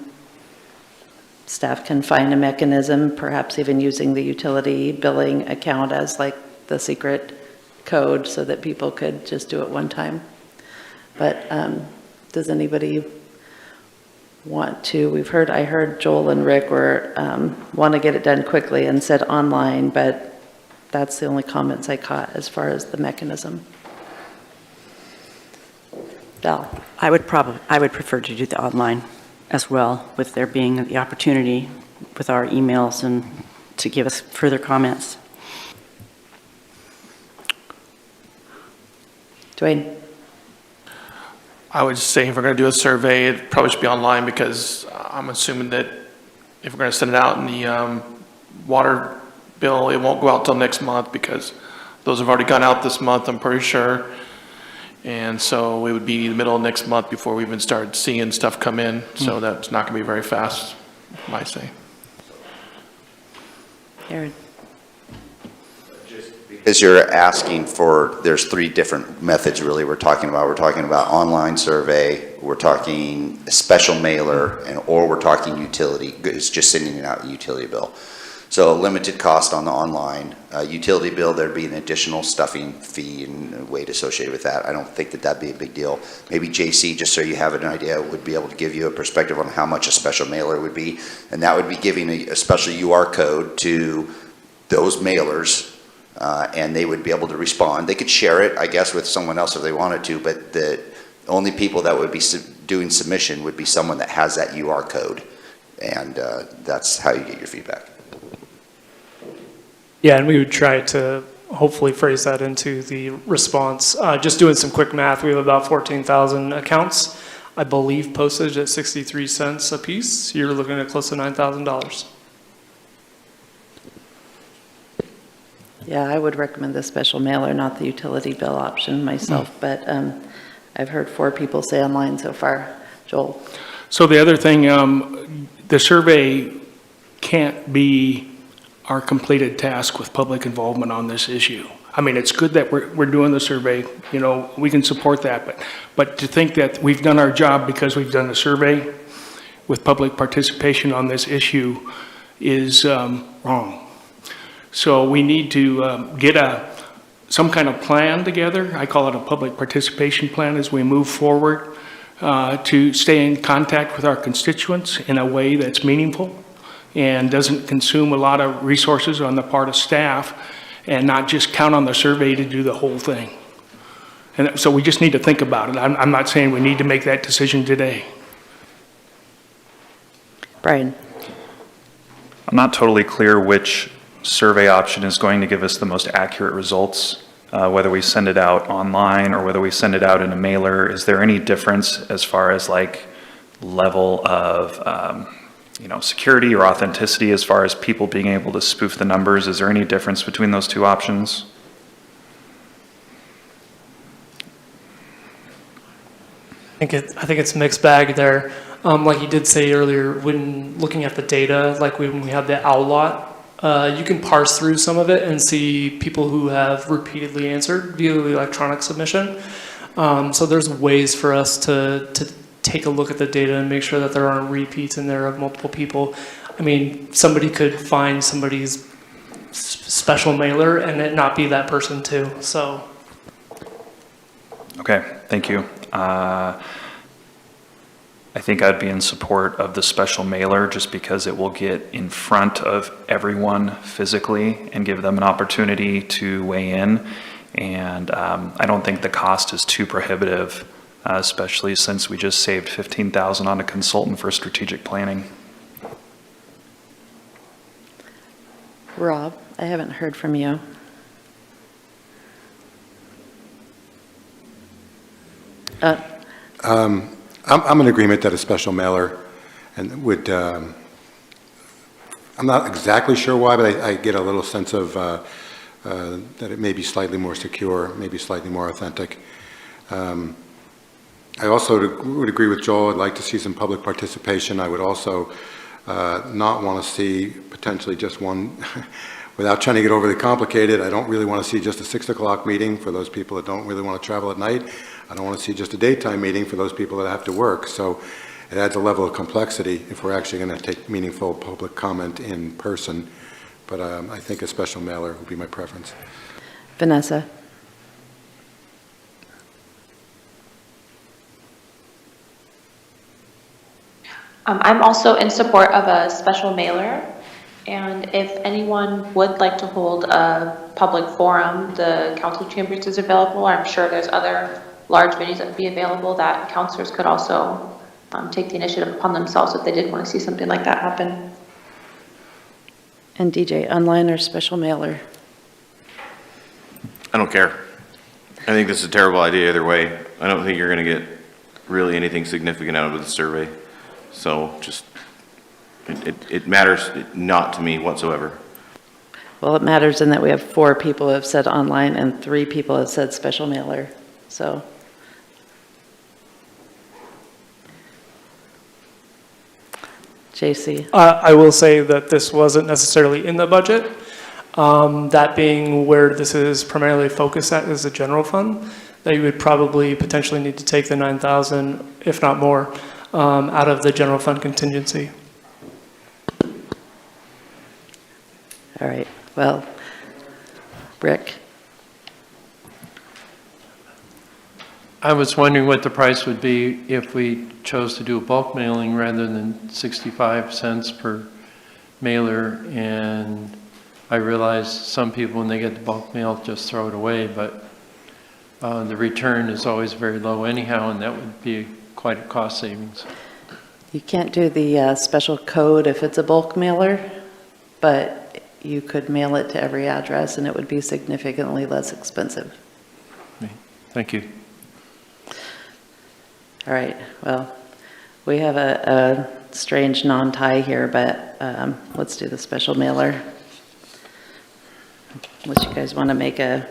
staff can find a mechanism, perhaps even using the utility billing account as like the secret code so that people could just do it one time. But Does anybody want to, I heard Joel and Rick want to get it done quickly and said online, but that's the only comments I caught as far as the mechanism. Val? I would prefer to do the online as well, with there being the opportunity with our emails and to give us further comments. Dwayne? I would say if we're going to do a survey, it probably should be online, because I'm assuming that if we're going to send it out in the water bill, it won't go out till next month, because those have already gone out this month, I'm pretty sure. And so it would be the middle of next month before we even start seeing stuff come in. So that's not going to be very fast, I say. Aaron? Because you're asking for, there's three different methods really we're talking about. We're talking about online survey, we're talking a special mailer, or we're talking utility. It's just sending out a utility bill. So a limited cost on the online utility bill, there'd be an additional stuffing fee and weight associated with that. I don't think that that'd be a big deal. Maybe JC, just so you have an idea, would be able to give you a perspective on how much a special mailer would be. And that would be giving a special UR code to those mailers, and they would be able to respond. They could share it, I guess, with someone else if they wanted to, but the only people that would be doing submission would be someone that has that UR code. And that's how you get your feedback. Yeah, and we would try to hopefully phrase that into the response. Just doing some quick math, we have about 14,000 accounts, I believe postage at 63 cents a piece. You're looking at close to $9,000. Yeah, I would recommend the special mailer, not the utility bill option myself, but I've heard 4 people say online so far. Joel? So the other thing, the survey can't be our completed task with public involvement on this issue. I mean, it's good that we're doing the survey, you know, we can support that, but to think that we've done our job because we've done the survey with public participation on this issue is wrong. So we need to get some kind of plan together. I call it a public participation plan as we move forward to stay in contact with our constituents in a way that's meaningful and doesn't consume a lot of resources on the part of staff, and not just count on the survey to do the whole thing. And so we just need to think about it. I'm not saying we need to make that decision today. Brian? I'm not totally clear which survey option is going to give us the most accurate results, whether we send it out online or whether we send it out in a mailer. Is there any difference as far as like level of security or authenticity as far as people being able to spoof the numbers? Is there any difference between those two options? I think it's a mixed bag there. Like you did say earlier, when looking at the data, like when we have the owl lot, you can parse through some of it and see people who have repeatedly answered via the electronic submission. So there's ways for us to take a look at the data and make sure that there aren't repeats in there of multiple people. I mean, somebody could find somebody's special mailer and it not be that person too, so. Okay, thank you. I think I'd be in support of the special mailer just because it will get in front of everyone physically and give them an opportunity to weigh in. And I don't think the cost is too prohibitive, especially since we just saved $15,000 on a consultant for strategic planning. Rob, I haven't heard from you. I'm in agreement that a special mailer and would, I'm not exactly sure why, but I get a little sense of that it may be slightly more secure, maybe slightly more authentic. I also would agree with Joel. I'd like to see some public participation. I would also not want to see potentially just one, without trying to get overly complicated, I don't really want to see just a 6 o'clock meeting for those people that don't really want to travel at night. I don't want to see just a daytime meeting for those people that have to work. So it adds a level of complexity if we're actually going to take meaningful public comment in person. But I think a special mailer would be my preference. Vanessa? I'm also in support of a special mailer, and if anyone would like to hold a public forum, the council chambers is available. I'm sure there's other large venues that would be available that councilors could also take the initiative upon themselves if they did want to see something like that happen. And DJ, online or special mailer? I don't care. I think this is a terrible idea either way. I don't think you're gonna get really anything significant out of the survey. So just, it matters not to me whatsoever. Well, it matters in that we have 4 people who have said online and 3 people have said special mailer, so. JC? I will say that this wasn't necessarily in the budget. That being where this is primarily focused at is the general fund, that you would probably potentially need to take the 9,000, if not more, out of the general fund contingency. All right, well, Rick? I was wondering what the price would be if we chose to do a bulk mailing rather than 65 cents per mailer. And I realize some people, when they get the bulk mail, just throw it away, but the return is always very low anyhow, and that would be quite a cost savings. You can't do the special code if it's a bulk mailer, but you could mail it to every address and it would be significantly less expensive. Thank you. All right, well, we have a strange non-tie here, but let's do the special mailer. Unless you guys want to make a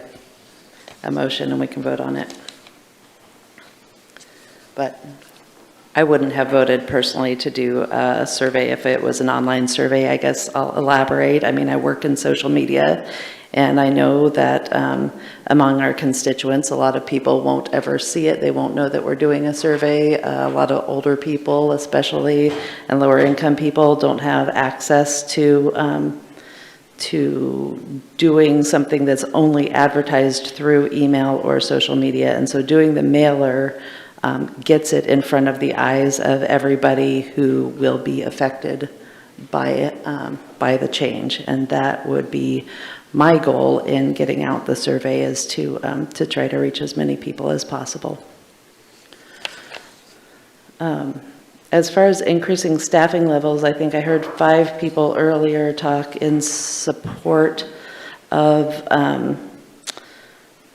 motion and we can vote on it. But I wouldn't have voted personally to do a survey if it was an online survey. I guess I'll elaborate. I mean, I work in social media, and I know that among our constituents, a lot of people won't ever see it. They won't know that we're doing a survey. A lot of older people, especially, and lower income people don't have access to doing something that's only advertised through email or social media. And so doing the mailer gets it in front of the eyes of everybody who will be affected by the change. And that would be my goal in getting out the survey, is to try to reach as many people as possible. As far as increasing staffing levels, I think I heard 5 people earlier talk in support of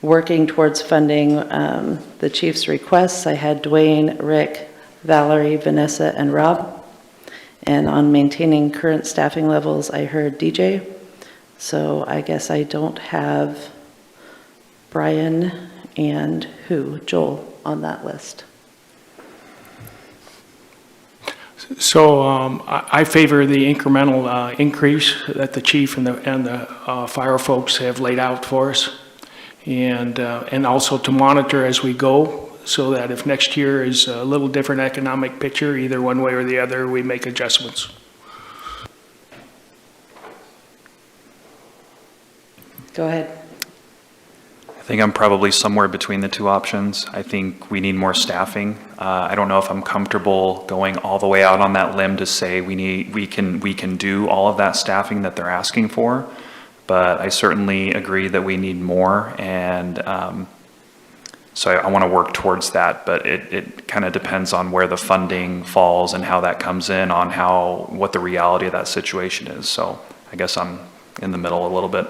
working towards funding the chief's requests. I had Dwayne, Rick, Valerie, Vanessa, and Rob. And on maintaining current staffing levels, I heard DJ. So I guess I don't have Brian and Joel on that list. So I favor the incremental increase that the chief and the fire folks have laid out for us, and also to monitor as we go, so that if next year is a little different economic picture, either one way or the other, we make adjustments. Go ahead. I think I'm probably somewhere between the 2 options. I think we need more staffing. I don't know if I'm comfortable going all the way out on that limb to say we can do all of that staffing that they're asking for, but I certainly agree that we need more, and so I want to work towards that. But it kind of depends on where the funding falls and how that comes in, on what the reality of that situation is. So I guess I'm in the middle a little bit.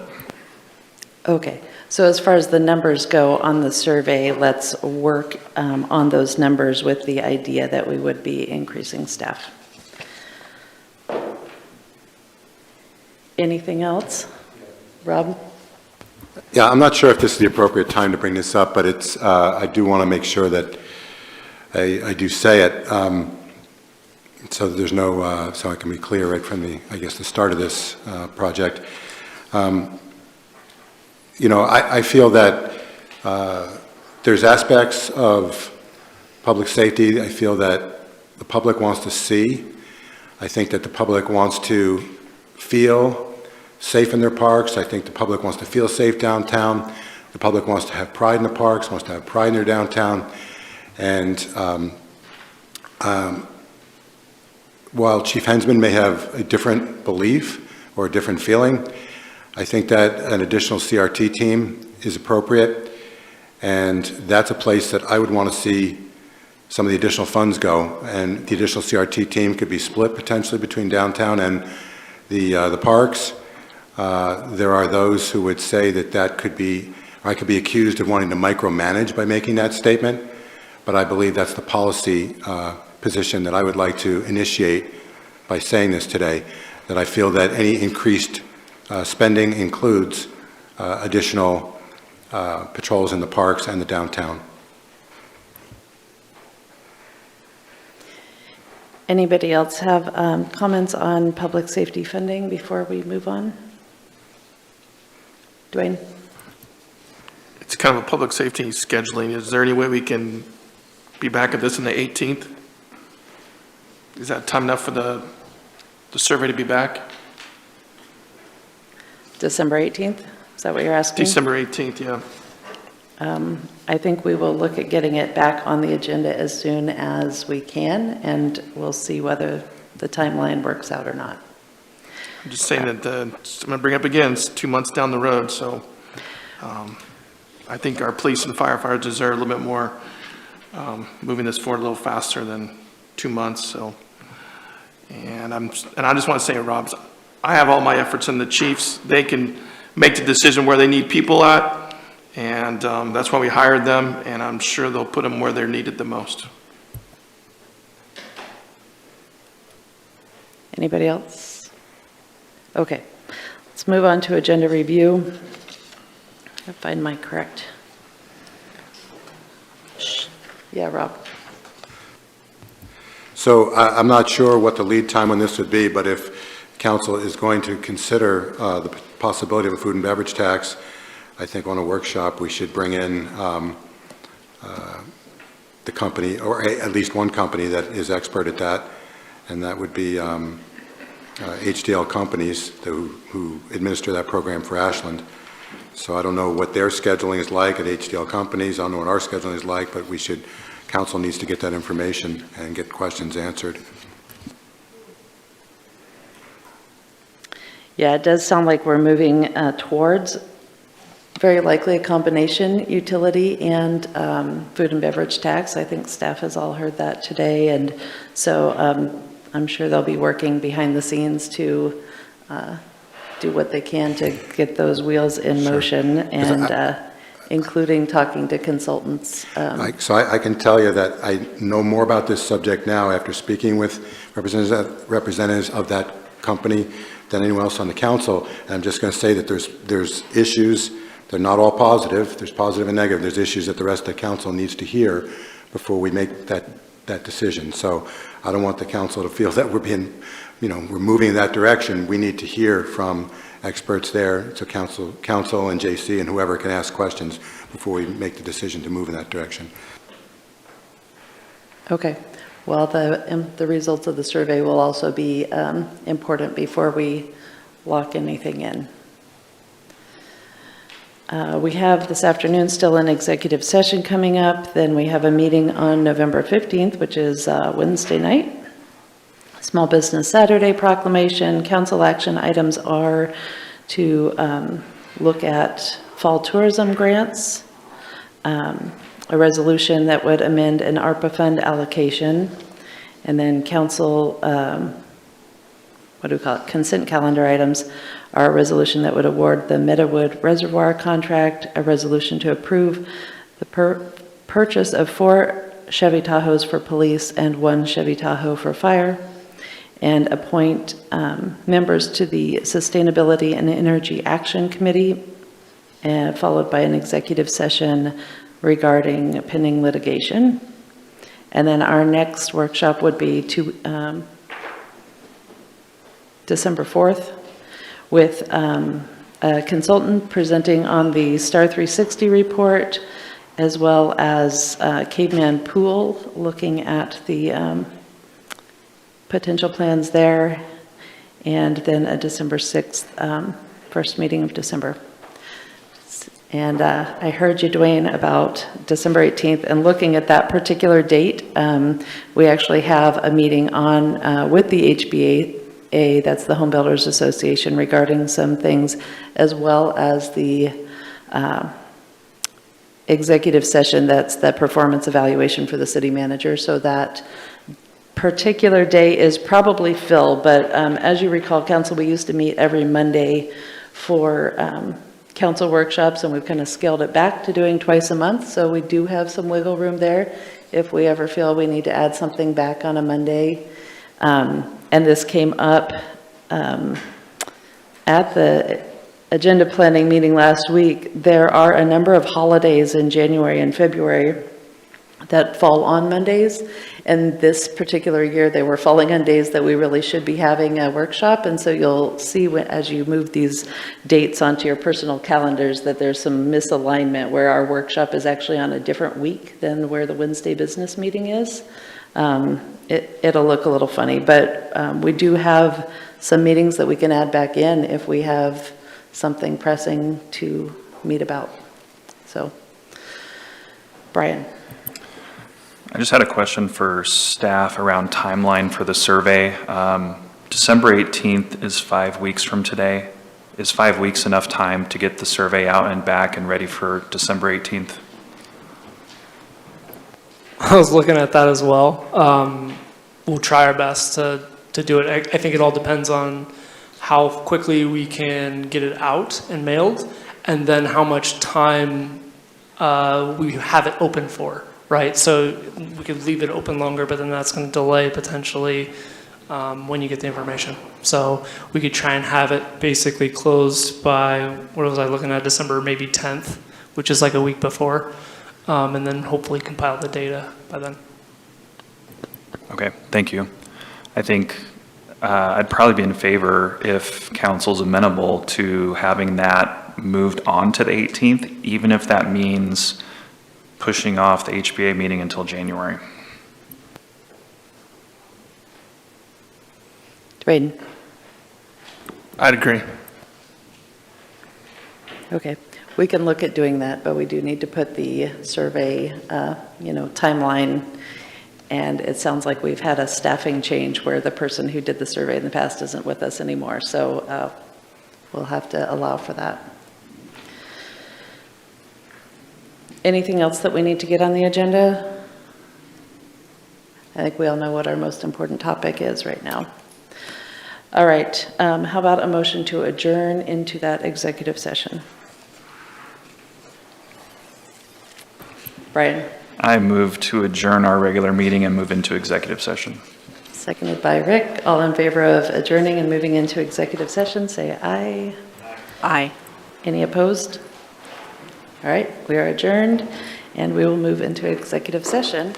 Okay. So as far as the numbers go on the survey, let's work on those numbers with the idea that we would be increasing staff. Anything else? Rob? Yeah, I'm not sure if this is the appropriate time to bring this up, but it's, I do want to make sure that I do say it, so that there's no, so I can be clear right from the, I guess, the start of this project. You know, I feel that there's aspects of public safety I feel that the public wants to see. I think that the public wants to feel safe in their parks. I think the public wants to feel safe downtown. The public wants to have pride in the parks, wants to have pride in their downtown. And while Chief Hensman may have a different belief or a different feeling, I think that an additional CRT team is appropriate, and that's a place that I would want to see some of the additional funds go, and the additional CRT team could be split potentially between downtown and the parks. There are those who would say that could be, I could be accused of wanting to micromanage by making that statement, but I believe that's the policy position that I would like to initiate by saying this today, that I feel that any increased spending includes additional patrols in the parks and the downtown. Anybody else have comments on public safety funding before we move on? Dwayne? It's kind of a public safety scheduling. Is there any way we can be back at this on the 18th? Is that time enough for the survey to be back? December 18th? Is that what you're asking? December 18th, yeah. I think we will look at getting it back on the agenda as soon as we can, and we'll see whether the timeline works out or not. I'm just saying that I'm going to bring up again, it's 2 months down the road, so I think our police and firefighters deserve a little bit more, moving this forward a little faster than 2 months. So, and I just want to say, Rob, I have all my efforts in the chiefs. They can make the decision where they need people at, and that's why we hired them, and I'm sure they'll put them where they're needed the most. Anybody else? Okay, let's move on to agenda review. I'll find my correct. Yeah, Rob. So I'm not sure what the lead time on this would be, but if council is going to consider the possibility of a food and beverage tax, I think on a workshop we should bring in the company, or at least one company that is expert at that, and that would be HDL companies who administer that program for Ashland. So I don't know what their scheduling is like at HDL companies. I don't know what our scheduling is like, but council needs to get that information and get questions answered. Yeah, it does sound like we're moving towards very likely a combination utility and food and beverage tax. I think staff has all heard that today, and so I'm sure they'll be working behind the scenes to do what they can to get those wheels in motion, and including talking to consultants. So I can tell you that I know more about this subject now after speaking with representatives of that company than anyone else on the council. And I'm just going to say that there's issues. They're not all positive. There's positive and negative. There's issues that the rest of the council needs to hear before we make that decision. So I don't want the council to feel that we're moving in that direction. We need to hear from experts there, so council and JC and whoever can ask questions before we make the decision to move in that direction. Okay. Well, the results of the survey will also be important before we lock anything in. We have this afternoon still an executive session coming up. Then we have a meeting on November 15th, which is Wednesday night. Small Business Saturday proclamation. Council action items are to look at fall tourism grants, a resolution that would amend an ARPA fund allocation, and then council, consent calendar items are a resolution that would award the Meadowood Reservoir contract, a resolution to approve the purchase of 4 Chevy Tahoes for police and 1 Chevy Tahoe for fire, and appoint members to the Sustainability and Energy Action Committee, followed by an executive session regarding pending litigation. And then our next workshop would be December 4th, with a consultant presenting on the Star 360 report, as well as Caveman Pool, looking at the potential plans there, and then a December 6th, first meeting of December. And I heard you, Dwayne, about December 18th, and looking at that particular date, we actually have a meeting on with the HBA, that's the Home Builders Association, regarding some things, as well as the executive session, that's the performance evaluation for the city manager. So that particular day is probably filled, but as you recall, council, we used to meet every Monday for council workshops, and we've kind of scaled it back to doing twice a month, so we do have some wiggle room there if we ever feel we need to add something back on a Monday. And this came up at the agenda planning meeting last week. There are a number of holidays in January and February that fall on Mondays, and this particular year they were falling on days that we really should be having a workshop. And so you'll see as you move these dates onto your personal calendars that there's some misalignment where our workshop is actually on a different week than where the Wednesday business meeting is. It'll look a little funny, but we do have some meetings that we can add back in if we have something pressing to meet about. So, Brian. I just had a question for staff around timeline for the survey. December 18th is 5 weeks from today. Is 5 weeks enough time to get the survey out and back and ready for December 18th? I was looking at that as well. We'll try our best to do it. I think it all depends on how quickly we can get it out and mailed, and then how much time we have it open for, right? So we could leave it open longer, but then that's going to delay potentially when you get the information. So we could try and have it basically closed by, what was I looking at, December maybe 10th, which is like a week before, and then hopefully compile the data by then. Okay, thank you. I think I'd probably be in favor if council's amenable to having that moved on to the 18th, even if that means pushing off the HBA meeting until January. Dwayne. I'd agree. Okay, we can look at doing that, but we do need to put the survey, timeline. And it sounds like we've had a staffing change where the person who did the survey in the past isn't with us anymore. So we'll have to allow for that. Anything else that we need to get on the agenda? I think we all know what our most important topic is right now. All right, how about a motion to adjourn into that executive session? Brian? I move to adjourn our regular meeting and move into executive session. Seconded by Rick. All in favor of adjourning and moving into executive session, say aye. Aye. Any opposed? All right, we are adjourned, and we will move into executive session.